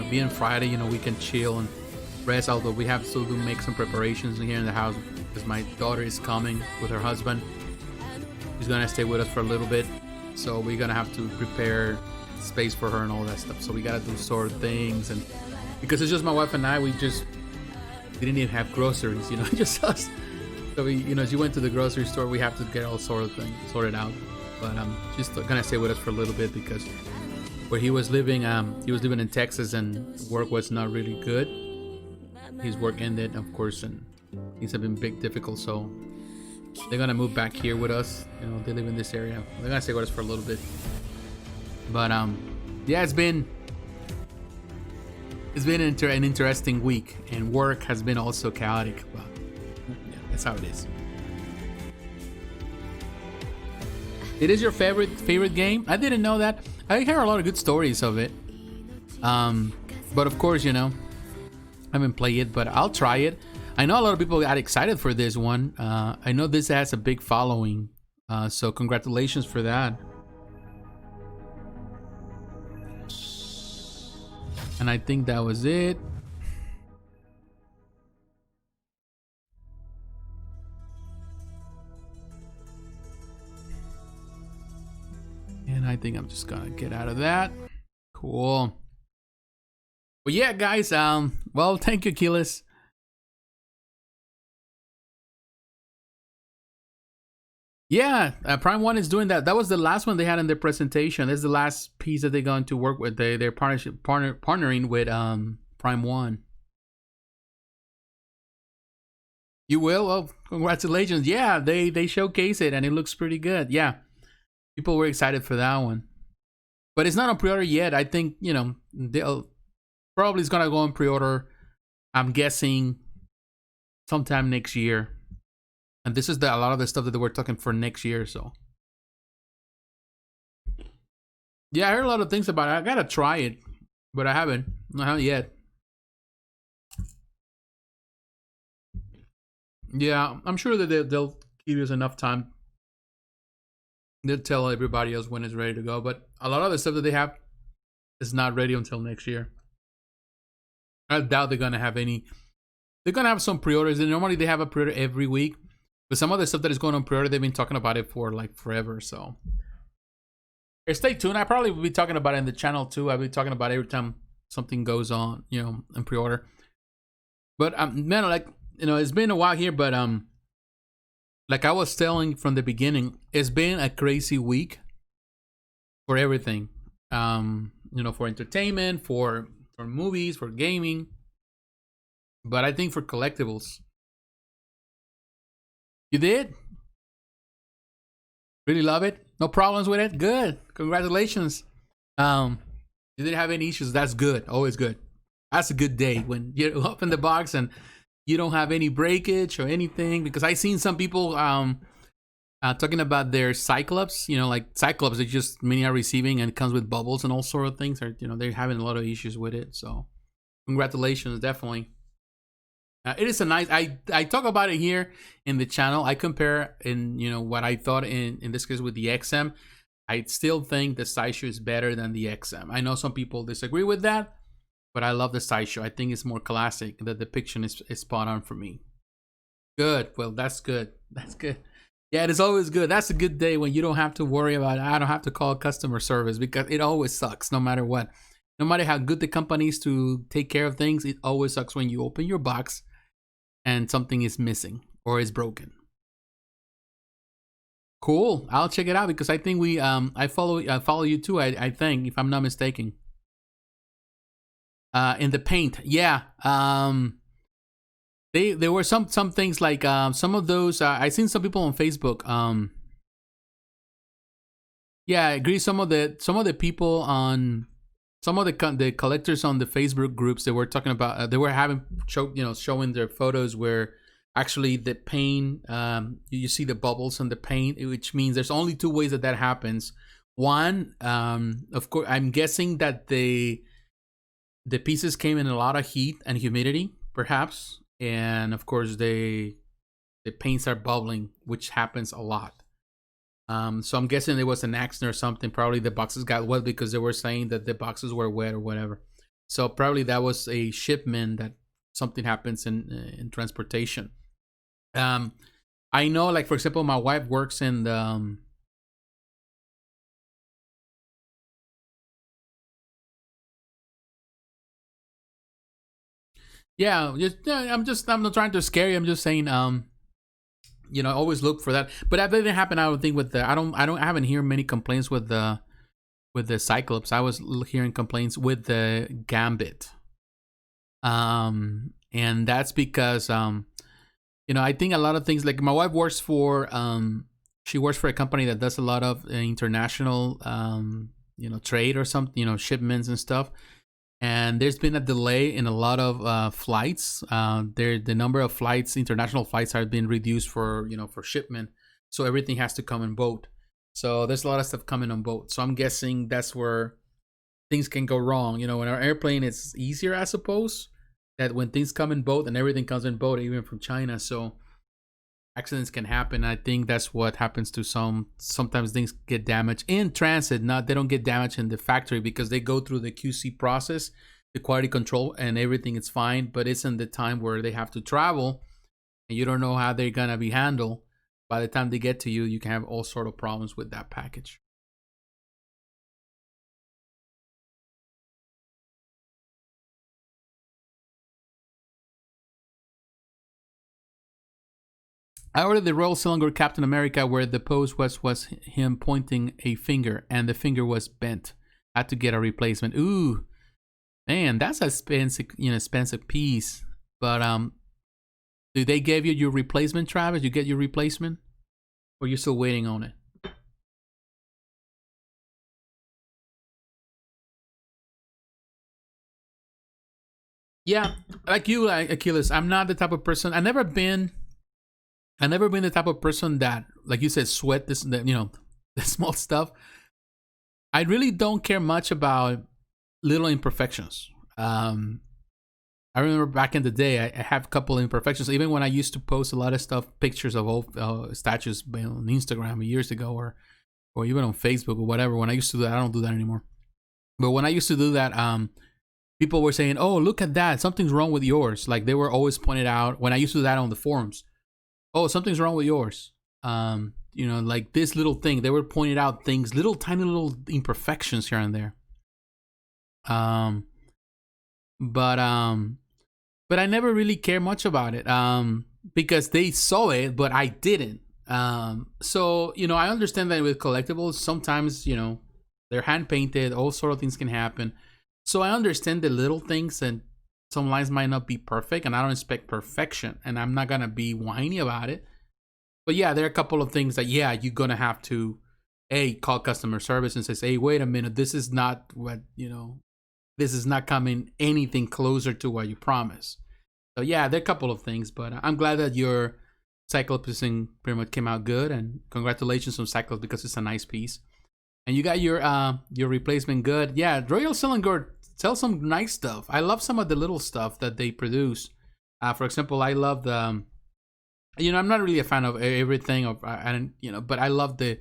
being Friday, we can chill and rest. Although we have to make some preparations here in the house because my daughter is coming with her husband. She's gonna stay with us for a little bit, so we're gonna have to prepare space for her and all that stuff. So we gotta do sort of things, and because it's just my wife and I, we didn't even have groceries, just us. So we, as you went to the grocery store, we have to get all sort of things sorted out. But she's gonna stay with us for a little bit because where he was living in Texas, and work was not really good. His work ended, of course, and things have been difficult. So they're gonna move back here with us. They live in this area. They're gonna stay with us for a little bit. But yeah, it's been an interesting week, and work has been also chaotic. But yeah, that's how it is. It is your favorite game? I didn't know that. I hear a lot of good stories of it. But of course, I haven't played it, but I'll try it. I know a lot of people got excited for this one. I know this has a big following, so congratulations for that. And I think that was it. And I think I'm just gonna get out of that. Cool. Well, yeah, guys. Well, thank you, Keyless. Yeah, Prime 1 is doing that. That was the last one they had in their presentation. This is the last piece that they're going to work with. They're partnering with Prime 1. You will? Oh, congratulations. Yeah, they showcase it and it looks pretty good. Yeah, people were excited for that one. But it's not on pre-order yet. I think, they'll probably is going to go on pre-order, I'm guessing, sometime next year. And this is a lot of the stuff that they were talking for next year, so. Yeah, I heard a lot of things about it. I gotta try it, but I haven't yet. Yeah, I'm sure that they'll give us enough time. They'll tell everybody else when it's ready to go, but a lot of the stuff that they have is not ready until next year. I doubt they're gonna have any. They're gonna have some pre-orders, and normally they have a pre-order every week. But some of the stuff that is going on pre-order, they've been talking about it for like forever. So stay tuned. I probably will be talking about it in the channel too. I'll be talking about it every time something goes on, in pre-order. But man, it's been a while here, but like I was telling from the beginning, it's been a crazy week for everything. For entertainment, for movies, for gaming. But I think for collectibles. You did? Really love it? No problems with it? Good. Congratulations. You didn't have any issues. That's good. Always good. That's a good day when you open the box and you don't have any breakage or anything. Because I seen some people talking about their Cyclops. Like Cyclops, they just many are receiving and it comes with bubbles and all sort of things. Or, they're having a lot of issues with it. So congratulations, definitely. It is a nice. I talk about it here in the channel. I compare in what I thought in this case with the XM. I still think the Sideshow is better than the XM. I know some people disagree with that, but I love the Sideshow. I think it's more classic. The depiction is spot on for me. Good. Well, that's good. That's good. Yeah, it is always good. That's a good day when you don't have to worry about it. I don't have to call customer service because it always sucks no matter what. No matter how good the company is to take care of things, it always sucks when you open your box and something is missing or is broken. Cool. I'll check it out because I think I follow you too. I think, if I'm not mistaken. In the paint, yeah. There were some things like some of those. I seen some people on Facebook. Yeah, I agree. Some of the people on. Some of the collectors on the Facebook groups, they were talking about, they were showing their photos where actually the paint, you see the bubbles on the paint, which means there's only two ways that happens. One, of course, I'm guessing that the pieces came in a lot of heat and humidity, perhaps, and of course the paints are bubbling, which happens a lot. So I'm guessing there was an accident or something. Probably the boxes got wet because they were saying that the boxes were wet or whatever. So probably that was a shipment that something happens in transportation. I know, like, for example, my wife works in the I'm not trying to scare you. I'm just saying, always look for that. But that didn't happen. I don't think with the I haven't heard many complaints with the Cyclops. I was hearing complaints with the Gambit. And that's because I think a lot of things, like my wife works for she works for a company that does a lot of international trade or something, shipments and stuff. And there's been a delay in a lot of flights. The number of flights, international flights, have been reduced for shipment. So everything has to come in boat. So there's a lot of stuff coming on boat. So I'm guessing that's where things can go wrong. In our airplane, it's easier, I suppose, that when things come in boat and everything comes in boat, even from China. So accidents can happen. I think that's what happens to sometimes things get damaged in transit. They don't get damaged in the factory because they go through the QC process, the quality control, and everything is fine. But it's in the time where they have to travel and you don't know how they're gonna be handled. By the time they get to you, you can have all sort of problems with that package. I ordered the Royal Cylinder Captain America, where the pose was him pointing a finger and the finger was bent. I had to get a replacement. Ooh, man, that's an expensive piece. But do they give you your replacement, Travis? You get your replacement, or you're still waiting on it? Yeah, like you, Achilles. I'm not the type of person. I've never been the type of person that, like you said, sweat the small stuff. I really don't care much about little imperfections. I remember back in the day, I have a couple of imperfections. Even when I used to post a lot of stuff, pictures of old statues on Instagram years ago, or even on Facebook or whatever. When I used to do that, I don't do that anymore. But when I used to do that, people were saying, "Oh, look at that! Something's wrong with yours." Like they were always pointed out when I used to do that on the forums. Oh, something's wrong with yours. Like this little thing. They were pointing out things, tiny little imperfections here and there. But I never really cared much about it. Because they saw it, but I didn't. So I understand that with collectibles, sometimes they're hand painted. All sort of things can happen. So I understand the little things, and some lines might not be perfect, and I don't expect perfection, and I'm not gonna be whiny about it. But yeah, there are a couple of things that you're gonna have to call customer service and say, hey, wait a minute, this is not what this is not coming anything closer to what you promised. So yeah, there are a couple of things, but I'm glad that your Cyclops thing pretty much came out good, and congratulations on Cyclops because it's a nice piece. And you got your replacement good. Yeah, Royal Cylinder sells some nice stuff. I love some of the little stuff that they produce. For example, I love the, I'm not really a fan of everything, but I love the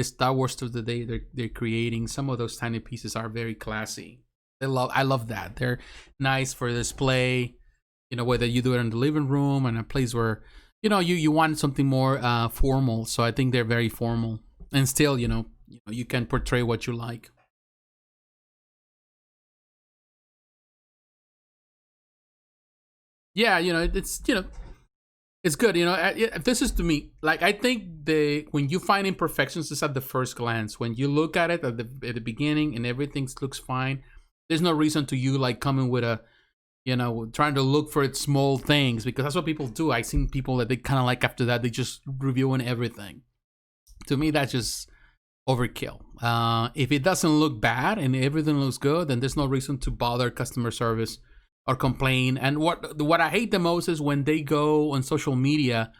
Star Wars stuff that they're creating. Some of those tiny pieces are very classy. I love that. They're nice for display. Whether you do it in the living room and a place where you want something more formal. So I think they're very formal, and still you can portray what you like. Yeah, it's it's good. This is to me, like, I think when you find imperfections, it's at the first glance. When you look at it at the beginning and everything looks fine, there's no reason to you like coming with a trying to look for small things, because that's what people do. I've seen people that they kind of like after that they just reviewing everything. To me, that's just overkill. If it doesn't look bad and everything looks good, then there's no reason to bother customer service or complain. And what I hate the most is when they go on social media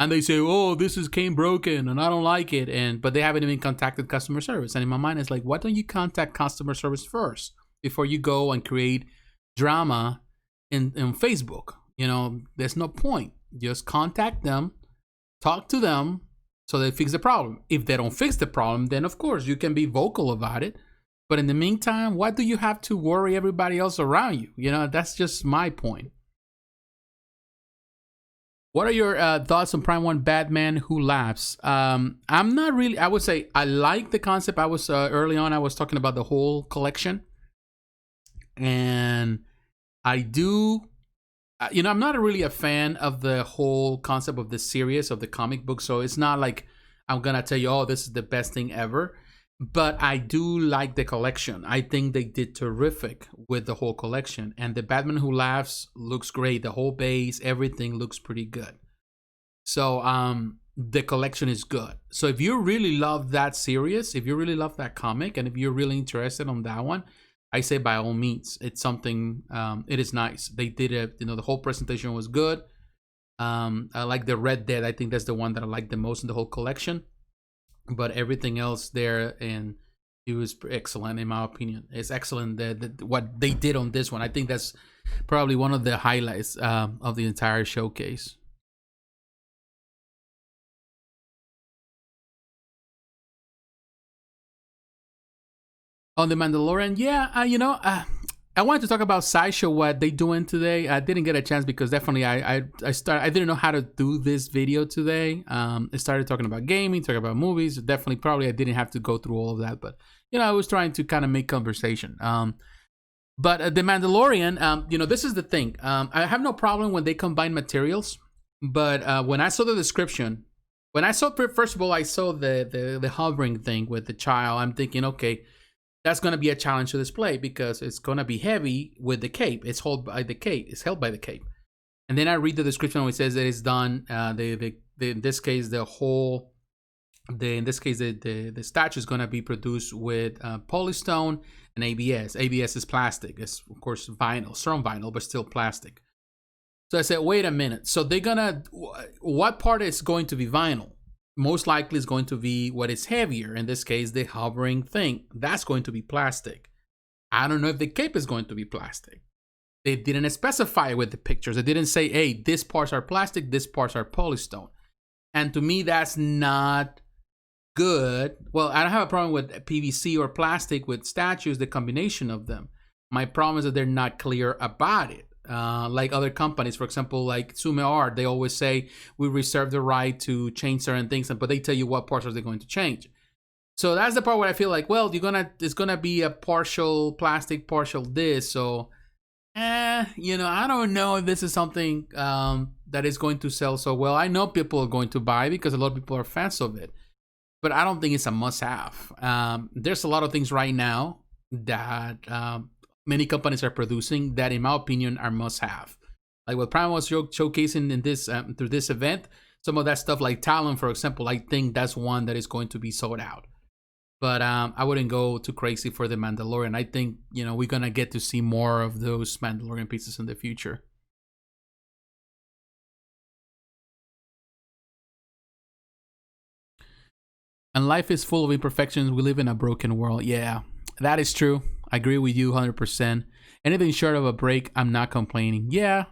and they say, "Oh, came broken and I don't like it," but they haven't even contacted customer service. And in my mind, it's like, why don't you contact customer service first before you go and create drama in Facebook. You know, there's no point. Just contact them, talk to them, so they fix the problem. If they don't fix the problem, then of course you can be vocal about it. But in the meantime, why do you have to worry everybody else around you? You know, that's just my point. What are your thoughts on Prime 1 Batman Who Laughs? I'm not really, I would say I like the concept. I was early on, I was talking about the whole collection. And I do, you know, I'm not really a fan of the whole concept of the series of the comic book. So it's not like I'm going to tell you, oh, this is the best thing ever. But I do like the collection. I think they did terrific with the whole collection. And the Batman Who Laughs looks great. The whole base, everything looks pretty good. So the collection is good. So if you really love that series, if you really love that comic, and if you're really interested on that one, I say by all means, it's something, it is nice. They did it, you know, the whole presentation was good. I like the Red Dead. I think that's the one that I like the most in the whole collection. But everything else there, and it was excellent in my opinion. It's excellent what they did on this one. I think that's probably one of the highlights of the entire showcase. On The Mandalorian, yeah, you know, I wanted to talk about Sideshow, what they doing today. I didn't get a chance because definitely I didn't know how to do this video today. I started talking about gaming, talking about movies. Definitely, probably I didn't have to go through all of that, but you know, I was trying to kind of make conversation. But The Mandalorian, you know, this is the thing. I have no problem when they combine materials, but when I saw the description, when I saw, first of all, I saw the hovering thing with the child. I'm thinking, okay, that's going to be a challenge to display because it's going to be heavy with the cape. It's held by the cape. It's held by the cape. And then I read the description where it says that it's done. In this case, the statue is going to be produced with polystone and ABS. ABS is plastic. It's of course vinyl, strong vinyl, but still plastic. So I said, wait a minute. So they're gonna, what part is going to be vinyl? Most likely is going to be what is heavier. In this case, the hovering thing. That's going to be plastic. I don't know if the cape is going to be plastic. They didn't specify with the pictures. They didn't say, hey, these parts are plastic, these parts are polystone. And to me, that's not good. Well, I don't have a problem with PVC or plastic with statues, the combination of them. My problem is that they're not clear about it. Like other companies, for example, like Sume Art, they always say we reserve the right to change certain things, but they tell you what parts are they going to change. So that's the part where I feel like, well, it's gonna be a partial plastic, partial this. So, you know, I don't know if this is something that is going to sell so well. I know people are going to buy because a lot of people are fans of it, but I don't think it's a must-have. There's a lot of things right now that many companies are producing that, in my opinion, are must-have. Like what Prime was showcasing in this through this event, some of that stuff like Talon, for example, I think that's one that is going to be sold out. But I wouldn't go too crazy for the Mandalorian. I think, you know, we're gonna get to see more of those Mandalorian pieces in the future. And life is full of imperfections. We live in a broken world. Yeah, that is true. I agree with you 100%. Anything short of a break, I'm not complaining. Yeah,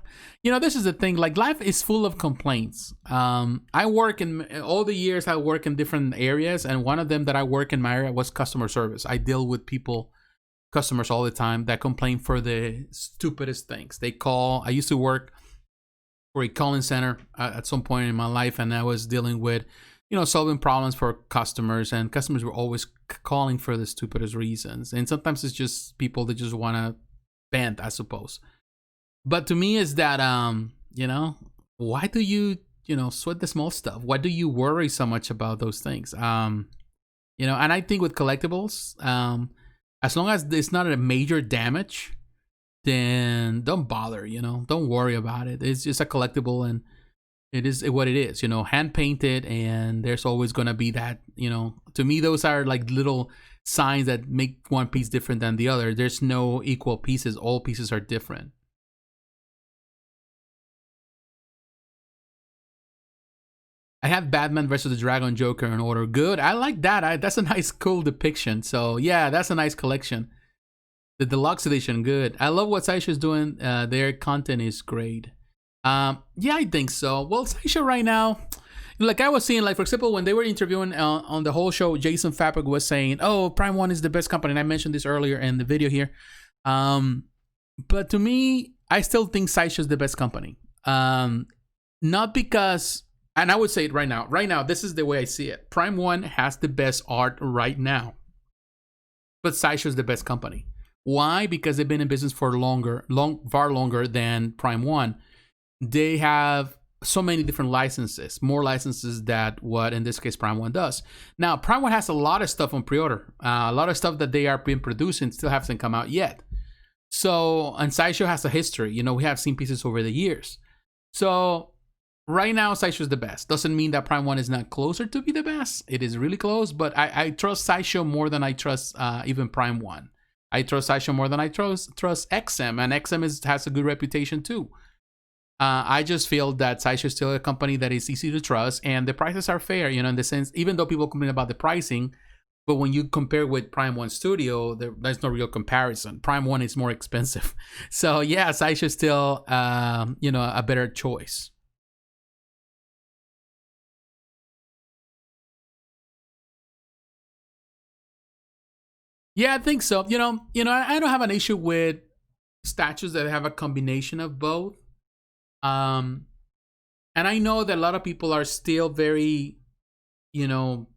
you know, this is the thing. Like, life is full of complaints. I work in, all the years I work in different areas, and one of them that I work in my area was customer service. I deal with people, customers all the time that complain for the stupidest things. They call. I used to work for a calling center at some point in my life, and I was dealing with, you know, solving problems for customers, and customers were always calling for the stupidest reasons. And sometimes it's just people that just want to vent, I suppose. But to me, is that, you know, why do you, you know, sweat the small stuff? Why do you worry so much about those things? You know, and I think with collectibles, as long as it's not a major damage, then don't bother, you know, don't worry about it. It's just a collectible, and it is what it is, you know, hand painted, and there's always going to be that, you know, to me, those are like little signs that make one piece different than the other. There's no equal pieces. All pieces are different. I have Batman versus the Dragon Joker in order. Good. I like that. That's a nice, cool depiction. So yeah, that's a nice collection. The deluxe edition, good. I love what Sideshow's doing. Their content is great. Yeah, I think so. Well, Sideshow right now, like I was seeing, like for example, when they were interviewing on the whole show, Jason Fabric was saying, "Oh, Prime One is the best company." And I mentioned this earlier in the video here. But to me, I still think Sideshow is the best company. Not because, and I would say it right now. Right now, this is the way I see it. Prime One has the best art right now, but Sideshow is the best company. Why? Because they've been in business for far longer than Prime One. They have so many different licenses, more licenses than what in this case Prime One does. Now, Prime One has a lot of stuff on pre-order. A lot of stuff that they are been producing still hasn't come out yet. So, and Sideshow has a history. You know, we have seen pieces over the years. So, right now, Sideshow is the best. Doesn't mean that Prime One is not closer to be the best. It is really close, but I trust Sideshow more than I trust even Prime One. I trust Sideshow more than I trust XM, and XM has a good reputation too. I just feel that Sideshow is still a company that is easy to trust, and the prices are fair, you know, in the sense, even though people complain about the pricing, but when you compare with Prime One Studio, there's no real comparison. Prime One is more expensive. So yeah, Sideshow is still, you know, a better choice. Yeah, I think so. You know, I don't have an issue with statues that have a combination of both. And I know that a lot of people are still very, you know,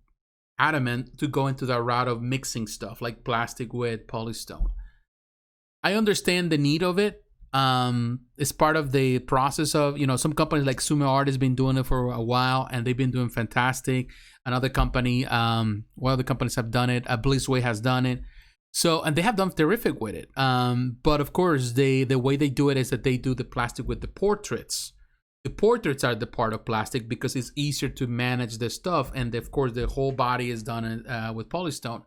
adamant to go into the route of mixing stuff like plastic with polystone. I understand the need of it. It's part of the process of, you know, some companies like Sumo Art has been doing it for a while and they've been doing fantastic. Another company, other companies have done it. Blizzway has done it. So, and they have done terrific with it. But of course, the way they do it is that they do the plastic with the portraits. The portraits are the part of plastic because it's easier to manage the stuff. And of course, the whole body is done with polystone.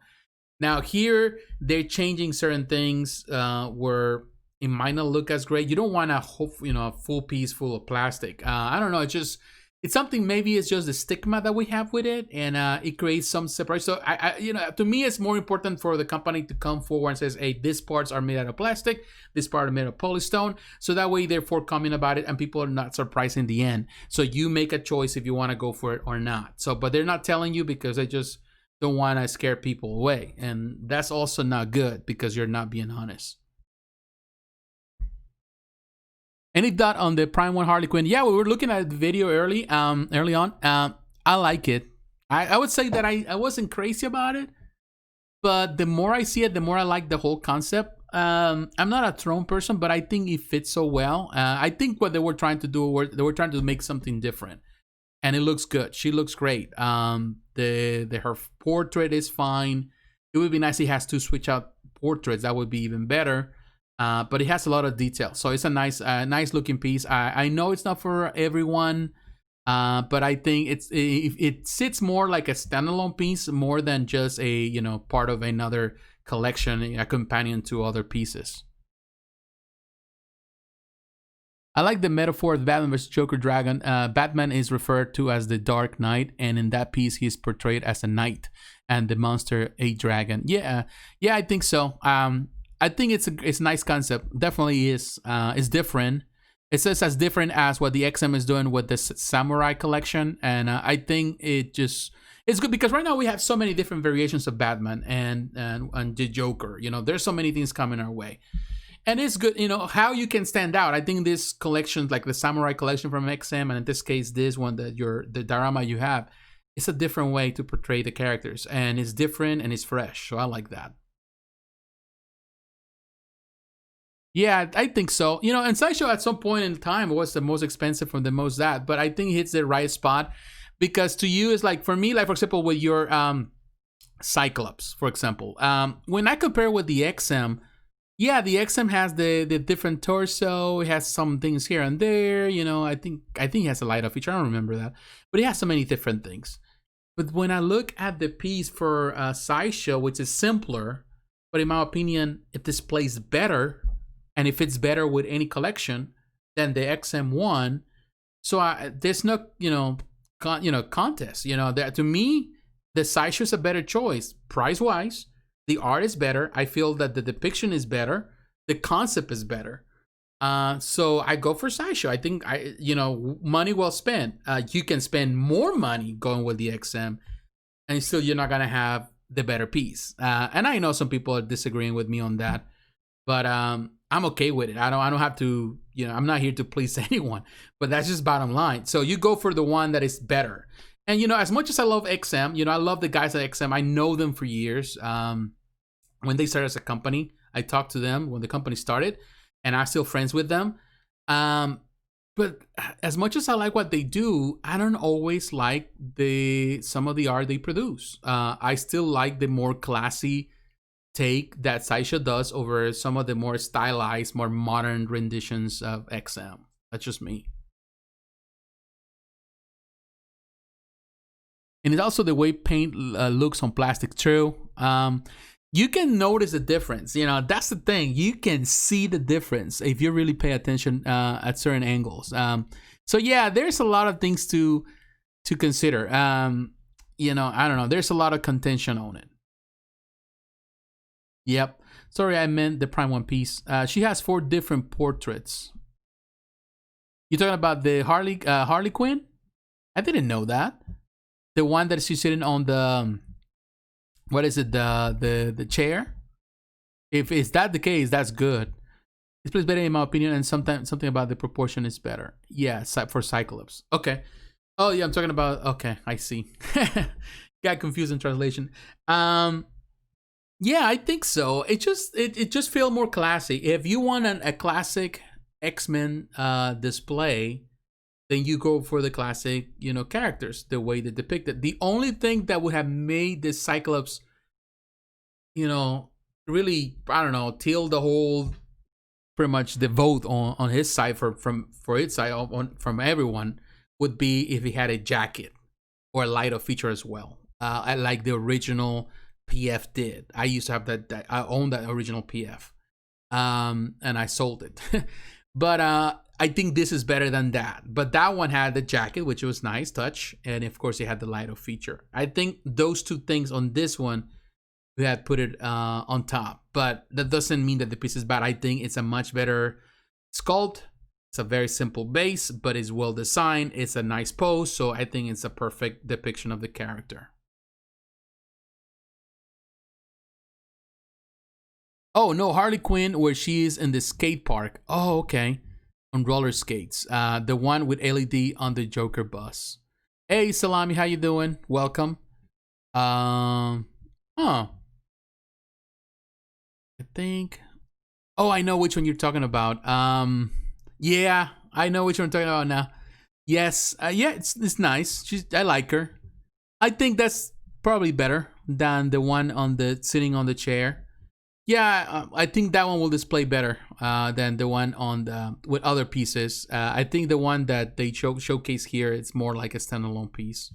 Now here, they're changing certain things where it might not look as great. You don't want a full piece full of plastic. I don't know. It's something, maybe it's just the stigma that we have with it, and it creates some separation. So to me, it's more important for the company to come forward and says, hey, these parts are made out of plastic, this part are made of polystone. So that way they're forthcoming about it and people are not surprised in the end. So you make a choice if you want to go for it or not. So, but they're not telling you because they just don't want to scare people away. And that's also not good because you're not being honest. Any thought on the Prime One Harley Quinn? Yeah, we were looking at the video early on. I like it. I would say that I wasn't crazy about it, but the more I see it, the more I like the whole concept. I'm not a throne person, but I think it fits so well. I think what they were trying to do, they were trying to make something different, and it looks good. She looks great. Her portrait is fine. It would be nice if he has to switch out portraits. That would be even better. But it has a lot of detail, so it's a nice looking piece. I know it's not for everyone, but I think it sits more like a standalone piece more than just a part of another collection, a companion to other pieces. I like the metaphor of Batman vs. Joker Dragon. Batman is referred to as the Dark Knight, and in that piece, he's portrayed as a knight, and the monster a dragon. Yeah, I think so. I think it's a nice concept. Definitely is. It's different. It's just as different as what the XM is doing with the Samurai collection, and I think it's good because right now we have so many different variations of Batman and the Joker. There's so many things coming our way, and it's good. How you can stand out. I think this collection, like the Samurai collection from XM, and in this case, this one that the diorama you have, it's a different way to portray the characters, and it's different and it's fresh. So I like that. Yeah, I think so. And Sideshow at some point in time was the most expensive from the most that, but I think it hits the right spot because to you, it's like, for me, like for example, with your Cyclops, for example, when I compare with the XM, yeah, the XM has the different torso. It has some things here and there. I think it has a light-up feature. I don't remember that, but it has so many different things. But when I look at the piece for Sideshow, which is simpler, but in my opinion, it displays better. And if it's better with any collection than the XM1, so there's no contest. To me, the Sideshow is a better choice price wise, The art is better. I feel that the depiction is better. The concept is better. So I go for Sideshow. I think money well spent. You can spend more money going with the XM, and still you're not gonna have the better piece. And I know some people are disagreeing with me on that, but I'm okay with it. I don't have to. I'm not here to please anyone, but that's just bottom line. So you go for the one that is better. And as much as I love XM, I love the guys at XM. I know them for years. When they started as a company, I talked to them when the company started, and I'm still friends with them. But as much as I like what they do, I don't always like some of the art they produce. I still like the more classy take that Sideshow does over some of the more stylized, more modern renditions of XM. That's just me. And it's also the way paint looks on plastic too. You can notice the difference. That's the thing. You can see the difference if you really pay attention at certain angles. So yeah, there's a lot of things to consider. I don't know. There's a lot of contention on it. Yep. Sorry, I meant the Prime One piece. She has 4 different portraits. You talking about the Harley Quinn? I didn't know that. The one that she's sitting on the what is it? The chair. If is that the case, that's good. This plays better in my opinion, and sometimes something about the proportion is better. Yeah, for Cyclops. Okay. Oh yeah, I'm talking about. Okay, I see. Got confused in translation. Yeah, I think so. It just feels more classy. If you want a classic X-Men display, then you go for the classic, characters, the way they depict it. The only thing that would have made this Cyclops, really, I don't know, till the whole, pretty much the vote on his side from its side from everyone would be if he had a jacket or a light-up feature as well, like the original PF did. I used to have that. I own that original PF, and I sold it. But I think this is better than that. But that one had the jacket, which was nice touch, and of course it had the light-up feature. I think those 2 things on this one, we had put it on top. But that doesn't mean that the piece is bad. I think it's a much better sculpt. It's a very simple base, but it's well designed. It's a nice pose, so I think it's a perfect depiction of the character. Oh, no, Harley Quinn, where she is in the skate park. Oh, okay. On roller skates. The one with LED on the Joker bus. Hey, Salami, how you doing? Welcome. I think... Oh, I know which one you're talking about. Yeah, I know which one I'm talking about now. Yes, yeah, it's nice. I like her. I think that's probably better than the one sitting on the chair. Yeah, I think that one will display better than the one with other pieces. I think the one that they showcase here, it's more like a standalone piece.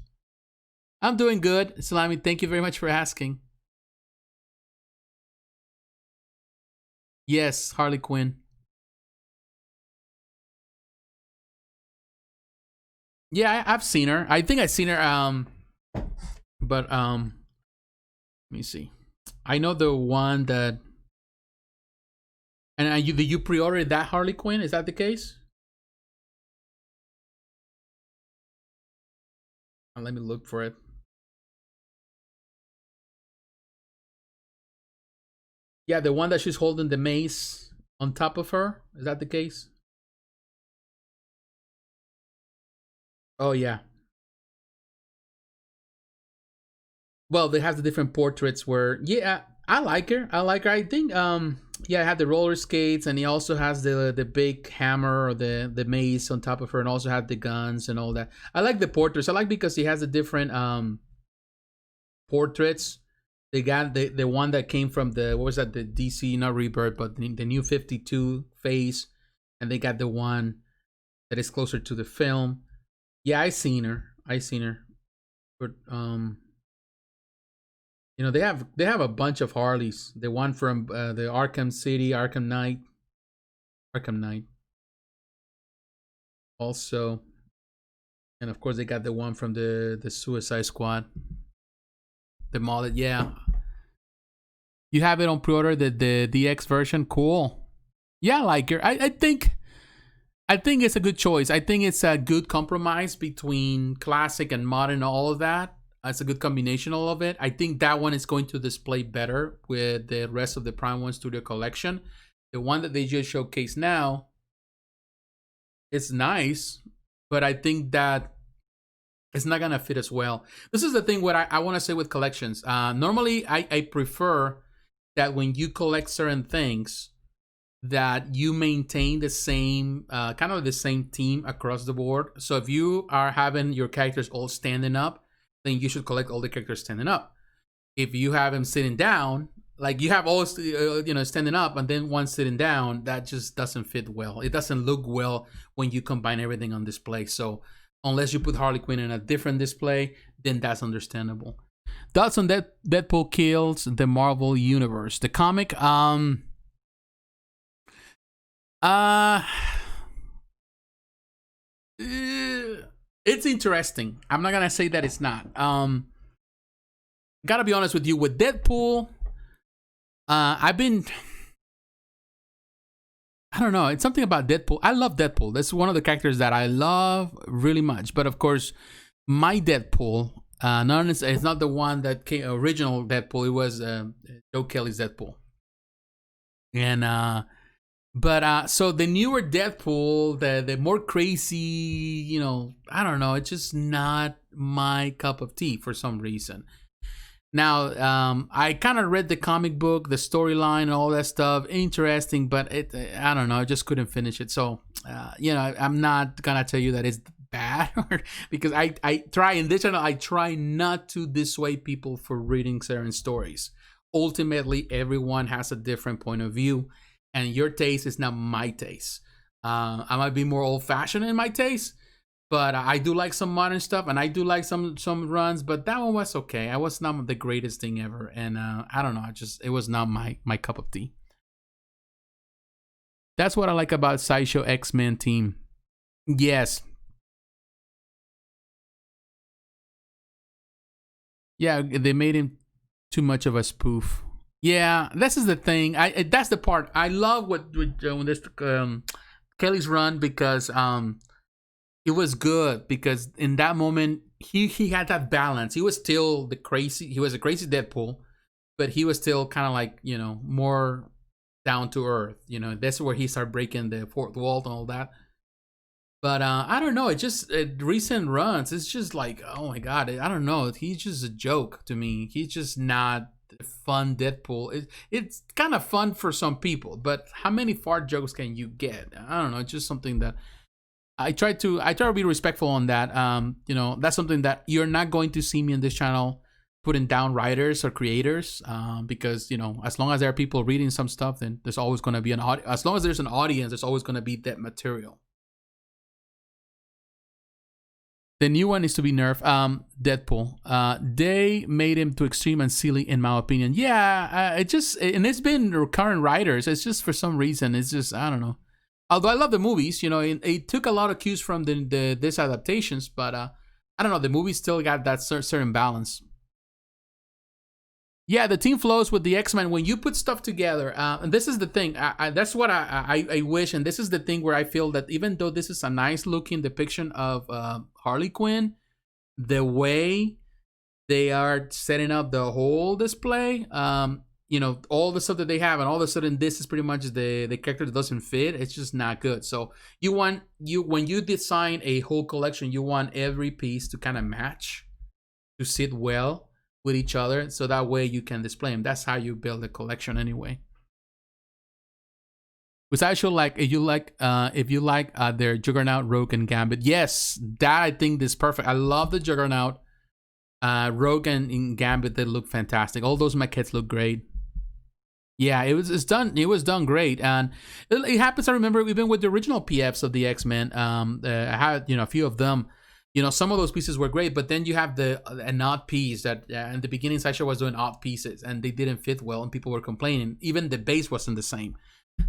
I'm doing good, Salami. Thank you very much for asking. Yes, Harley Quinn. Yeah, I've seen her. I think I've seen her. But let me see. I know the one that. And you pre-ordered that Harley Quinn? Is that the case? Let me look for it. Yeah, the one that she's holding the mace on top of her. Is that the case? Oh yeah. Well, they have the different portraits where, yeah, I like her. I think, yeah, I have the roller skates, and he also has the big hammer or the mace on top of her, and also have the guns and all that. I like the portraits. I like because he has the different portraits. They got the one that came from what was that? The DC, not Rebirth, but the New 52 phase, and they got the one that is closer to the film. Yeah, I seen her, but they have a bunch of Harleys. The one from the Arkham City, Arkham Knight. Also, and of course they got the one from the Suicide Squad. The mullet, yeah. You have it on pre-order, the DX version. Cool. Yeah, I like it. I think it's a good choice. I think it's a good compromise between classic and modern, all of that. It's a good combination, all of it. I think that one is going to display better with the rest of the Prime 1 Studio collection. The one that they just showcased now, it's nice, but I think that it's not going to fit as well. This is the thing what I want to say with collections. Normally, I prefer that when you collect certain things, that you maintain the same, kind of the same theme across the board. So if you are having your characters all standing up, then you should collect all the characters standing up. If you have them sitting down, like you have all, standing up and then one sitting down, that just doesn't fit well. It doesn't look well when you combine everything on display. So unless you put Harley Quinn in a different display, then that's understandable. Thoughts on Deadpool kills the Marvel Universe. The comic, it's interesting. I'm not gonna say that it's not. Gotta be honest with you, with Deadpool, I don't know. It's something about Deadpool. I love Deadpool. That's one of the characters that I love really much. But of course, my Deadpool, it's not the one that came original Deadpool. It was Joe Kelly's Deadpool. And so the newer Deadpool, the more crazy, I don't know. It's just not my cup of tea for some reason. Now, I kind of read the comic book, the storyline, and all that stuff. Interesting, but I don't know. I just couldn't finish it. So, I'm not gonna tell you that it's bad, because I try in this channel. I try not to dissuade people for reading certain stories. Ultimately, everyone has a different point of view, and your taste is not my taste. I might be more old-fashioned in my taste, but I do like some modern stuff, and I do like some runs. But that one was okay. I was not the greatest thing ever, and I don't know. It was not my cup of tea. That's what I like about Sideshow X-Men team. Yes. Yeah, they made him too much of a spoof. Yeah, this is the thing. That's the part I love when this Kelly's run, because it was good, because in that moment he had that balance. He was still a crazy Deadpool, but he was still kind of like, more down to earth. That's where he started breaking the fourth wall and all that. But I don't know. It just recent runs, it's just like, oh my god, I don't know. He's just a joke to me. He's just not a fun Deadpool. It's kind of fun for some people, but how many fart jokes can you get? I don't know. It's just something that I try to be respectful on that. That's something that you're not going to see me on this channel putting down writers or creators, because as long as there are people reading some stuff, then there's always going to be as long as there's an audience, there's always going to be that material. The new one is to be nerfed. Deadpool. They made him too extreme and silly, in my opinion. Yeah, and it's been recurrent writers. It's just for some reason, it's just, I don't know. Although I love the movies, it took a lot of cues from this adaptations, but I don't know. The movie still got that certain balance. Yeah, the team flows with the X-Men when you put stuff together. And this is the thing. That's what I wish. And this is the thing where I feel that even though this is a nice looking depiction of Harley Quinn, the way they are setting up the whole display, all the stuff that they have, and all of a sudden this is pretty much the character that doesn't fit. It's just not good. So when you design a whole collection, you want every piece to kind of match, to sit well with each other, so that way you can display them. That's how you build a collection anyway. Which I should like, if you like their Juggernaut, Rogue, and Gambit. Yes, that I think is perfect. I love the Juggernaut, Rogue, and Gambit. They look fantastic. All those maquettes look great. Yeah, it was done great, and it happens. I remember even with the original PFs of the X-Men, I had a few of them. Some of those pieces were great, but then you have an odd piece that in the beginning Sideshow was doing odd pieces and they didn't fit well, and people were complaining. Even the base wasn't the same.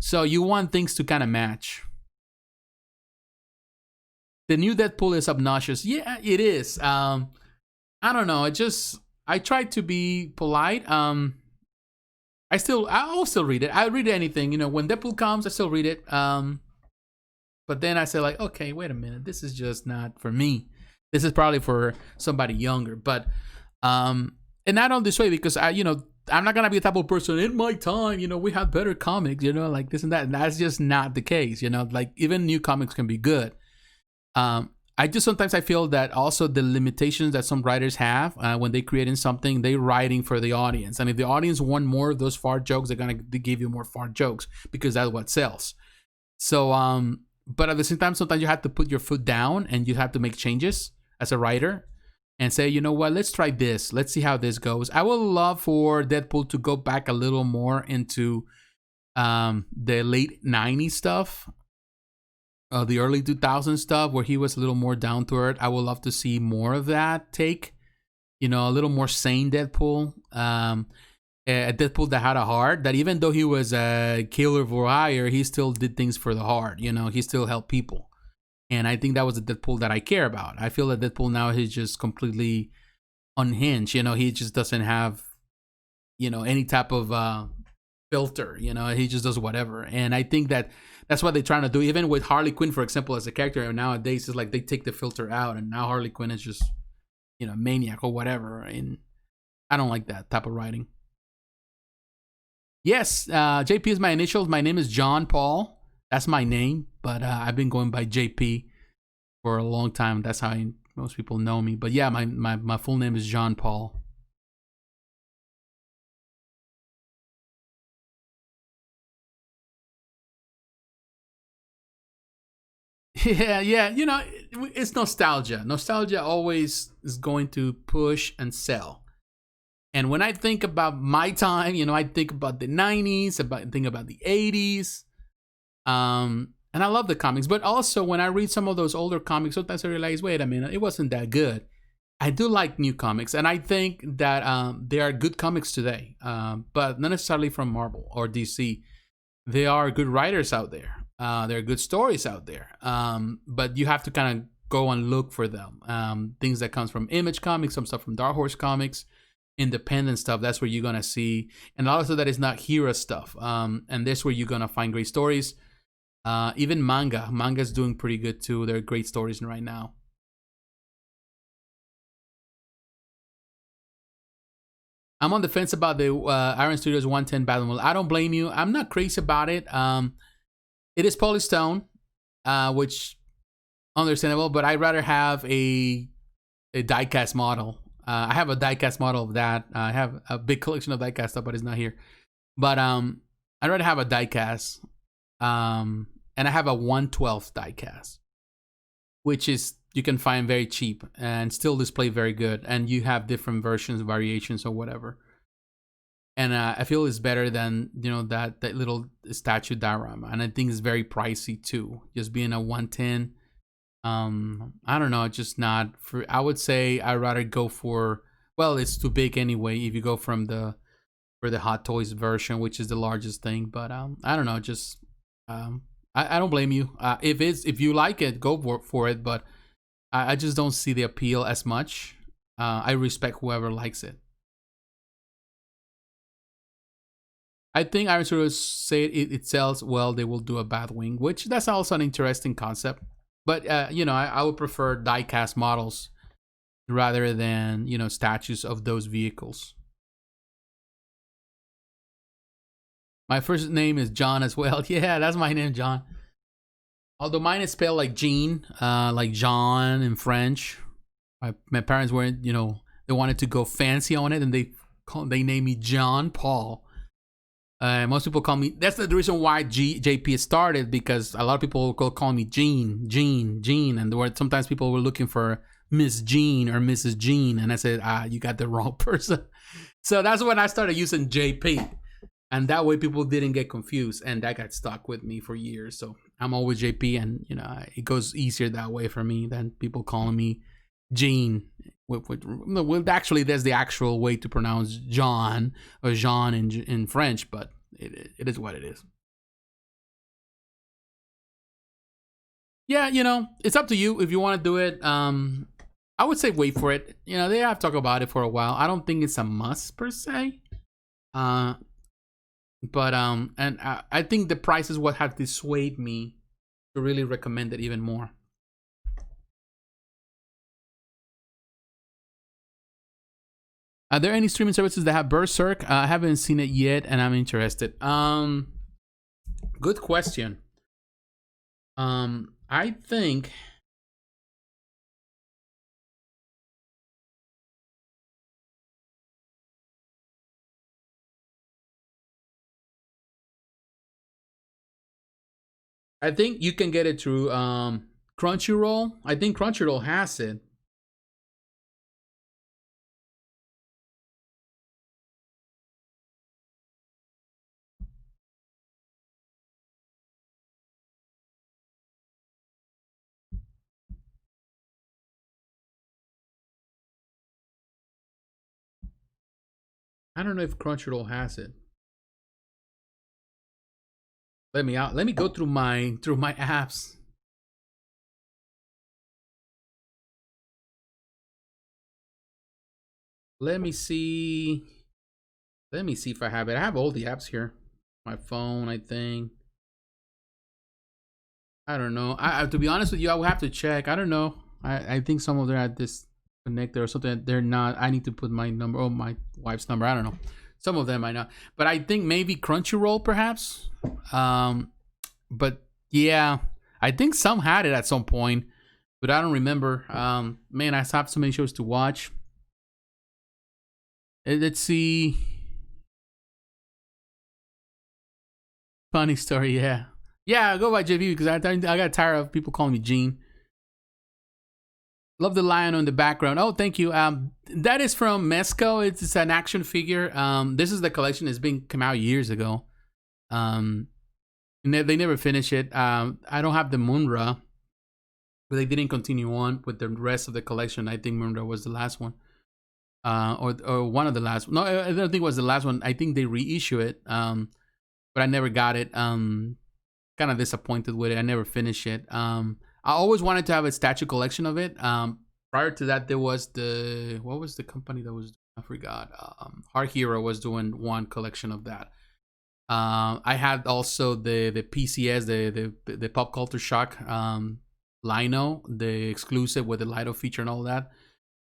So you want things to kind of match. The new Deadpool is obnoxious. Yeah, it is. I don't know. I try to be polite. I'll still read it. I read anything, when Deadpool comes, I still read it. But then I say like, okay, wait a minute, this is just not for me. This is probably for somebody younger. But and not on this way, because I'm not gonna be the type of person in my time, we had better comics, like this and that. And that's just not the case, like even new comics can be good. I feel that also the limitations that some writers have when they creating something, they writing for the audience. And if the audience want more of those fart jokes, they're gonna give you more fart jokes because that's what sells. So, but at the same time, sometimes you have to put your foot down and you have to make changes as a writer and say, you know what, let's try this. Let's see how this goes. I would love for Deadpool to go back a little more into the late 90s stuff. The early 2000s stuff where he was a little more down to earth. I would love to see more of that take, a little more sane Deadpool. A Deadpool that had a heart, that even though he was a killer for hire, he still did things for the heart, he still helped people. And I think that was the Deadpool that I care about. I feel that Deadpool now is just completely unhinged, he just doesn't have, any type of filter, he just does whatever. And I think that's what they're trying to do. Even with Harley Quinn, for example, as a character nowadays, it's like they take the filter out and now Harley Quinn is just, maniac or whatever. And I don't like that type of writing. Yes, JP is my initials. My name is John Paul. That's my name, but I've been going by JP for a long time. That's how most people know me. But yeah, my full name is John Paul. Yeah, it's nostalgia. Nostalgia always is going to push and sell. And when I think about my time, I think about the 90s, think about the 80s. And I love the comics. But also when I read some of those older comics, sometimes I realize, wait a minute, it wasn't that good. I do like new comics. And I think that there are good comics today, but not necessarily from Marvel or DC. There are good writers out there. There are good stories out there. But you have to kind of go and look for them. Things that comes from Image Comics, some stuff from Dark Horse Comics, independent stuff. That's where you're going to see. And also that is not hero stuff. And that's where you're going to find great stories. Even manga. Manga's doing pretty good too. There are great stories right now. I'm on the fence about the Iron Studios 110 Batman. I don't blame you. I'm not crazy about it. It is polystone, which understandable, but I'd rather have a diecast model. I have a diecast model of that. I have a big collection of diecast stuff, but it's not here. But I'd rather have a diecast. And I have a 1/12 diecast, which is you can find very cheap and still display very good. And you have different versions, variations, or whatever. And I feel it's better than that little statue diorama, and I think it's very pricey too. Just being a 110, I don't know, just not for. I would say I'd rather go for. Well, it's too big anyway. If you go for the Hot Toys version, which is the largest thing, but I don't know, just I don't blame you. If you like it, go for it. But I just don't see the appeal as much. I respect whoever likes it. I think Iron Studios say it sells well. They will do a Batwing, which that's also an interesting concept. But I would prefer die-cast models rather than statues of those vehicles. My first name is John as well. Yeah, that's my name, John. Although mine is spelled like Jean, like John in French. My parents weren't, they wanted to go fancy on it, and they named me John Paul. Most people call me. That's the reason why JP started, because a lot of people call me Jean, and there were sometimes people were looking for Miss Jean or Mrs. Jean, and I said, you got the wrong person. So that's when I started using JP, and that way people didn't get confused, and that got stuck with me for years. So I'm always JP, and it goes easier that way for me than people calling me Jean. Well, actually, there's the actual way to pronounce John or Jean in French, but it is what it is. Yeah, it's up to you if you want to do it. I would say wait for it. They have talked about it for a while. I don't think it's a must per se. But and I think the price is what had dissuaded me to really recommend it even more. Are there any streaming services that have Berserk? I haven't seen it yet, and I'm interested. Good question. I think you can get it through Crunchyroll. I think Crunchyroll has it. I don't know if Crunchyroll has it. Let me go through my apps. Let me see if I have it. I have all the apps here. My phone, I think. I don't know. I to be honest with you, I will have to check. I don't know. I think some of them are disconnected or something. They're not. I need to put my number or my wife's number. I don't know. Some of them might not. But I think maybe Crunchyroll perhaps. But yeah, I think some had it at some point, but I don't remember. Man, I have so many shows to watch. Let's see. Funny story, yeah. Yeah, go by JV because I got tired of people calling me Gene. Love the lion on the background. Oh, thank you. That is from Mesco. It's an action figure. This is the collection. It's been come out years ago. They never finish it. I don't have the Munra, but they didn't continue on with the rest of the collection. I think Munra was the last one, or one of the last. No, I don't think it was the last one. I think they reissue it, but I never got it. Kind of disappointed with it. I never finished it. I always wanted to have a statue collection of it. Prior to that, there was what was the company that was, I forgot. Heart Hero was doing one collection of that. I had also the PCS, the Pop Culture Shock Lino, the exclusive with the Lido feature and all that.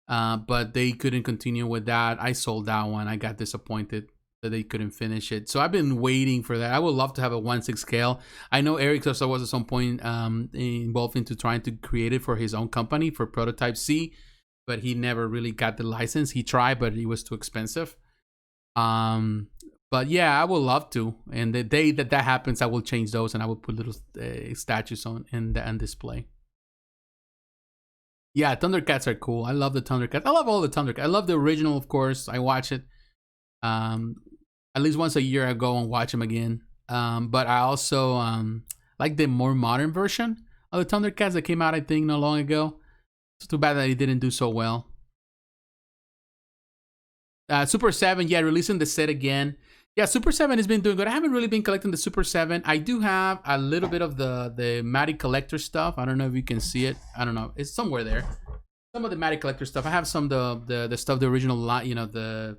But they couldn't continue with that. I sold that one. I got disappointed that they couldn't finish it. So I've been waiting for that. I would love to have a 1/6 scale. I know Eric also was at some point involved into trying to create it for his own company for Prototype C, but he never really got the license. He tried, but it was too expensive. But yeah, I would love to. And the day that happens, I will change those and I will put little statues on and display. Yeah, Thundercats are cool. I love the Thundercats. I love all the Thundercats. I love the original, of course. I watch it at least once a year. I go and watch them again. But I also like the more modern version of the Thundercats that came out, I think, not long ago. It's too bad that it didn't do so well. Super 7, yeah, releasing the set again. Yeah, Super 7 has been doing good. I haven't really been collecting the Super 7. I do have a little bit of the Matty Collector stuff. I don't know if you can see it. I don't know. It's somewhere there. Some of the Matty Collector stuff. I have some of the stuff, the original, the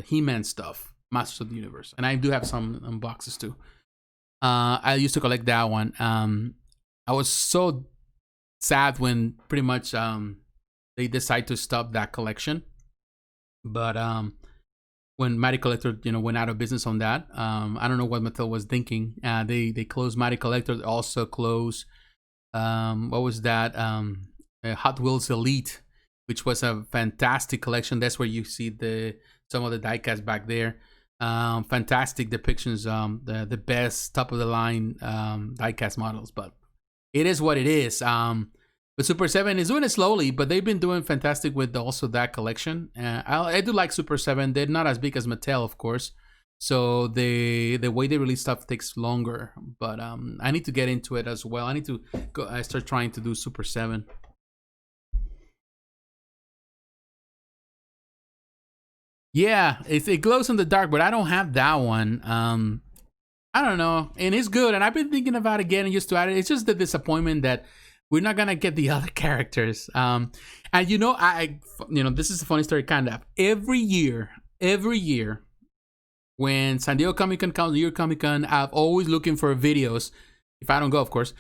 He-Man stuff, Masters of the Universe. And I do have some boxes too. I used to collect that one. I was so sad when pretty much they decided to stop that collection. But when Matty Collector, went out of business on that, I don't know what Mattel was thinking. They closed Matty Collector. They also closed what was that? Hot Wheels Elite, which was a fantastic collection. That's where you see some of the diecast back there. Fantastic depictions. The best top of the line diecast models, but it is what it is. But Super 7 is doing it slowly, but they've been doing fantastic with also that collection. I do like Super 7. They're not as big as Mattel, of course. So the way they release stuff takes longer. But I need to get into it as well. I need to go. I start trying to do Super 7. Yeah, it glows in the dark, but I don't have that one. I don't know, and it's good. And I've been thinking about it getting used to it. It's just the disappointment that we're not gonna get the other characters. And this is a funny story, kind of. Every year, when San Diego Comic Con comes, New York Comic Con, I'm always looking for videos. If I don't go, of course,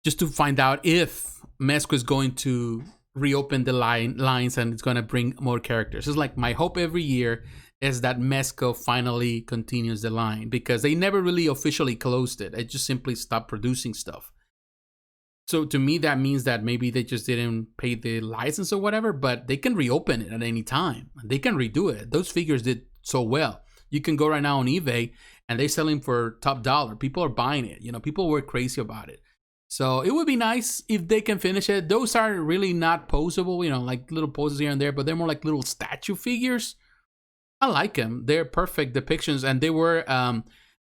just to find out if Mezco is going to reopen the lines and it's going to bring more characters. It's like my hope every year is that Mezco finally continues the line, because they never really officially closed it. It just simply stopped producing stuff. So to me, that means that maybe they just didn't pay the license or whatever, but they can reopen it at any time. They can redo it. Those figures did so well. You can go right now on eBay and they sell them for top dollar. People are buying it. You know, people were crazy about it. So it would be nice if they can finish it. Those are really not posable, you know, like little poses here and there, but they're more like little statue figures. I like them. They're perfect depictions. And they were,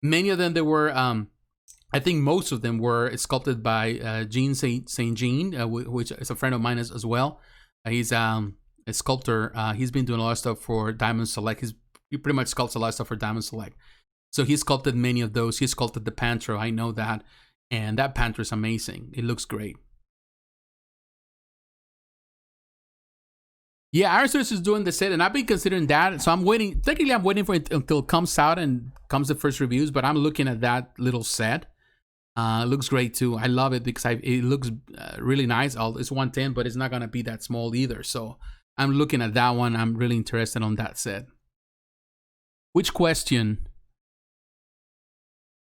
many of them, they were, I think most of them were sculpted by Jean St. Jean, which is a friend of mine as well. He's a sculptor. He's been doing a lot of stuff for Diamond Select. He pretty much sculpts a lot of stuff for Diamond Select. So he sculpted many of those. He sculpted the Pantro. I know that. And that Panther is amazing. It looks great. Yeah, Iron Source is doing the set, and I've been considering that. So I'm waiting. Technically, I'm waiting for it until it comes out and comes the first reviews. But I'm looking at that little set. It looks great too. I love it because it looks really nice. It's 110, but it's not gonna be that small either. So I'm looking at that one. I'm really interested on that set. Which question?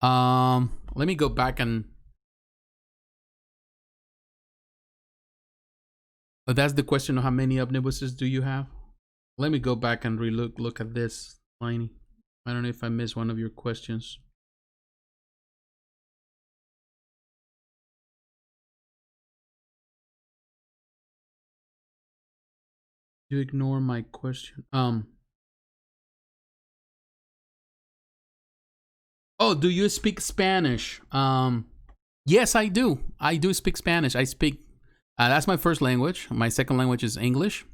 Let me go back and. Oh, that's the question of how many omnibuses do you have? Let me go back and look at this, Liney. I don't know if I missed one of your questions. You ignore my question. Oh, do you speak Spanish? Yes, I do. I do speak Spanish. I speak. That's my first language. My second language is English,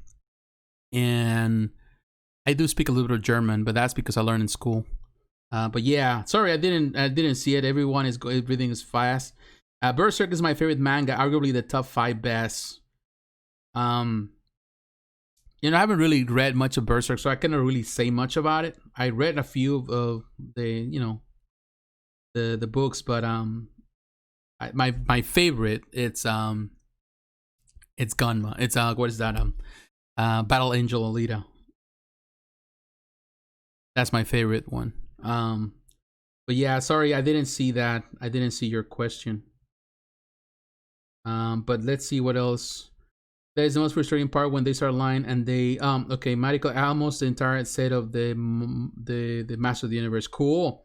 and I do speak a little bit of German, but that's because I learned in school. But yeah, sorry, I didn't see it. Everything is fast. Berserk is my favorite manga, arguably the top 5 best. You know, I haven't really read much of Berserk, so I cannot really say much about it. I read a few of the, you know, the books, but my favorite it's Gunma. It's what is that? Battle Angel Alita. That's my favorite one. But yeah, sorry, I didn't see that. I didn't see your question. But let's see what else. That is the most frustrating part when they start line and they okay, Magical almost the entire set of the Master of the Universe. Cool.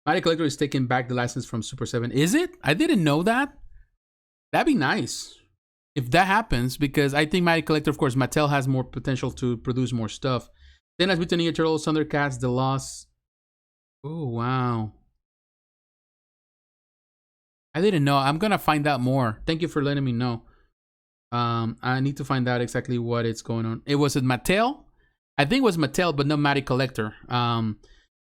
Mighty Collector is taking back the license from Super 7. Is it? I didn't know that. That'd be nice if that happens, because I think Mighty Collector, of course, Mattel has more potential to produce more stuff. Then as Mutant Ninja Turtles, Thundercats, The Lost. Oh, wow. I didn't know. I'm going to find out more. Thank you for letting me know. I need to find out exactly what is going on. It was at Mattel? I think it was Mattel, but not Mighty Collector.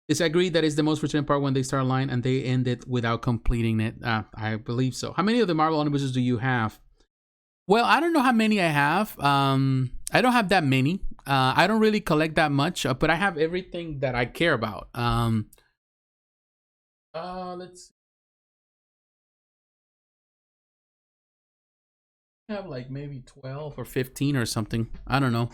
It's agreed that it's the most frustrating part when they start a line and they end it without completing it. I believe so. How many of the Marvel omnibuses do you have? Well, I don't know how many I have. I don't have that many. I don't really collect that much, but I have everything that I care about. Let's see. I have like maybe 12 or 15 or something. I don't know.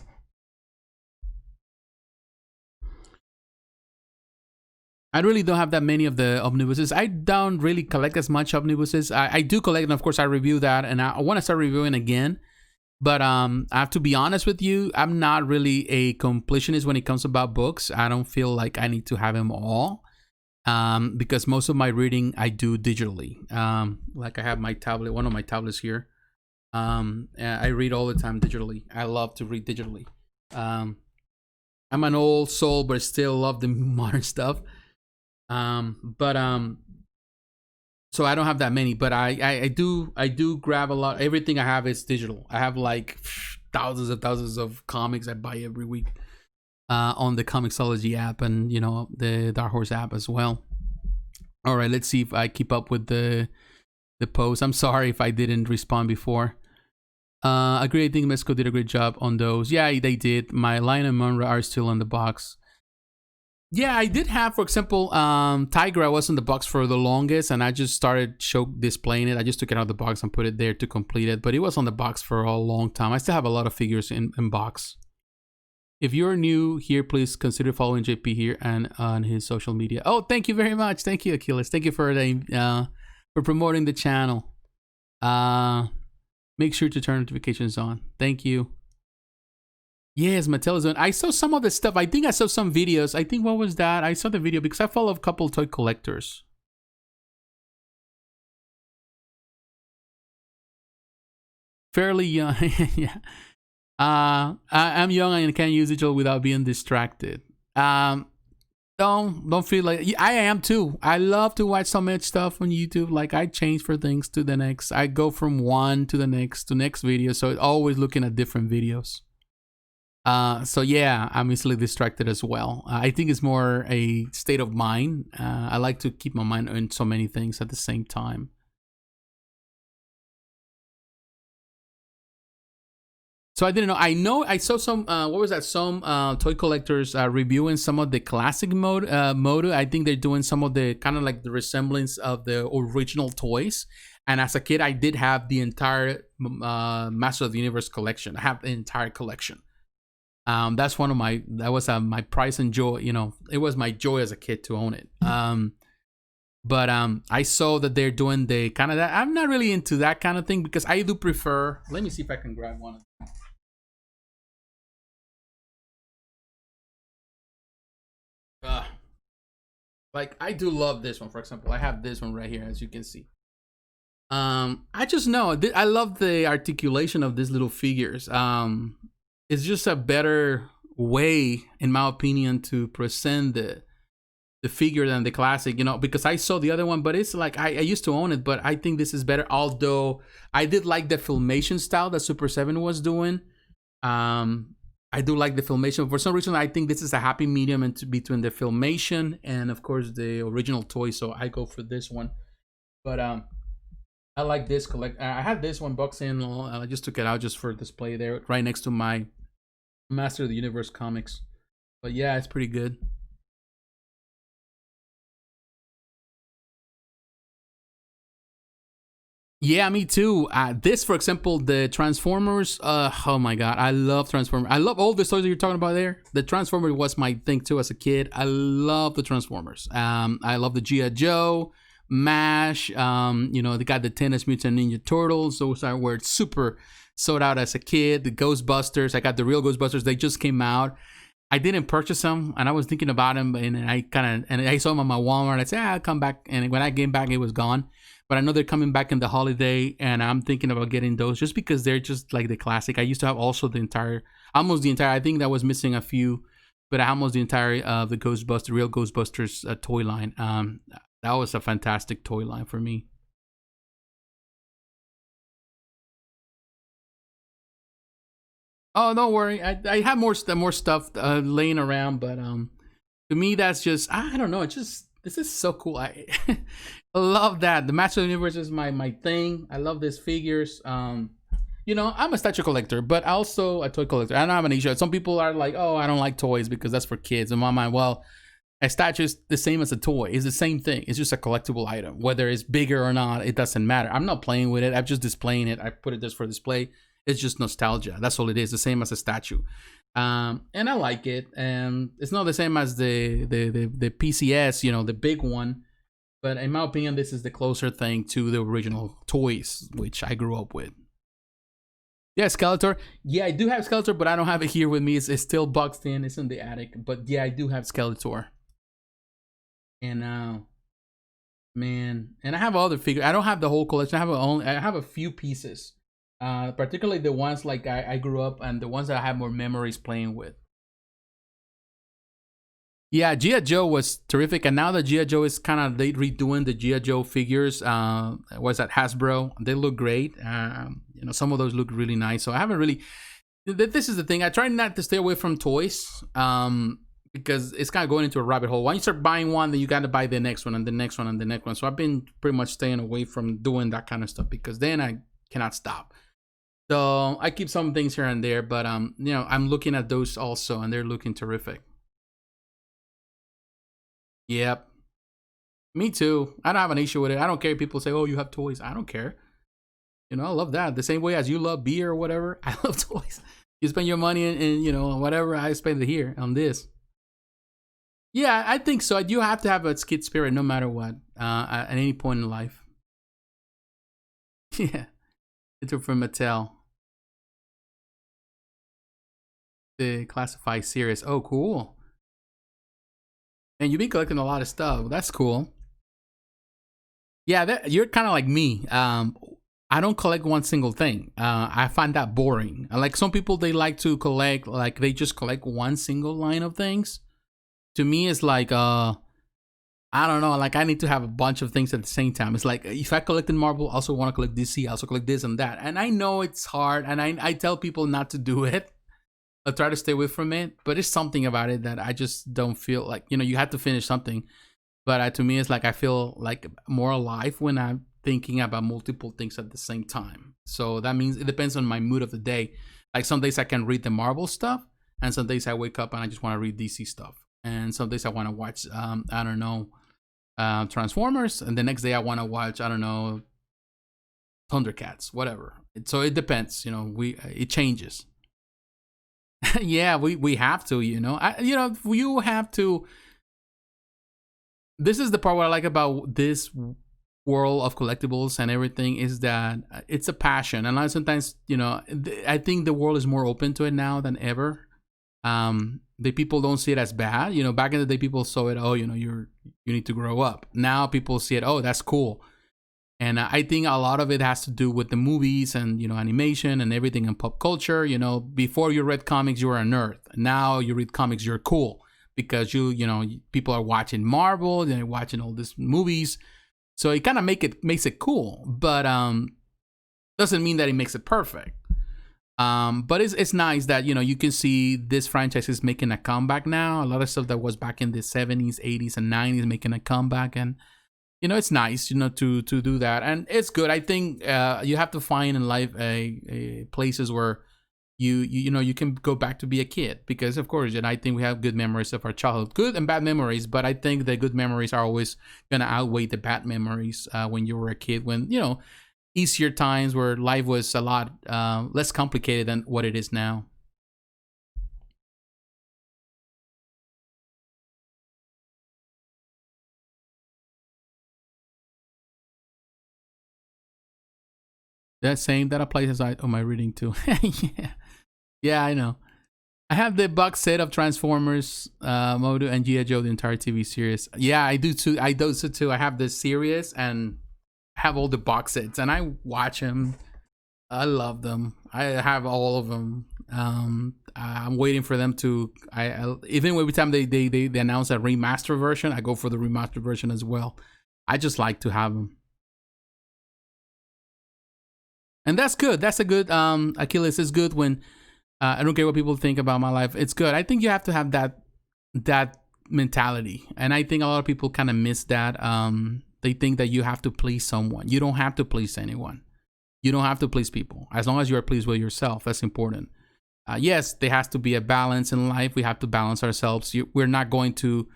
I really don't have that many of the omnibuses. I don't really collect as much omnibuses. I do collect, and of course I review that, and I want to start reviewing again. But I have to be honest with you, I'm not really a completionist when it comes about books. I don't feel like I need to have them all, because most of my reading I do digitally. Like I have my tablet, one of my tablets here. I read all the time digitally. I love to read digitally. I'm an old soul, but still love the modern stuff. So I don't have that many, but I do grab a lot. Everything I have is digital. I have like thousands of comics I buy every week on the Comixology app, and you know, the Dark Horse app as well. All right, let's see if I keep up with the post. I'm sorry if I didn't respond before. Agree, I think Mezco did a great job on those. Yeah, they did. My Lion and Monra are still in the box. Yeah, I did have, for example, Tigra was in the box for the longest, and I just started displaying it. I just took it out of the box and put it there to complete it, but it was on the box for a long time. I still have a lot of figures in box. If you're new here, please consider following JP here and on his social media. Oh, thank you very much. Thank you, Achilles. Thank you for promoting the channel. Make sure to turn notifications on. Thank you. Yes, Mattel is on. I saw some of the stuff. I think I saw some videos. I think, what was that? I saw the video because I follow a couple toy collectors. Fairly young. Yeah. I'm young and can't use digital without being distracted. Don't feel like I am too. I love to watch so much stuff on YouTube. Like, I change for things to the next. I go from one to the next video. So always looking at different videos. So yeah, I'm easily distracted as well. I think it's more a state of mind. I like to keep my mind on so many things at the same time. So I didn't know. I saw some. What was that? Some toy collectors reviewing some of the classic mode. I think they're doing some of the kind of like the resemblance of the original toys. And as a kid, I did have the entire Master of the Universe collection. I have the entire collection. That's one of my, that was my prize and joy, you know, it was my joy as a kid to own it. But I saw that they're doing the kind of that. I'm not really into that kind of thing because I do prefer, let me see if I can grab one of them. Like, I do love this one, for example. I have this one right here, as you can see. I just know, I love the articulation of these little figures. It's just a better way, in my opinion, to present the figure than the classic, you know, because I saw the other one, but it's like, I used to own it, but I think this is better. Although I did like the filmation style that Super 7 was doing. I do like the filmation. For some reason, I think this is a happy medium between the filmation and, of course, the original toy. So I go for this one. But I like this I had this one boxed in. I just took it out just for display there, right next to my Master of the Universe comics. But yeah, it's pretty good. Yeah, me too. This, for example, the Transformers. Oh my god, I love Transformers. I love all the stories that you're talking about there. The Transformers was my thing too as a kid. I love the Transformers. I love the G.I. Joe, MASH. You know, they got the Teenage Mutant Ninja Turtles. Those were super sold out as a kid. The Ghostbusters. I got the real Ghostbusters. They just came out. I didn't purchase them, and I was thinking about them, and I saw them on my Walmart. I said, I'll come back, and when I came back, it was gone. But I know they're coming back in the holiday, and I'm thinking about getting those just because they're just like the classic. I used to have also almost the entire. I think that was missing a few, but almost the entire the real Ghostbusters toy line. That was a fantastic toy line for me. Oh, don't worry. I have more stuff laying around, but to me that's just, I don't know. It's just, this is so cool. I love that. The Master of the Universe is my thing. I love these figures. You know, I'm a statue collector, but also a toy collector. I don't have an issue. Some people are like, oh, I don't like toys because that's for kids. In my mind, well, a statue is the same as a toy. It's the same thing. It's just a collectible item. Whether it's bigger or not, it doesn't matter. I'm not playing with it. I'm just displaying it. I put it just for display. It's just nostalgia. That's all it is. The same as a statue. And I like it. And it's not the same as the PCS, you know, the big one. But in my opinion, this is the closer thing to the original toys, which I grew up with. Yeah, Skeletor. Yeah, I do have Skeletor, but I don't have it here with me. It's still boxed in. It's in the attic. But yeah, I do have Skeletor. And man, and I have other figures. I don't have the whole collection. I have a few pieces. Particularly the ones like I grew up and the ones that I have more memories playing with. Yeah, G.I. Joe was terrific, and now that G.I. Joe is kind of redoing the G.I. Joe figures, was at Hasbro. They look great. You know, some of those look really nice. So I haven't really. This is the thing. I try not to stay away from toys, because it's kind of going into a rabbit hole. Once you start buying one, then you got to buy the next one and the next one and the next one. So I've been pretty much staying away from doing that kind of stuff because then I cannot stop. So I keep some things here and there, but you know, I'm looking at those also, and they're looking terrific. Yep. Me too. I don't have an issue with it. I don't care if people say, "Oh, you have toys." I don't care. You know, I love that. The same way as you love beer or whatever, I love toys. You spend your money in you know, whatever, I spend it here on this. Yeah, I think so. You have to have a skid spirit no matter what, at any point in life. Yeah. It's from Mattel. The classified series. Oh, cool. And you've been collecting a lot of stuff. That's cool. Yeah, you're kind of like me. I don't collect one single thing. I find that boring. Like some people, they like to collect, like they just collect one single line of things. To me, it's like, I don't know. Like I need to have a bunch of things at the same time. It's like if I collect in Marvel, I also want to collect DC. I also collect this and that. And I know it's hard, and I tell people not to do it. I try to stay away from it, but it's something about it that I just don't feel like, you know, you have to finish something. But to me, it's like I feel like more alive when I'm thinking about multiple things at the same time. So that means it depends on my mood of the day. Like some days I can read the Marvel stuff, and some days I wake up and I just want to read DC stuff. And some days I want to watch, I don't know, Transformers, and the next day I want to watch, I don't know, Thundercats, whatever. So it depends, you know. It changes. Yeah, we have to, you know. You have to. This is the part what I like about this world of collectibles and everything, is that it's a passion, and sometimes, you know, I think the world is more open to it now than ever. The people don't see it as bad. You know, back in the day, people saw it. Oh, you know, you need to grow up. Now people see it. Oh, that's cool. And I think a lot of it has to do with the movies and, you know, animation and everything in pop culture. You know, before you read comics, you were a nerd. Now you read comics, you're cool because you know, people are watching Marvel, they're watching all these movies. So it kind of makes it cool, but doesn't mean that it makes it perfect. But it's nice that, you know, you can see this franchise is making a comeback now. A lot of stuff that was back in the 70s, 80s, and 90s making a comeback, and you know, it's nice, you know, to do that, and it's good. I think you have to find in life places where you know, you can go back to be a kid, because of course, and I think we have good memories of our childhood, good and bad memories, but I think the good memories are always gonna outweigh the bad memories when you were a kid, when, you know, easier times where life was a lot less complicated than what it is now. That same that applies on my reading too. Yeah, I know. I have the box set of Transformers, Modo, and G.I. Joe, the entire TV series. Yeah, I do too. I do too. I have the series and have all the box sets, and I watch them. I love them. I have all of them. I'm waiting for them to. Even every time they announce a remaster version, I go for the remaster version as well. I just like to have them. And that's good. That's a good Achilles is good when I don't care what people think about my life. It's good. I think you have to have that mentality, and I think a lot of people kind of miss that. They think that you have to please someone. You don't have to please anyone. You don't have to please people. As long as you are pleased with yourself, that's important. Yes, there has to be a balance in life. We have to balance ourselves. We're not going to.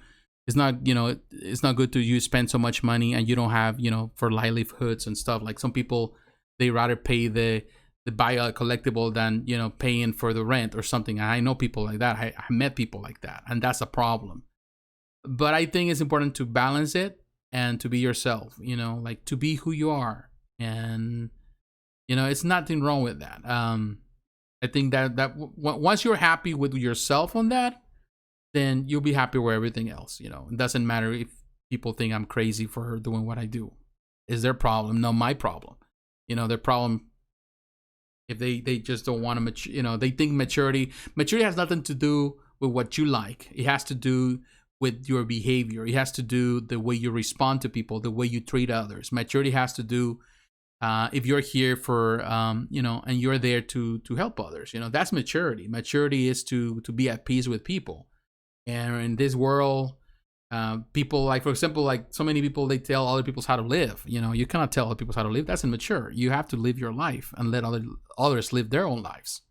It's not, you know, it's not good to you spend so much money and you don't have, you know, for livelihoods and stuff. Like some people, they rather pay the buy a collectible than, you know, paying for the rent or something. I know people like that. I met people like that, and that's a problem. But I think it's important to balance it and to be yourself, you know, like to be who you are. And, you know, it's nothing wrong with that. I think that once you're happy with yourself on that, then you'll be happy with everything else. You know, it doesn't matter if people think I'm crazy for doing what I do. Is their problem, not my problem. You know, their problem if they just don't want to mature. You know, they think maturity has nothing to do with what you like. It has to do with your behavior. It has to do the way you respond to people, the way you treat others. Maturity has to do if you're here for you know, and you're there to help others. You know, that's maturity. Maturity is to be at peace with people. And in this world, people, like, for example, like so many people, they tell other people how to live. You know, you cannot tell other people how to live. That's immature. You have to live your life and let others live their own lives.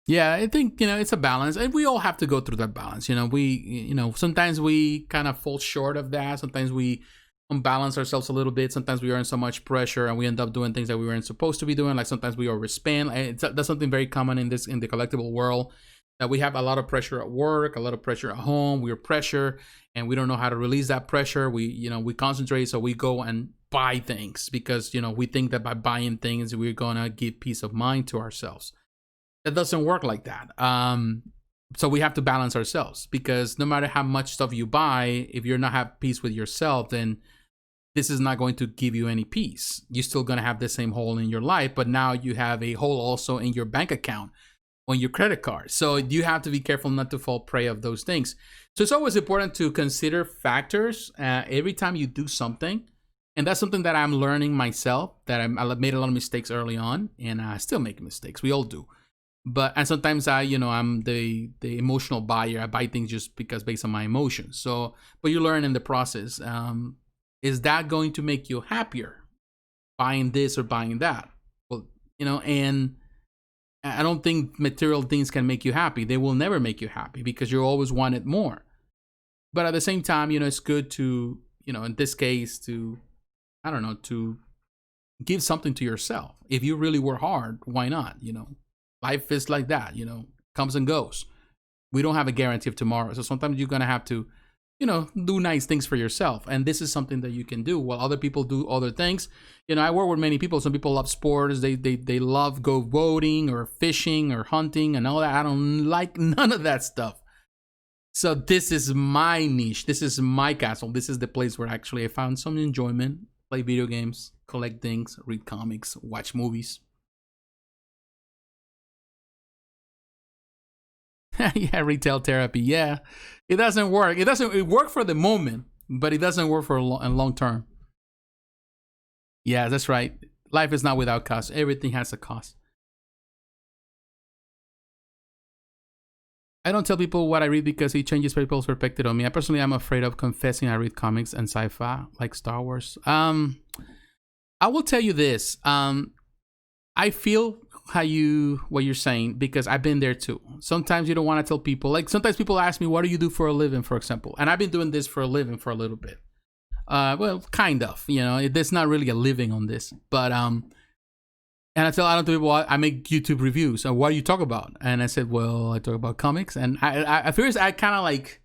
Yeah, I think, it's a balance, and we all have to go through that balance. Sometimes we kind of fall short of that. Sometimes we unbalance ourselves a little bit. Sometimes we are in so much pressure and we end up doing things that we weren't supposed to be doing. Like sometimes we overspend. That's something very common in the collectible world, that we have a lot of pressure at work, a lot of pressure at home. We're pressure and we don't know how to release that pressure. We concentrate, so we go and buy things because, we think that by buying things, we're going to give peace of mind to ourselves. It doesn't work like that. So we have to balance ourselves, because no matter how much stuff you buy, if you're not have peace with yourself, then this is not going to give you any peace. You're still going to have the same hole in your life, but now you have a hole also in your bank account, on your credit card. So you have to be careful not to fall prey of those things. So it's always important to consider factors every time you do something. And that's something that I'm learning myself, that I made a lot of mistakes early on, and I still make mistakes. We all do. And sometimes I'm the emotional buyer. I buy things just because based on my emotions. So, but you learn in the process. Is that going to make you happier, buying this or buying that? Well, and I don't think material things can make you happy. They will never make you happy because you always want it more. But at the same time, it's good to, in this case, to give something to yourself. If you really work hard, why not? Life is like that, comes and goes. We don't have a guarantee of tomorrow. So sometimes you're going to have to, do nice things for yourself. And this is something that you can do while other people do other things. I work with many people. Some people love sports. They love go boating or fishing or hunting and all that. I don't like none of that stuff. So this is my niche. This is my castle. This is the place where actually I found some enjoyment. Play video games, collect things, read comics, watch movies. Yeah, retail therapy. Yeah, it doesn't work. It works for the moment, but it doesn't work for a long term. Yeah, that's right. Life is not without cost. Everything has a cost. I don't tell people what I read because it changes people's perspective on me. I personally am afraid of confessing I read comics and sci-fi, like Star Wars. I will tell you this. I feel what you're saying, because I've been there too. Sometimes you don't want to tell people. Like sometimes people ask me, what do you do for a living, for example? And I've been doing this for a living for a little bit. Well, kind of, there's not really a living on this, but, and I don't tell people, I make YouTube reviews. So what do you talk about? And I said, well, I talk about comics. And at first I kind of like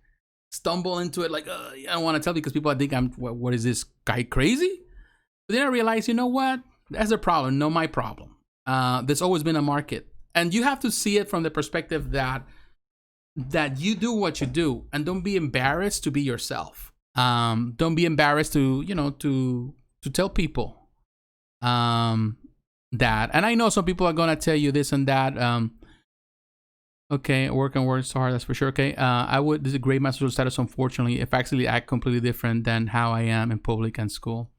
stumble into it. Like, I don't want to tell because people think what is this guy crazy? But then I realized, you know what? That's a problem, not my problem. There's always been a market, and you have to see it from the perspective that you do what you do, and don't be embarrassed to be yourself. Don't be embarrassed to to tell people that. And I know some people are gonna tell you this and that. Okay, work so hard, that's for sure. Okay, this is a great master status. Unfortunately, if I actually act completely different than how I am in public and school.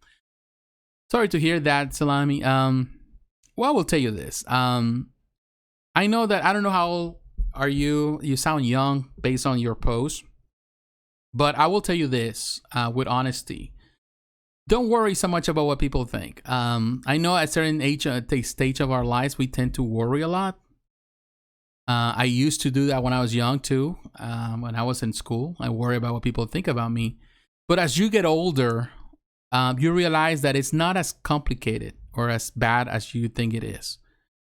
Sorry to hear that, Salami. Well, I will tell you this. I know that, I don't know how old are you. You sound young based on your post. But I will tell you this with honesty. Don't worry so much about what people think. I know at a certain stage of our lives, we tend to worry a lot. I used to do that when I was young too. When I was in school, I worry about what people think about me. But as you get older, you realize that it's not as complicated or as bad as you think it is.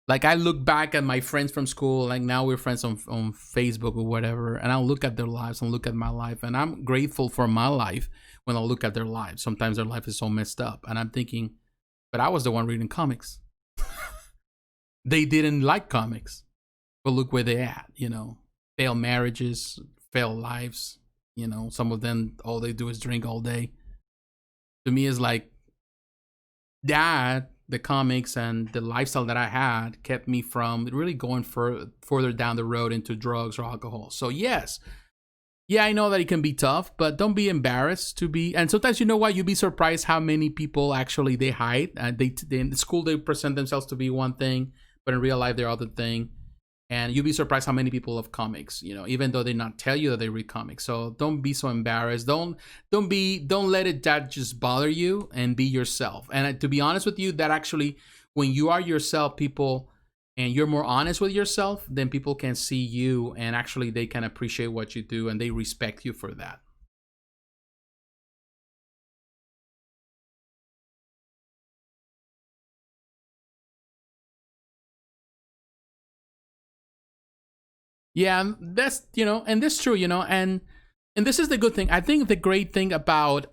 Like I look back at my friends from school, like now we're friends on Facebook or whatever, and I'll look at their lives and look at my life, and I'm grateful for my life when I look at their lives. Sometimes their life is so messed up, and I'm thinking, but I was the one reading comics. They didn't like comics, but look where they're at, failed marriages, failed lives, some of them, all they do is drink all day. To me, it's like that. The comics and the lifestyle that I had kept me from really going further down the road into drugs or alcohol. So yes, yeah, I know that it can be tough, but don't be embarrassed to be. And sometimes, you know what, you'd be surprised how many people actually they hide. They in school they present themselves to be one thing, but in real life they're other thing. And you'd be surprised how many people love comics, even though they not tell you that they read comics. So don't be so embarrassed. Don't let that just bother you, and be yourself. And to be honest with you, that actually, when you are yourself, people and you're more honest with yourself, then people can see you and actually they can appreciate what you do and they respect you for that. Yeah, that's, and that's true, and this is the good thing. I think the great thing about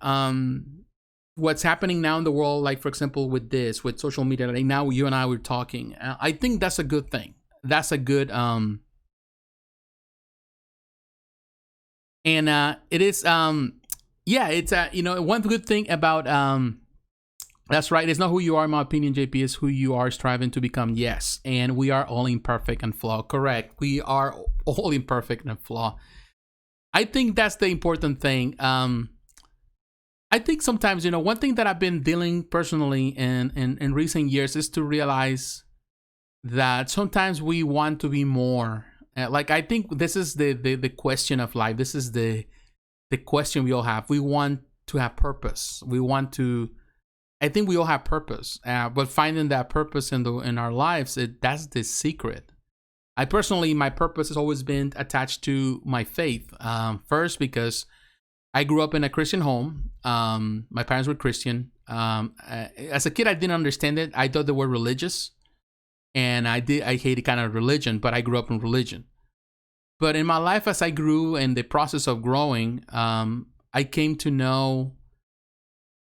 what's happening now in the world, like for example with social media, like now you and I were talking, I think that's a good thing. That's a good and it is it's one good thing about that's right, it's not who you are, in my opinion, JP, is who you are striving to become. Yes, and we are all imperfect and flawed. Correct, we are all imperfect and flawed. I think that's the important thing. I think sometimes, one thing that I've been dealing personally in recent years is to realize that sometimes we want to be more. Like, I think this is the question of life. This is the question we all have. We want to have purpose. I think we all have purpose, but finding that purpose in our lives, that's the secret. I personally, my purpose has always been attached to my faith. First, because I grew up in a Christian home. My parents were Christian. As a kid, I didn't understand it. I thought they were religious, and I hated kind of religion, but I grew up in religion. But in my life, as I grew, in the process of growing, I came to know,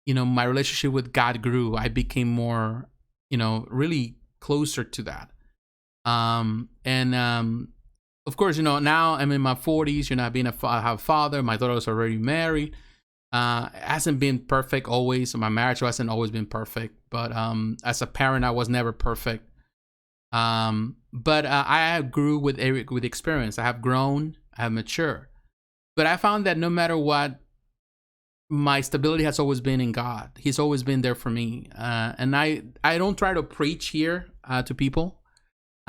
my relationship with God grew. I became more, really closer to that. Of course, now I'm in my 40s, I have a father. My daughter was already married. It hasn't been perfect always. My marriage hasn't always been perfect. But as a parent, I was never perfect. But I grew with experience. I have grown. I have matured. But I found that no matter what, my stability has always been in God. He's always been there for me. And I don't try to preach here to people.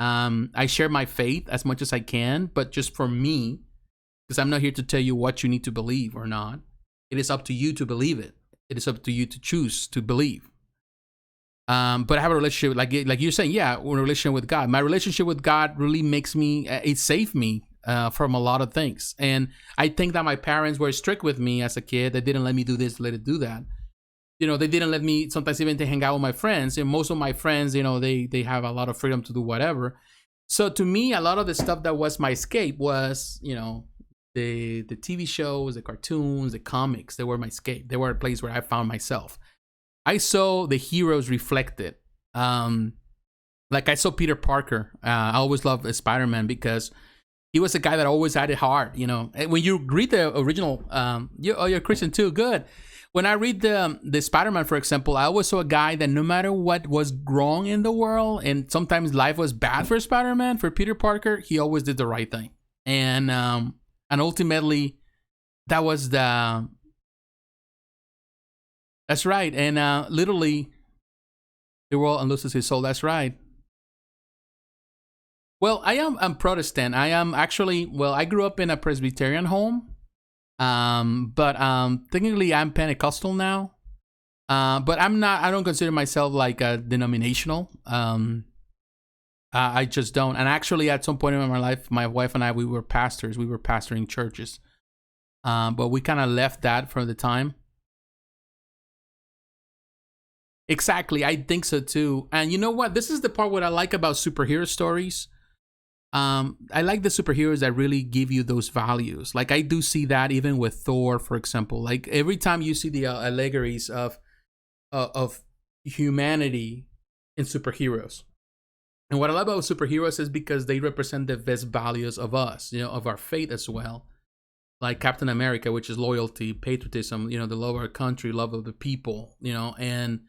I share my faith as much as I can, but just for me, because I'm not here to tell you what you need to believe or not. It is up to you to believe it. It is up to you to choose to believe. But I have a relationship, like you're saying, a relationship with God. My relationship with God really makes me, it saved me from a lot of things. And I think that my parents were strict with me as a kid. They didn't let me do this, let it do that. They didn't let me sometimes even to hang out with my friends. And most of my friends, they have a lot of freedom to do whatever. So to me, a lot of the stuff that was my escape was, the TV shows, the cartoons, the comics. They were my escape. They were a place where I found myself. I saw the heroes reflected. Like I saw Peter Parker. I always loved Spider-Man because he was a guy that always had it hard. When you read the original, you're Christian too. Good. When I read the Spider-Man, for example, I always saw a guy that no matter what was wrong in the world, and sometimes life was bad for Spider-Man, for Peter Parker, he always did the right thing. And ultimately, that was that's right. And literally, the world loses his soul. That's right. Well, I'm Protestant. I am actually, I grew up in a Presbyterian home. But technically I'm Pentecostal now. But I don't consider myself like a denominational. I just don't. And actually at some point in my life, my wife and I, we were pastors. We were pastoring churches. But we kind of left that for the time. Exactly. I think so too. And you know what? This is the part what I like about superhero stories. I like the superheroes that really give you those values. Like I do see that even with Thor, for example. Like every time you see the allegories of humanity in superheroes. And what I love about superheroes is because they represent the best values of us, of our faith as well. Like Captain America, which is loyalty, patriotism, the love of our country, love of the people, and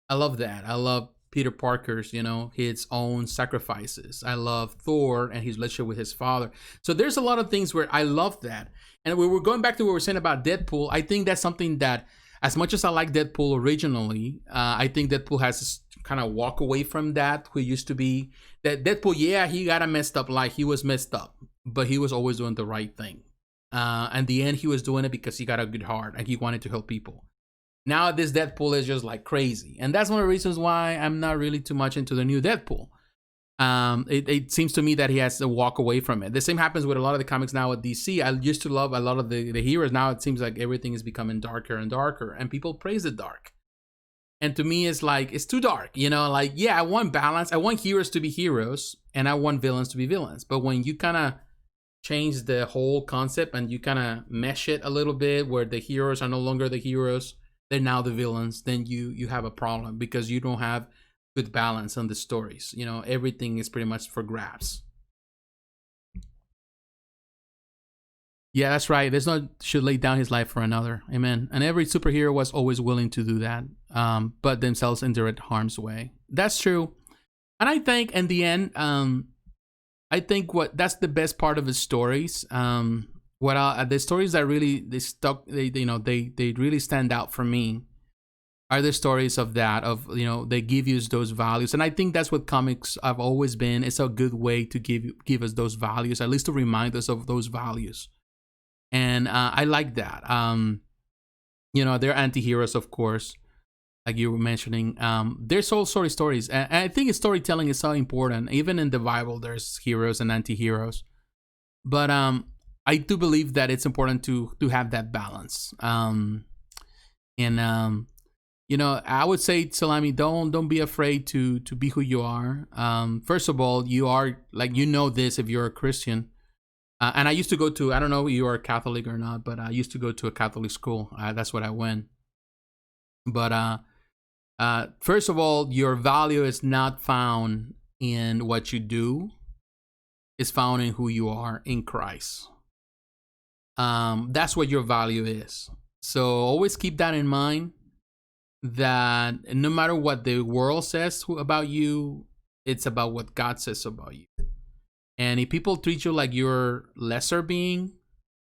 I love that. I love Peter Parker's, his own sacrifices. I love Thor and his relationship with his father. So there's a lot of things where I love that. And we were going back to what we were saying about Deadpool. I think that's something that, as much as I like Deadpool originally, I think Deadpool has kind of walk away from that, who used to be that Deadpool. Yeah, he got a messed up life. He was messed up, but he was always doing the right thing. And the end, he was doing it because he got a good heart and he wanted to help people. Now this Deadpool is just like crazy. And that's one of the reasons why I'm not really too much into the new Deadpool. it seems to me that he has to walk away from it. The same happens with a lot of the comics now at DC. I used to love a lot of the heroes. Now it seems like everything is becoming darker and darker, and people praise the dark. And to me, it's like, it's too dark, you know, like, yeah, I want balance. I want heroes to be heroes, and I want villains to be villains. But when you kind of change the whole concept and you kind of mesh it a little bit, where the heroes are no longer the heroes, they're now the villains, then you have a problem, because you don't have good balance on the stories. You know, everything is pretty much for grabs. Yeah, that's right. There's no should lay down his life for another. Amen. And every superhero was always willing to do that, but themselves in direct harm's way. That's true. And I think in the end, I think that's the best part of his stories. The stories that really they really stand out for me are the stories of that, of, you know, they give you those values. And I think that's what comics have always been. It's a good way to give us those values, at least to remind us of those values. And I like that. You know, they're anti-heroes, of course, like you were mentioning. There's all sort of stories. And I think storytelling is so important. Even in the Bible, there's heroes and anti-heroes. But I do believe that it's important to have that balance. You know, I would say, Salami, don't be afraid to be who you are. First of all, you are, like, you know this if you're a Christian. And I used to go to, I don't know if you are a Catholic or not, but I used to go to a Catholic school. That's what I went. But first of all, your value is not found in what you do. It's found in who you are in Christ. That's what your value is. So always keep that in mind, that no matter what the world says about you, it's about what God says about you. And if people treat you like you're lesser being,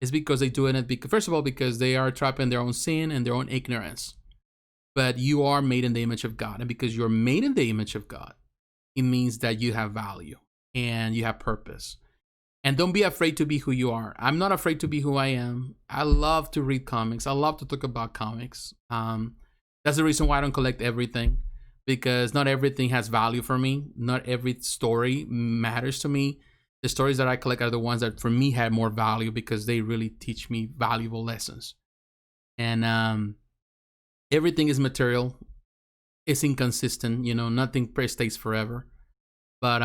it's because they do it, first of all, because they are trapped in their own sin and their own ignorance. But you are made in the image of God. And because you're made in the image of God, it means that you have value and you have purpose. And don't be afraid to be who you are. I'm not afraid to be who I am. I love to read comics. I love to talk about comics. That's the reason why I don't collect everything, because not everything has value for me. Not every story matters to me. The stories that I collect are the ones that for me had more value, because they really teach me valuable lessons. And everything is material. It's inconsistent. You know, nothing stays forever. But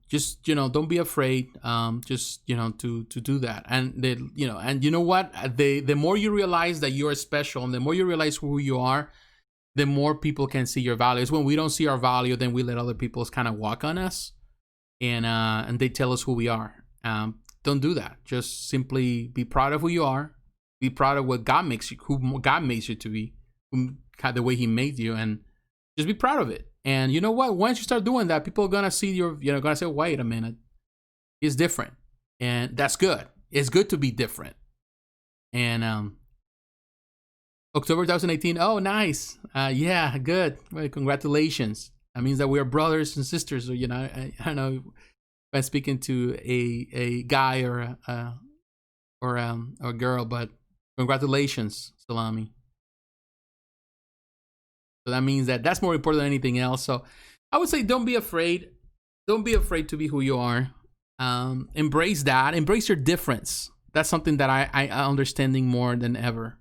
just, you know, don't be afraid. Just, you know, to do that. And you know what? The more you realize that you are special, and the more you realize who you are, the more people can see your value. It's when we don't see our value, then we let other people kind of walk on us. And they tell us who we are. Don't do that. Just simply be proud of who you are. Be proud of what God makes you, who God makes you to be, the way He made you, and just be proud of it. And you know what? Once you start doing that, people are gonna see gonna say, "Wait a minute, he's different," and that's good. It's good to be different. And October 2018. Oh, nice. Yeah, good. Well, congratulations. That means that we are brothers and sisters. So, you know, I don't know if I'm speaking to a guy or a girl, but congratulations, Salami. So that means that's more important than anything else. So I would say, don't be afraid. Don't be afraid to be who you are. Embrace that. Embrace your difference. That's something that I understanding more than ever.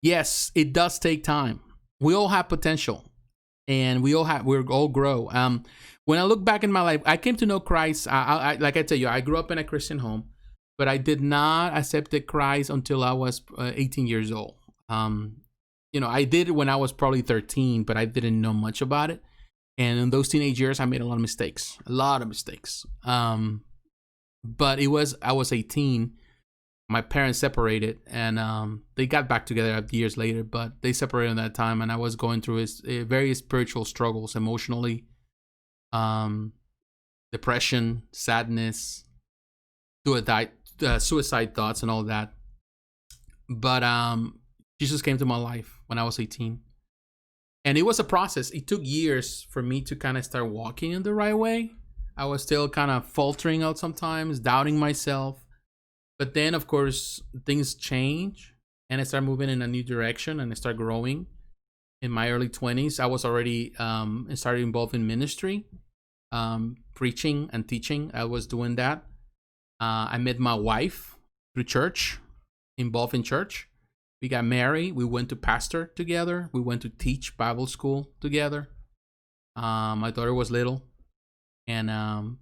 Yes, it does take time. We all have potential, and we all grow. When I look back in my life, I came to know Christ. Like I tell you, I grew up in a Christian home, but I did not accept Christ until I was 18 years old. You know, I did it when I was probably 13, but I didn't know much about it. And in those teenage years, I made a lot of mistakes. But I was 18. My parents separated, and they got back together years later, but they separated at that time, and I was going through various spiritual struggles, emotionally, depression, sadness, suicide thoughts, and all that. But Jesus came to my life when I was 18. And it was a process. It took years for me to kind of start walking in the right way. I was still kind of faltering out sometimes, doubting myself. But then, of course, things change, and I start moving in a new direction, and I start growing. in my early 20s. I was already started involved in ministry, preaching and teaching. I was doing that. I met my wife through church, involved in church. We got married. We went to pastor together. We went to teach Bible school together. My daughter was little, and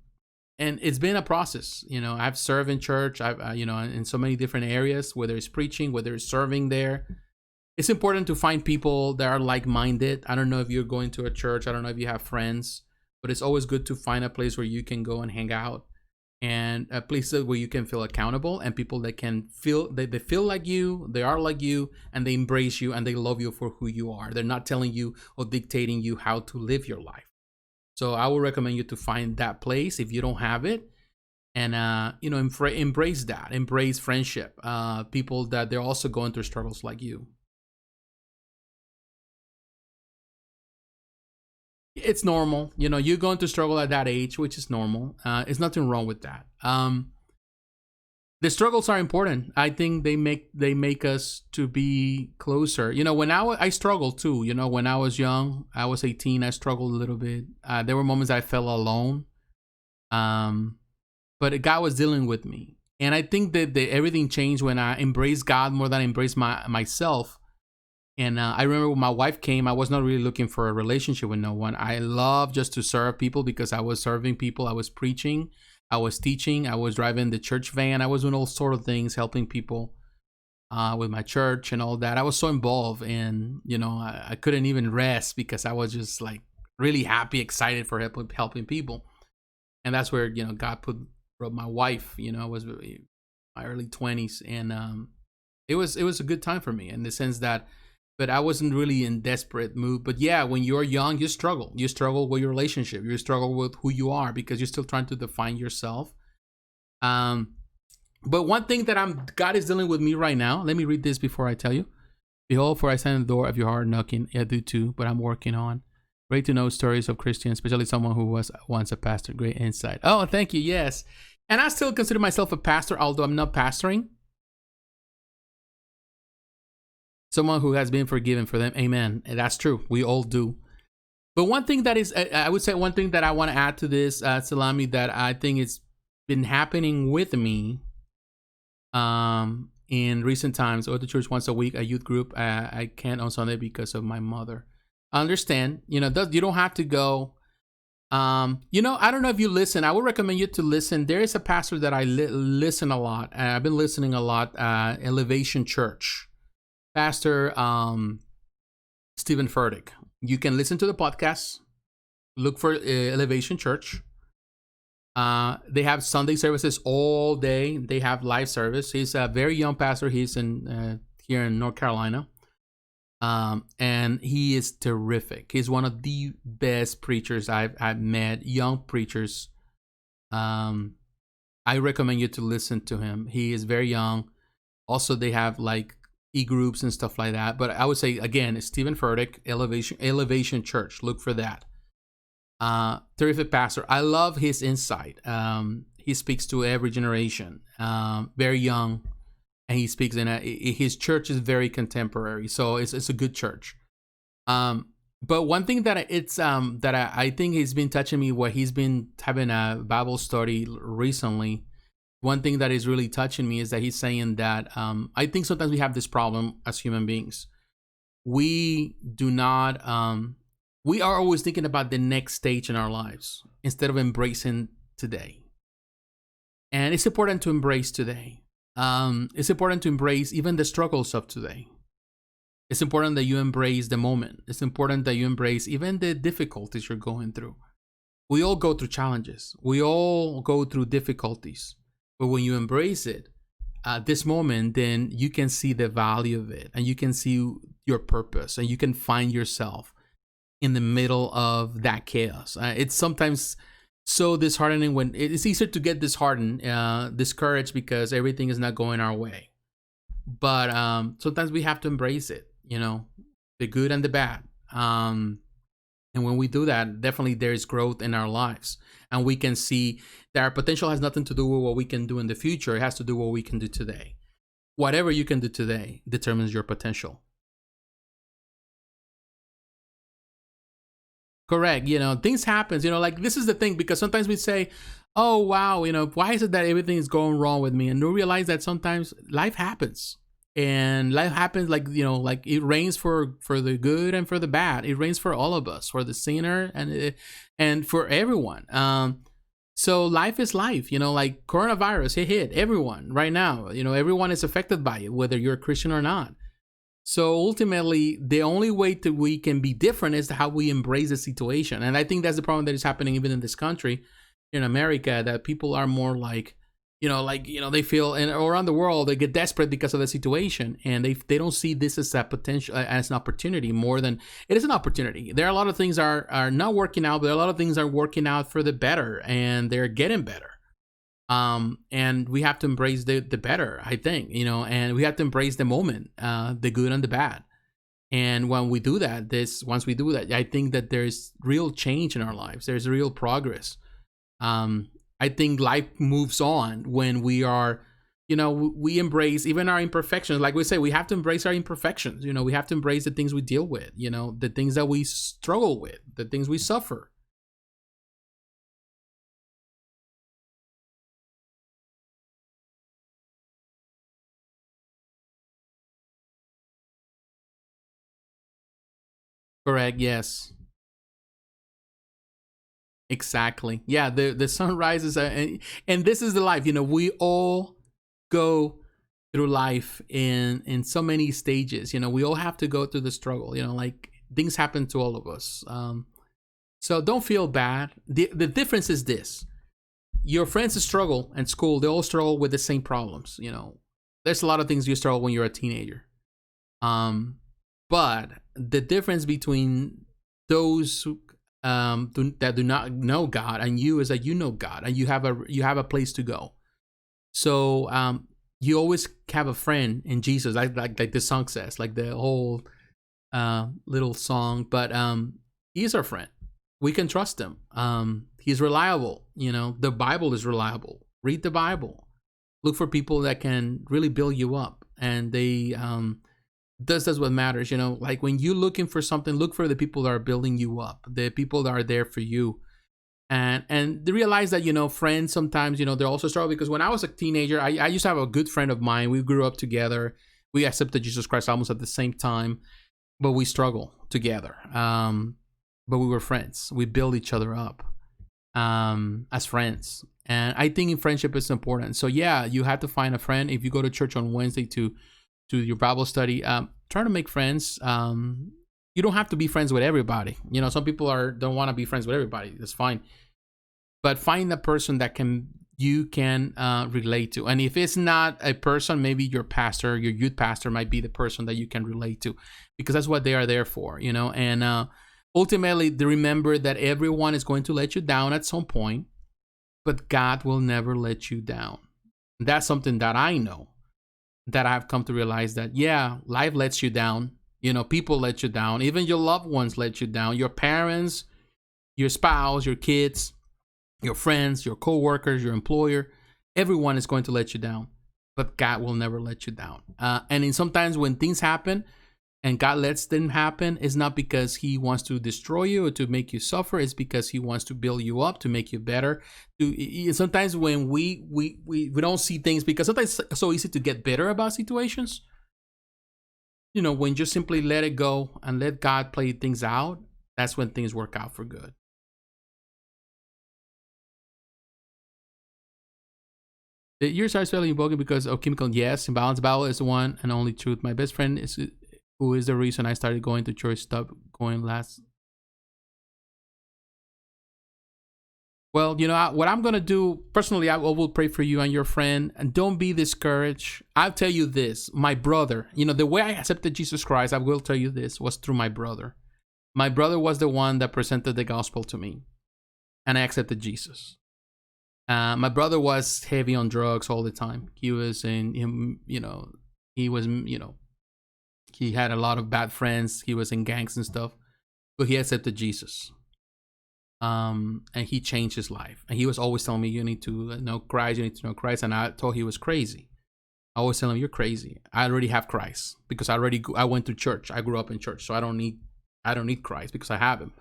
it's been a process. I've served in church. I've in so many different areas, whether it's preaching, whether it's serving there. It's important to find people that are like-minded. I don't know if you're going to a church. I don't know if you have friends, but it's always good to find a place where you can go and hang out, and a place where you can feel accountable, and people that can feel they feel like you, they are like you, and they embrace you and they love you for who you are. They're not telling you or dictating you how to live your life. So I would recommend you to find that place if you don't have it, and embrace that, embrace friendship, people that they're also going through struggles like you. It's normal. You're going to struggle at that age, which is normal. There's nothing wrong with that. The struggles are important. I think they make us to be closer. When I struggled too. When I was young, I was 18. I struggled a little bit. There were moments I felt alone. But God was dealing with me, and I think that everything changed when I embraced God more than I embraced myself. And I remember when my wife came, I was not really looking for a relationship with no one. I love just to serve people because I was serving people. I was preaching, I was teaching, I was driving the church van. I was doing all sort of things, helping people with my church and all that. I was so involved, and I couldn't even rest because I was just like really happy, excited for helping people. And that's where God brought my wife. I was in my early 20s, and it was a good time for me in the sense that. But I wasn't really in desperate mood. But yeah, when you're young, you struggle. You struggle with your relationship. You struggle with who you are because you're still trying to define yourself. But one thing that God is dealing with me right now. Let me read this before I tell you. Behold, for I stand at the door of your heart knocking. I do too, but I'm working on. Great to know stories of Christians, especially someone who was once a pastor. Great insight. Oh, thank you. Yes. And I still consider myself a pastor, although I'm not pastoring. Someone who has been forgiven for them. Amen. And that's true. We all do. But one thing that is, I would say one thing that I want to add to this, Salami, that I think it's been happening with me in recent times. I go to church once a week, a youth group. I can't on Sunday because of my mother. I understand. You don't have to go. I don't know if you listen. I would recommend you to listen. There is a pastor that I listen a lot. I've been listening a lot. Elevation Church. Pastor Stephen Furtick. You can listen to the podcast. Look for Elevation Church. They have Sunday services all day. They have live service. He's a very young pastor. He's here in North Carolina. And he is terrific. He's one of the best preachers I've met. Young preachers. I recommend you to listen to him. He is very young. Also, they have like e-groups and stuff like that. But I would say, again, it's Stephen Furtick, Elevation Church. Look for that. Terrific pastor. I love his insight. He speaks to every generation. Very young, and he speaks in his church is very contemporary, so it's a good church. But one thing that I think he's been touching me, where he's been having a Bible study recently. One thing that is really touching me is that he's saying that I think sometimes we have this problem as human beings. We do not, we are always thinking about the next stage in our lives instead of embracing today. And it's important to embrace today. It's important to embrace even the struggles of today. It's important that you embrace the moment. It's important that you embrace even the difficulties you're going through. We all go through challenges. We all go through difficulties. But when you embrace it, this moment, then you can see the value of it, and you can see your purpose, and you can find yourself in the middle of that chaos. It's sometimes so disheartening when it's easier to get disheartened, discouraged because everything is not going our way. But sometimes we have to embrace it, the good and the bad. And when we do that, definitely there is growth in our lives. And we can see that our potential has nothing to do with what we can do in the future. It has to do with what we can do today. Whatever you can do today determines your potential. Correct. Things happen. Like this is the thing, because sometimes we say, oh, wow, why is it that everything is going wrong with me? And we realize that sometimes life happens. And life happens like it rains for the good and for the bad. It rains for all of us, for the sinner and for everyone. So life is life, like coronavirus, it hit everyone right now. Everyone is affected by it, whether you're a Christian or not. So ultimately, the only way that we can be different is how we embrace the situation. And I think that's the problem that is happening even in this country, in America, that people are more like, they feel, and around the world, they get desperate because of the situation. And they don't see this as a potential, as an opportunity more than it is an opportunity. There are a lot of things are not working out, but a lot of things are working out for the better, and they're getting better. And we have to embrace the better, I think, and we have to embrace the moment, the good and the bad. And when we do that, once we do that, I think that there's real change in our lives. There's real progress. I think life moves on when we are, we embrace even our imperfections. Like we say, we have to embrace our imperfections. We have to embrace the things we deal with, the things that we struggle with, the things we suffer. Correct. Yes. Exactly. Yeah. The sun rises, and this is the life. We all go through life in so many stages. We all have to go through the struggle. Like things happen to all of us. So don't feel bad. The difference is this: your friends struggle in school. They all struggle with the same problems. There's a lot of things you struggle when you're a teenager. But the difference between those that do not know God and you is that you know God, and you have a place to go. So you always have a friend in Jesus, like the song says, like the whole little song. But he's our friend. We can trust him. He's reliable. The Bible is reliable. Read the Bible. Look for people that can really build you up, and they that's what matters. Like when you're looking for something, look for the people that are building you up, the people that are there for you. And they realize that, friends sometimes, they're also struggle, because when I was a teenager, I used to have a good friend of mine. We grew up together. We accepted Jesus Christ almost at the same time, but we struggle together. But we were friends. We build each other up as friends. And I think in friendship is important. So yeah, you have to find a friend. If you go to church on Wednesday to your Bible study, try to make friends. You don't have to be friends with everybody. Some people don't want to be friends with everybody. That's fine. But find a person that you can relate to. And if it's not a person, maybe your pastor, your youth pastor might be the person that you can relate to, because that's what they are there for, And ultimately, remember that everyone is going to let you down at some point, but God will never let you down. That's something that I know, that I've come to realize, that, yeah, life lets you down. People let you down. Even your loved ones let you down. Your parents, your spouse, your kids, your friends, your co-workers, your employer, everyone is going to let you down, but God will never let you down. And sometimes when things happen and God lets them happen, it's not because he wants to destroy you or to make you suffer. It's because he wants to build you up, to make you better. Sometimes when we don't see things, because sometimes it's so easy to get bitter about situations. When you simply let it go and let God play things out, that's when things work out for good. The years are spelling broken because of chemical. Yes, imbalance. Bible is the one and only truth. My best friend who is the reason I started going to church, stopped going last. Well, what I'm going to do, personally, I will pray for you and your friend, and don't be discouraged. I'll tell you this, my brother, the way I accepted Jesus Christ, I will tell you this, was through my brother. My brother was the one that presented the gospel to me, and I accepted Jesus. My brother was heavy on drugs all the time. He was he had a lot of bad friends. He was in gangs and stuff, but he accepted Jesus. And he changed his life. And he was always telling me, you need to know Christ, you need to know Christ. And I thought he was crazy. I always tell him, you're crazy. I already have Christ because I went to church. I grew up in church, so I don't need Christ because I have him.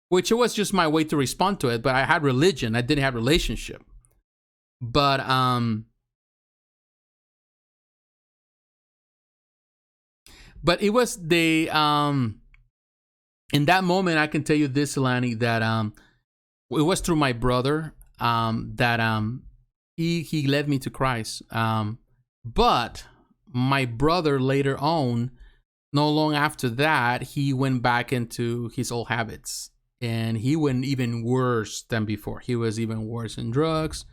which it was just my way to respond to it. But I had religion. I didn't have relationship. But it was the in that moment, I can tell you this, Alani, that it was through my brother that he led me to Christ. But my brother later on, no long after that, he went back into his old habits, and he went even worse than before. He was even worse in drugs,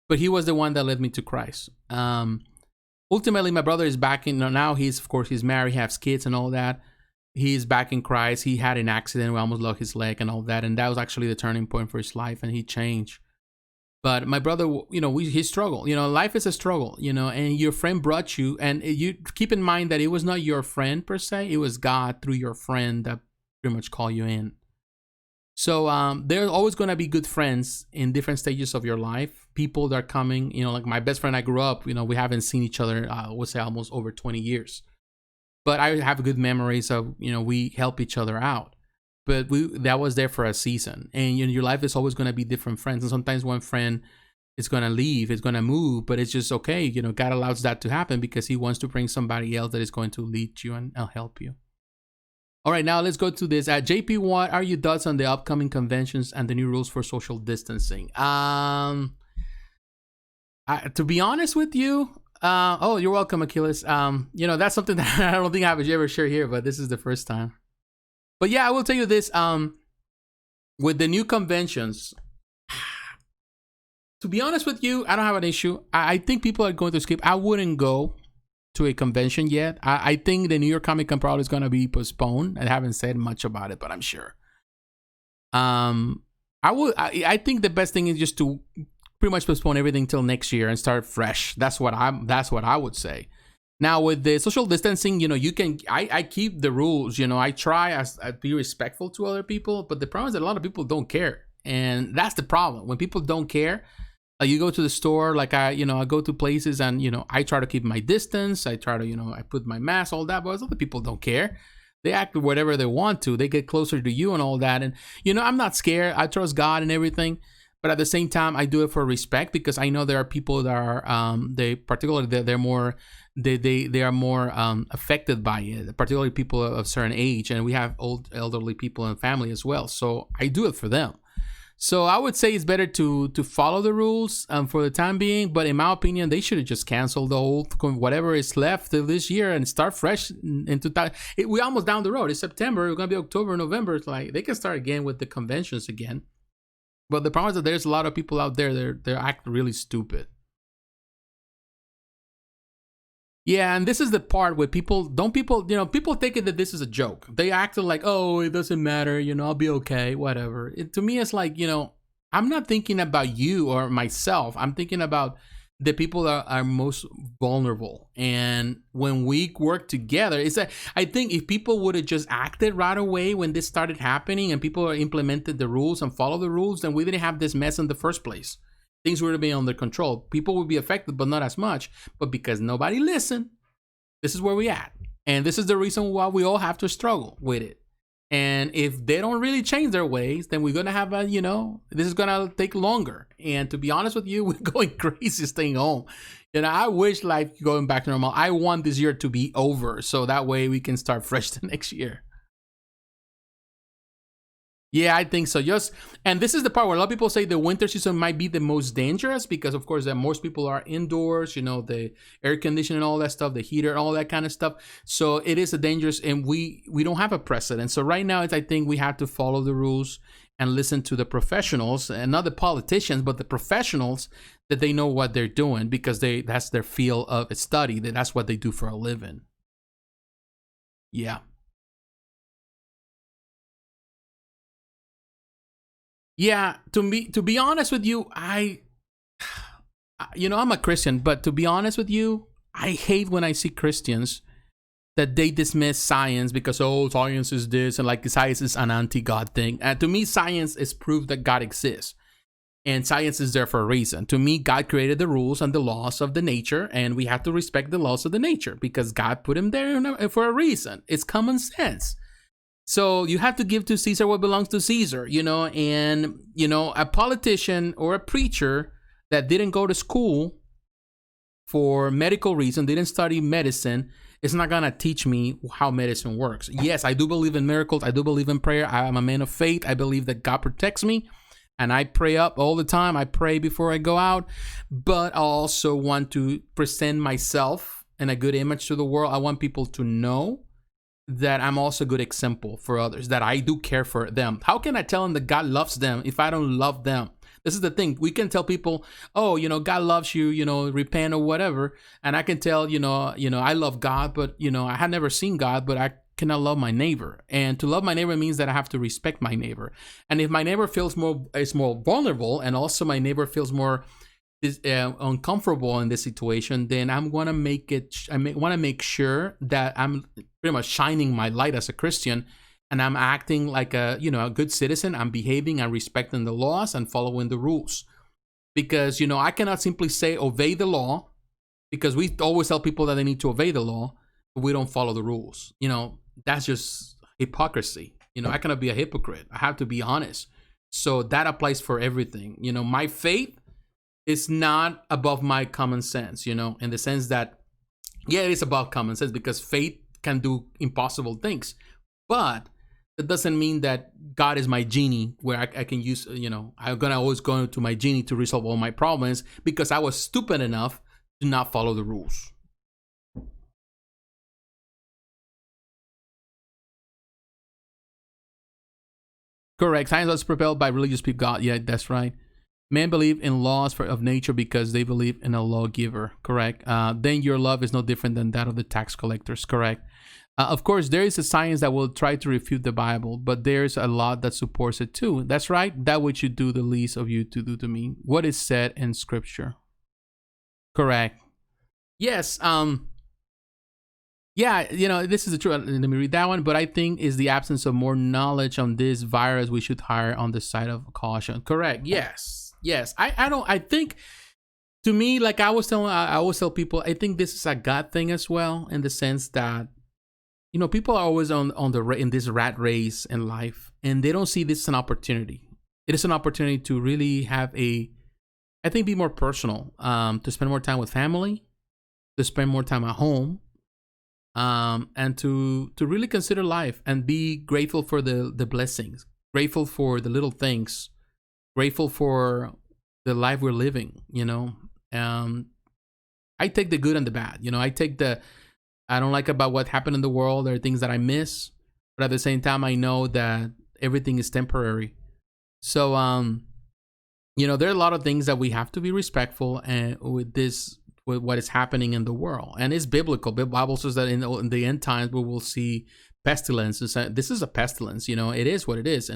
but he was the one that led me to Christ. Ultimately, my brother is back in now. He's married, has kids, and all that. He's back in Christ. He had an accident. We almost lost his leg and all that, and that was actually the turning point for his life, and he changed. But my brother, he struggled. Life is a struggle, and your friend brought you, and you keep in mind that it was not your friend per se. It was God through your friend that pretty much called you in. So there's always going to be good friends in different stages of your life. People that are coming, like my best friend I grew up, we haven't seen each other, I would say almost over 20 years. But I have good memories of, we help each other out. But that was there for a season. And your life is always going to be different friends. And sometimes one friend is going to leave, is going to move, but it's just okay. God allows that to happen because he wants to bring somebody else that is going to lead you and help you. All right, now let's go to this. JP, what are your thoughts on the upcoming conventions and the new rules for social distancing? To be honest with you, oh, you're welcome, Achilles. That's something that I don't think I've ever shared here, but this is the first time. But yeah, I will tell you this. With the new conventions, to be honest with you, I don't have an issue. I think people are going to skip. I wouldn't go to a convention yet. I think the New York Comic Con probably is going to be postponed. I haven't said much about it, but I'm sure. I think the best thing is just to pretty much postpone everything till next year and start fresh. That's what I would say. Now with the social distancing, I keep the rules. I try to be respectful to other people, but the problem is that a lot of people don't care, and that's the problem. When people don't care, you go to the store, like I go to places, and I try to keep my distance. I try to I put my mask, all that, but other people don't care. They act whatever they want to. They get closer to you and all that, and I'm not scared. I trust God and everything. But at the same time, I do it for respect because I know there are people that are they are more affected by it, particularly people of a certain age, and we have elderly people in family as well. So I do it for them. So I would say it's better to follow the rules for the time being. But in my opinion, they should have just canceled the old whatever is left of this year and start fresh in 2000. We're almost down the road. It's September. It's gonna be October, November. It's like they can start again with the conventions again. But the problem is that there's a lot of people out there, they act really stupid. Yeah, and this is the part where people think that this is a joke. They act like, oh, it doesn't matter, I'll be okay, whatever. To me, it's like, I'm not thinking about you or myself. I'm thinking about the people that are most vulnerable. And when we work together, I think if people would have just acted right away when this started happening and people implemented the rules and followed the rules, then we didn't have this mess in the first place. Things would have been under control. People would be affected, but not as much. But because nobody listened, this is where we at. And this is the reason why we all have to struggle with it. And if they don't really change their ways, then we're going to have this is going to take longer. And to be honest with you, we're going crazy staying home. I wish life going back to normal. I want this year to be over so that way we can start fresh the next year. Yeah, I think so. And this is the part where a lot of people say the winter season might be the most dangerous because, of course, most people are indoors, the air conditioning, all that stuff, the heater, all that kind of stuff. So it is a dangerous, and we don't have a precedent. So right now, I think we have to follow the rules and listen to the professionals, and not the politicians, but the professionals that they know what they're doing because that's their field of study. That's what they do for a living. Yeah. Yeah, to be honest with you, I'm a Christian, but to be honest with you, I hate when I see Christians that they dismiss science because, science is this, and like science is an anti-God thing. To me, science is proof that God exists, and science is there for a reason. To me, God created the rules and the laws of the nature, and we have to respect the laws of the nature because God put them there for a reason. It's common sense. So you have to give to Caesar what belongs to Caesar, and, a politician or a preacher that didn't go to school for medical reason, didn't study medicine, is not going to teach me how medicine works. Yes, I do believe in miracles. I do believe in prayer. I am a man of faith. I believe that God protects me, and I pray up all the time. I pray before I go out, but I also want to present myself in a good image to the world. I want people to know that I'm also a good example for others, that I do care for them. How can I tell them that God loves them if I don't love them? This is the thing. We can tell people, oh, God loves you, repent or whatever. And I can tell, I love God, but, I had never seen God, but I cannot love my neighbor. And to love my neighbor means that I have to respect my neighbor. And if my neighbor is more vulnerable, and also my neighbor feels more uncomfortable in this situation, then I'm going to want to make sure that I'm pretty much shining my light as a Christian, and I'm acting like a good citizen. I'm behaving and respecting the laws and following the rules. Because, I cannot simply say obey the law, because we always tell people that they need to obey the law, but we don't follow the rules. That's just hypocrisy. I cannot be a hypocrite. I have to be honest. So that applies for everything. My faith is not above my common sense, in the sense that, yeah, it is above common sense, because faith can do impossible things. But that doesn't mean that God is my genie where I can use, I'm going to always go to my genie to resolve all my problems, because I was stupid enough to not follow the rules. Correct. Science was propelled by religious people. God, yeah, that's right. Men believe in laws of nature because they believe in a lawgiver. Correct. Then your love is no different than that of the tax collectors. Correct. Of course, there is a science that will try to refute the Bible, but there's a lot that supports it too. That's right. That which you do, the least of you to do to me. What is said in Scripture. Correct. Yes. Yeah, this is the truth. Let me read that one. But I think is the absence of more knowledge on this virus we should hire on the side of caution. Correct. Yes. I think, to me, like I always tell people, I think this is a God thing as well, in the sense that, people are always in this rat race in life, and they don't see this as an opportunity. It is an opportunity to really have be more personal, to spend more time with family, to spend more time at home, and to really consider life and be grateful for the blessings, grateful for the little things, grateful for the life we're living. I take the good and the bad. I don't like about what happened in the world. There are things that I miss, but at the same time, I know that everything is temporary. So, there are a lot of things that we have to be respectful and with what is happening in the world. And it's biblical. The Bible says that in the end times, we will see pestilence. This is a pestilence, it is what it is.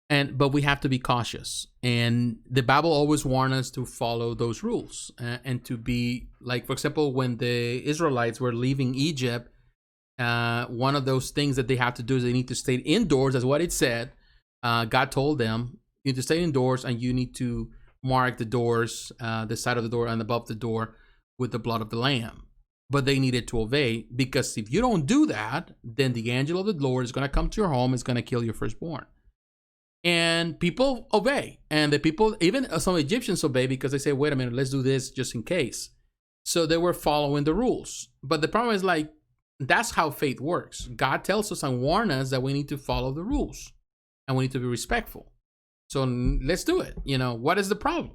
But we have to be cautious. And the Bible always warns us to follow those rules and to be like, for example, when the Israelites were leaving Egypt, one of those things that they have to do is they need to stay indoors. That's what it said. God told them, you need to stay indoors, and you need to mark the doors, the side of the door and above the door, with the blood of the Lamb. But they needed to obey, because if you don't do that, then the angel of the Lord is going to come to your home, is going to kill your firstborn. And people obey. And the people, even some Egyptians obey, because they say, wait a minute, let's do this just in case. So they were following the rules. But the problem is, like, that's how faith works. God tells us and warns us that we need to follow the rules, and we need to be respectful. So let's do it. What is the problem?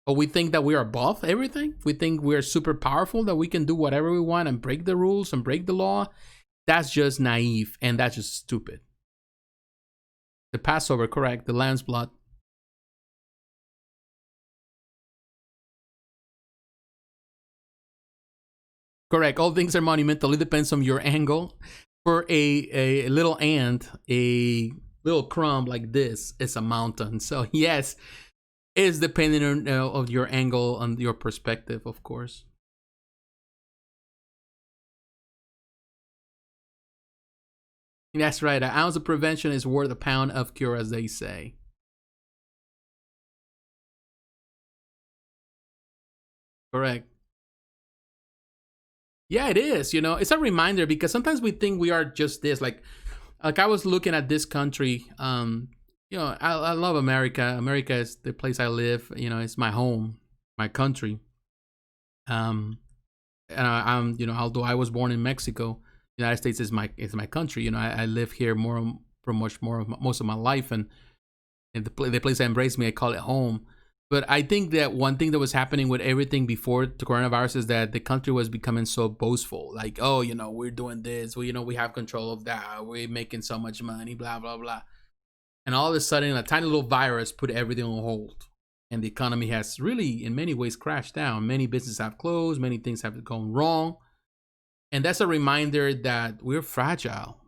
Or we think that we are above everything. We think we are super powerful, that we can do whatever we want and break the rules and break the law. That's just naive, and that's just stupid. The Passover, correct. The lamb's blood. Correct. All things are monumental. It depends on your angle. For a little ant, a little crumb like this is a mountain. So yes, it's depending on of your angle and your perspective, of course. That's right. An ounce of prevention is worth a pound of cure, as they say. Correct. Yeah, it is. It's a reminder, because sometimes we think we are just this. Like, like I was looking at this country. You know, I love America. America is the place I live. You know, it's my home, my country. And I'm, you know, although I was born in Mexico, the United States is my country. You know, I live here most of my life, and the place that embraced me, I call it home. But I think that one thing that was happening with everything before the coronavirus is that the country was becoming so boastful. Like, oh, you know, we're doing this. We, you know, we have control of that. We're making so much money, blah, blah, blah. And all of a sudden, a tiny little virus put everything on hold. And the economy has really, in many ways, crashed down. Many businesses have closed. Many things have gone wrong. And that's a reminder that we're fragile.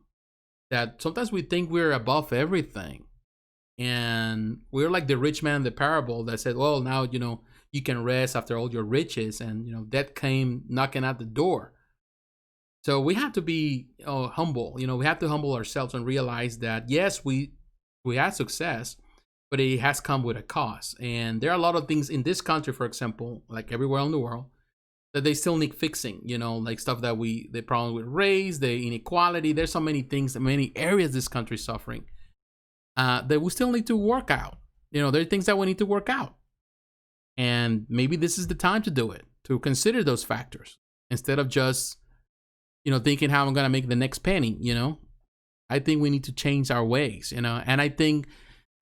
That sometimes we think we're above everything. And we're like the rich man in the parable that said, well, now, you know, you can rest after all your riches. And, you know, death came knocking at the door. So we have to be humble. You know, we have to humble ourselves and realize that, yes, we had success, but it has come with a cost. And there are a lot of things in this country, for example, like everywhere in the world, that they still need fixing, you know, like stuff that the problem with race, the inequality. There's so many things, many areas this country is suffering. That we still need to work out. You know, there are things that we need to work out. And maybe this is the time to do it, to consider those factors instead of just, you know, thinking how I'm going to make the next penny, you know. I think we need to change our ways, you know, and I think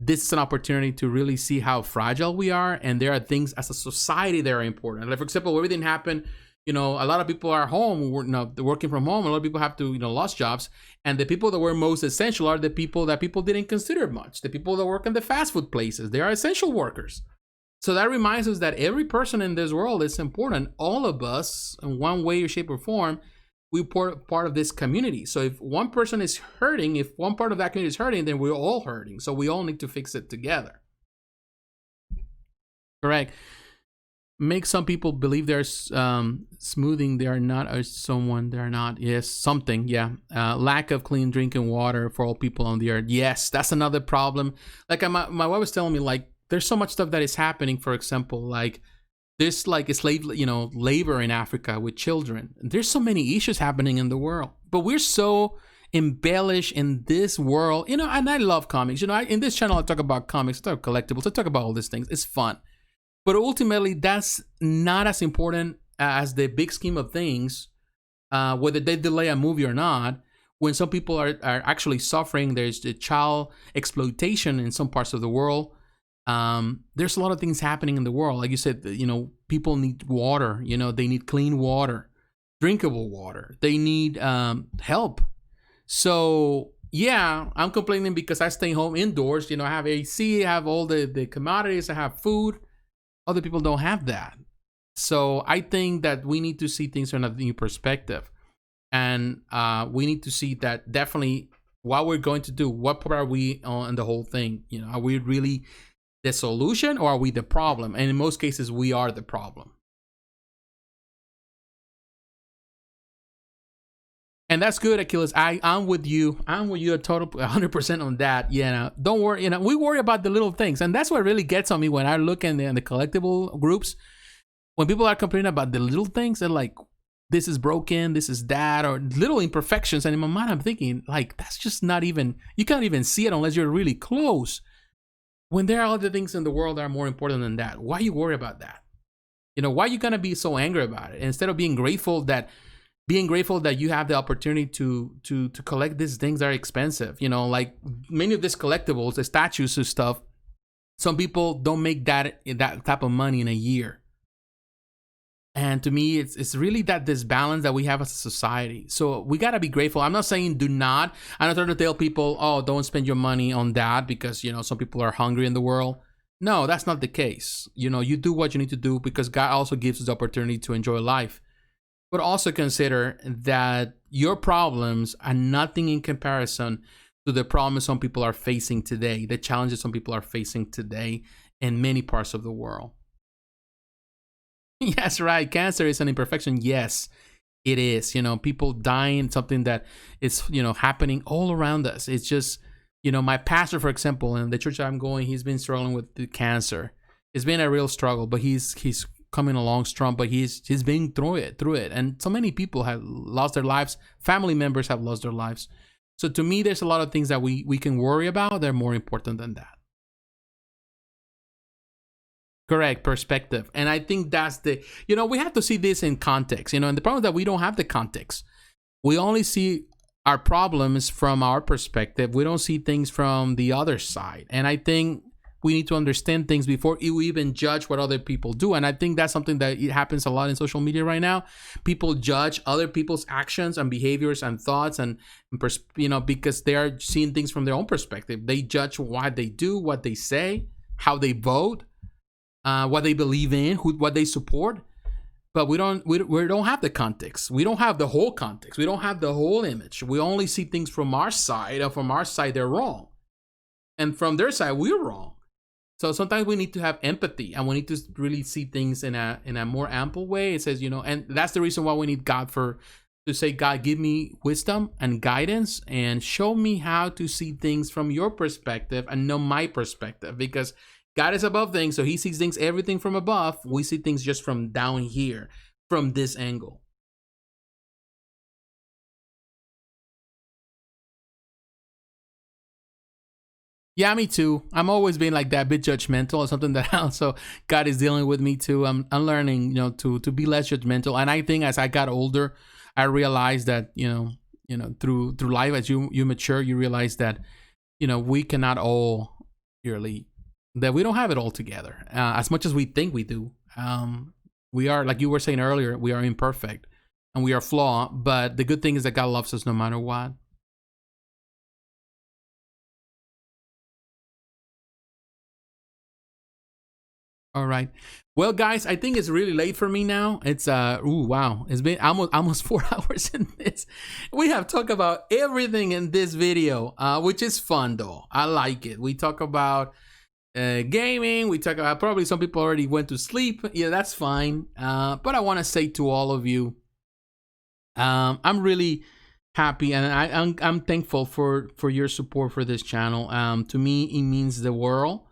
this is an opportunity to really see how fragile we are. And there are things as a society that are important. Like, for example, everything happened, you know, a lot of people are home, they're working from home. A lot of people have to, you know, lost jobs. And the people that were most essential are the people that people didn't consider much. The people that work in the fast food places, they are essential workers. So that reminds us that every person in this world is important. All of us, in one way or shape or form, we're part of this community. So if one person is hurting, if one part of that community is hurting, then we're all hurting. So we all need to fix it together. Correct. Make some people believe they're smoothing. They are not, or someone they are not. Yes, something. Yeah. Lack of clean drinking water for all people on the earth. Yes, that's another problem. Like my wife was telling me, like, there's so much stuff that is happening. For example, like there's like labor in Africa with children. There's so many issues happening in the world, but we're so embellished in this world, you know. And I love comics. You know, in this channel I talk about comics, I talk collectibles, I talk about all these things. It's fun. But ultimately, that's not as important as the big scheme of things, whether they delay a movie or not. When some people are actually suffering, there's the child exploitation in some parts of the world. There's a lot of things happening in the world. Like you said, you know, people need water. You know, they need clean water, drinkable water. They need help. So, yeah, I'm complaining because I stay home indoors. You know, I have AC, I have all the commodities, I have food. Other people don't have that. So I think that we need to see things from a new perspective. And we need to see that definitely what we're going to do. What part are we on the whole thing? You know, are we really the solution or are we the problem? And in most cases, we are the problem. And that's good, Achilles. I'm with you. I'm with you a total 100% on that. You know, don't worry. You know, we worry about the little things, and that's what really gets on me when I look in the collectible groups. When people are complaining about the little things, they're like, "This is broken. This is that," or little imperfections. And in my mind, I'm thinking, like, that's just not even. You can't even see it unless you're really close. When there are other things in the world that are more important than that, why you worry about that? You know, why are you gonna be so angry about it instead of being grateful that you have the opportunity to collect these things that are expensive? You know, like many of these collectibles, the statues and stuff, some people don't make that type of money in a year. And to me, it's really that disbalance that we have as a society. So we got to be grateful. I'm not saying I'm not trying to tell people, oh, don't spend your money on that because, you know, some people are hungry in the world. No, that's not the case. You know, you do what you need to do because God also gives us the opportunity to enjoy life. But also consider that your problems are nothing in comparison to the problems some people are facing today, the challenges some people are facing today in many parts of the world. Yes, right. Cancer is an imperfection. Yes, it is. You know, people dying, something that is, you know, happening all around us. It's just, you know, my pastor, for example, in the church I'm going, he's been struggling with the cancer. It's been a real struggle, but he's coming along strong, but he's been through it. And so many people have lost their lives. Family members have lost their lives. So to me, there's a lot of things that we can worry about. They're more important than that. Correct, perspective. And I think that's the, we have to see this in context, and the problem is that we don't have the context. We only see our problems from our perspective. We don't see things from the other side. And I think we need to understand things before we even judge what other people do. And I think that's something that it happens a lot in social media right now. People judge other people's actions and behaviors and thoughts and because they are seeing things from their own perspective. They judge what they do, what they say, how they vote, what they believe in, what they support. But we don't have the context. We don't have the whole context. We don't have the whole image. We only see things from our side, and from our side they're wrong, and from their side we're wrong. So sometimes we need to have empathy, and we need to really see things in a more ample way. It says, and that's the reason why we need God to say, God, give me wisdom and guidance, and show me how to see things from your perspective and not my perspective, because God is above things, so he sees things, everything from above. We see things just from down here, from this angle. Yeah, me too. I'm always being like that, a bit judgmental, or something that also God is dealing with me too. I'm learning, to be less judgmental. And I think as I got older, I realized that, through life, as you mature, you realize that, we cannot all really, that we don't have it all together as much as we think we do. We are, like you were saying earlier, we are imperfect and we are flawed. But the good thing is that God loves us no matter what. All right. Well, guys, I think it's really late for me now. It's wow. It's been almost 4 hours in this. We have talked about everything in this video, which is fun though. I like it. We talk about gaming. We talk about, probably some people already went to sleep. Yeah, that's fine. But I want to say to all of you, I'm really happy, and I'm thankful for your support for this channel. To me, it means the world.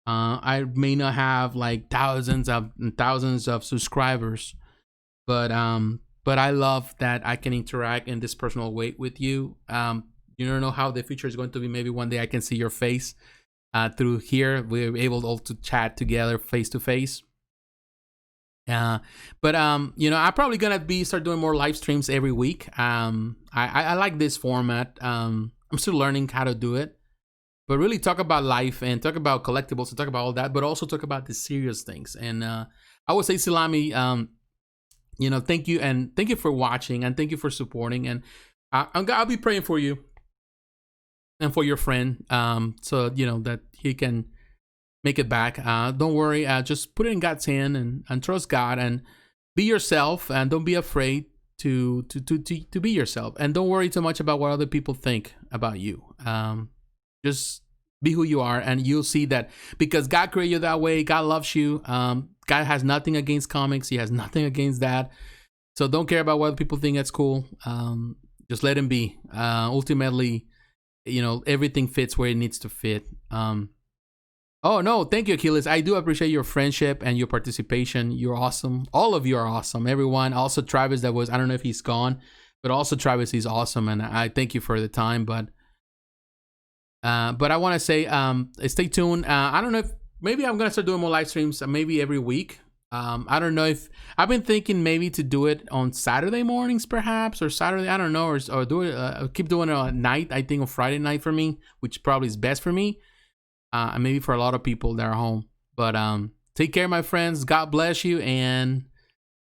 I may not have like thousands of subscribers, but I love that I can interact in this personal way with you. You don't know how the future is going to be. Maybe one day I can see your face through here. We're able all to chat together face to face. But I'm probably gonna start doing more live streams every week. I like this format. I'm still learning how to do it. But really talk about life and talk about collectibles and talk about all that, but also talk about the serious things. And I would say, Salami, thank you, and thank you for watching, and thank you for supporting. And I'll be praying for you and for your friend, so that he can make it back. Don't worry, just put it in God's hand and trust God, and be yourself, and don't be afraid to be yourself, and don't worry too much about what other people think about you. Just be who you are, and you'll see that because God created you that way. God loves you. God has nothing against comics. He has nothing against that. So don't care about what people think. That's cool. Just let him be. Ultimately, everything fits where it needs to fit. Oh no, thank you, Achilles. I do appreciate your friendship and your participation. You're awesome. All of you are awesome. Everyone. Also Travis, I don't know if he's gone, but also Travis, he's awesome, and I thank you for the time. But I want to say, stay tuned. I don't know if maybe I'm gonna start doing more live streams, maybe every week. I don't know if I've been thinking maybe to do it on Saturday mornings, perhaps, or Saturday. I don't know, or do it. Keep doing it at night. I think on Friday night for me, which probably is best for me, and maybe for a lot of people that are home. But take care, my friends. God bless you, and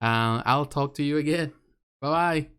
I'll talk to you again. Bye bye.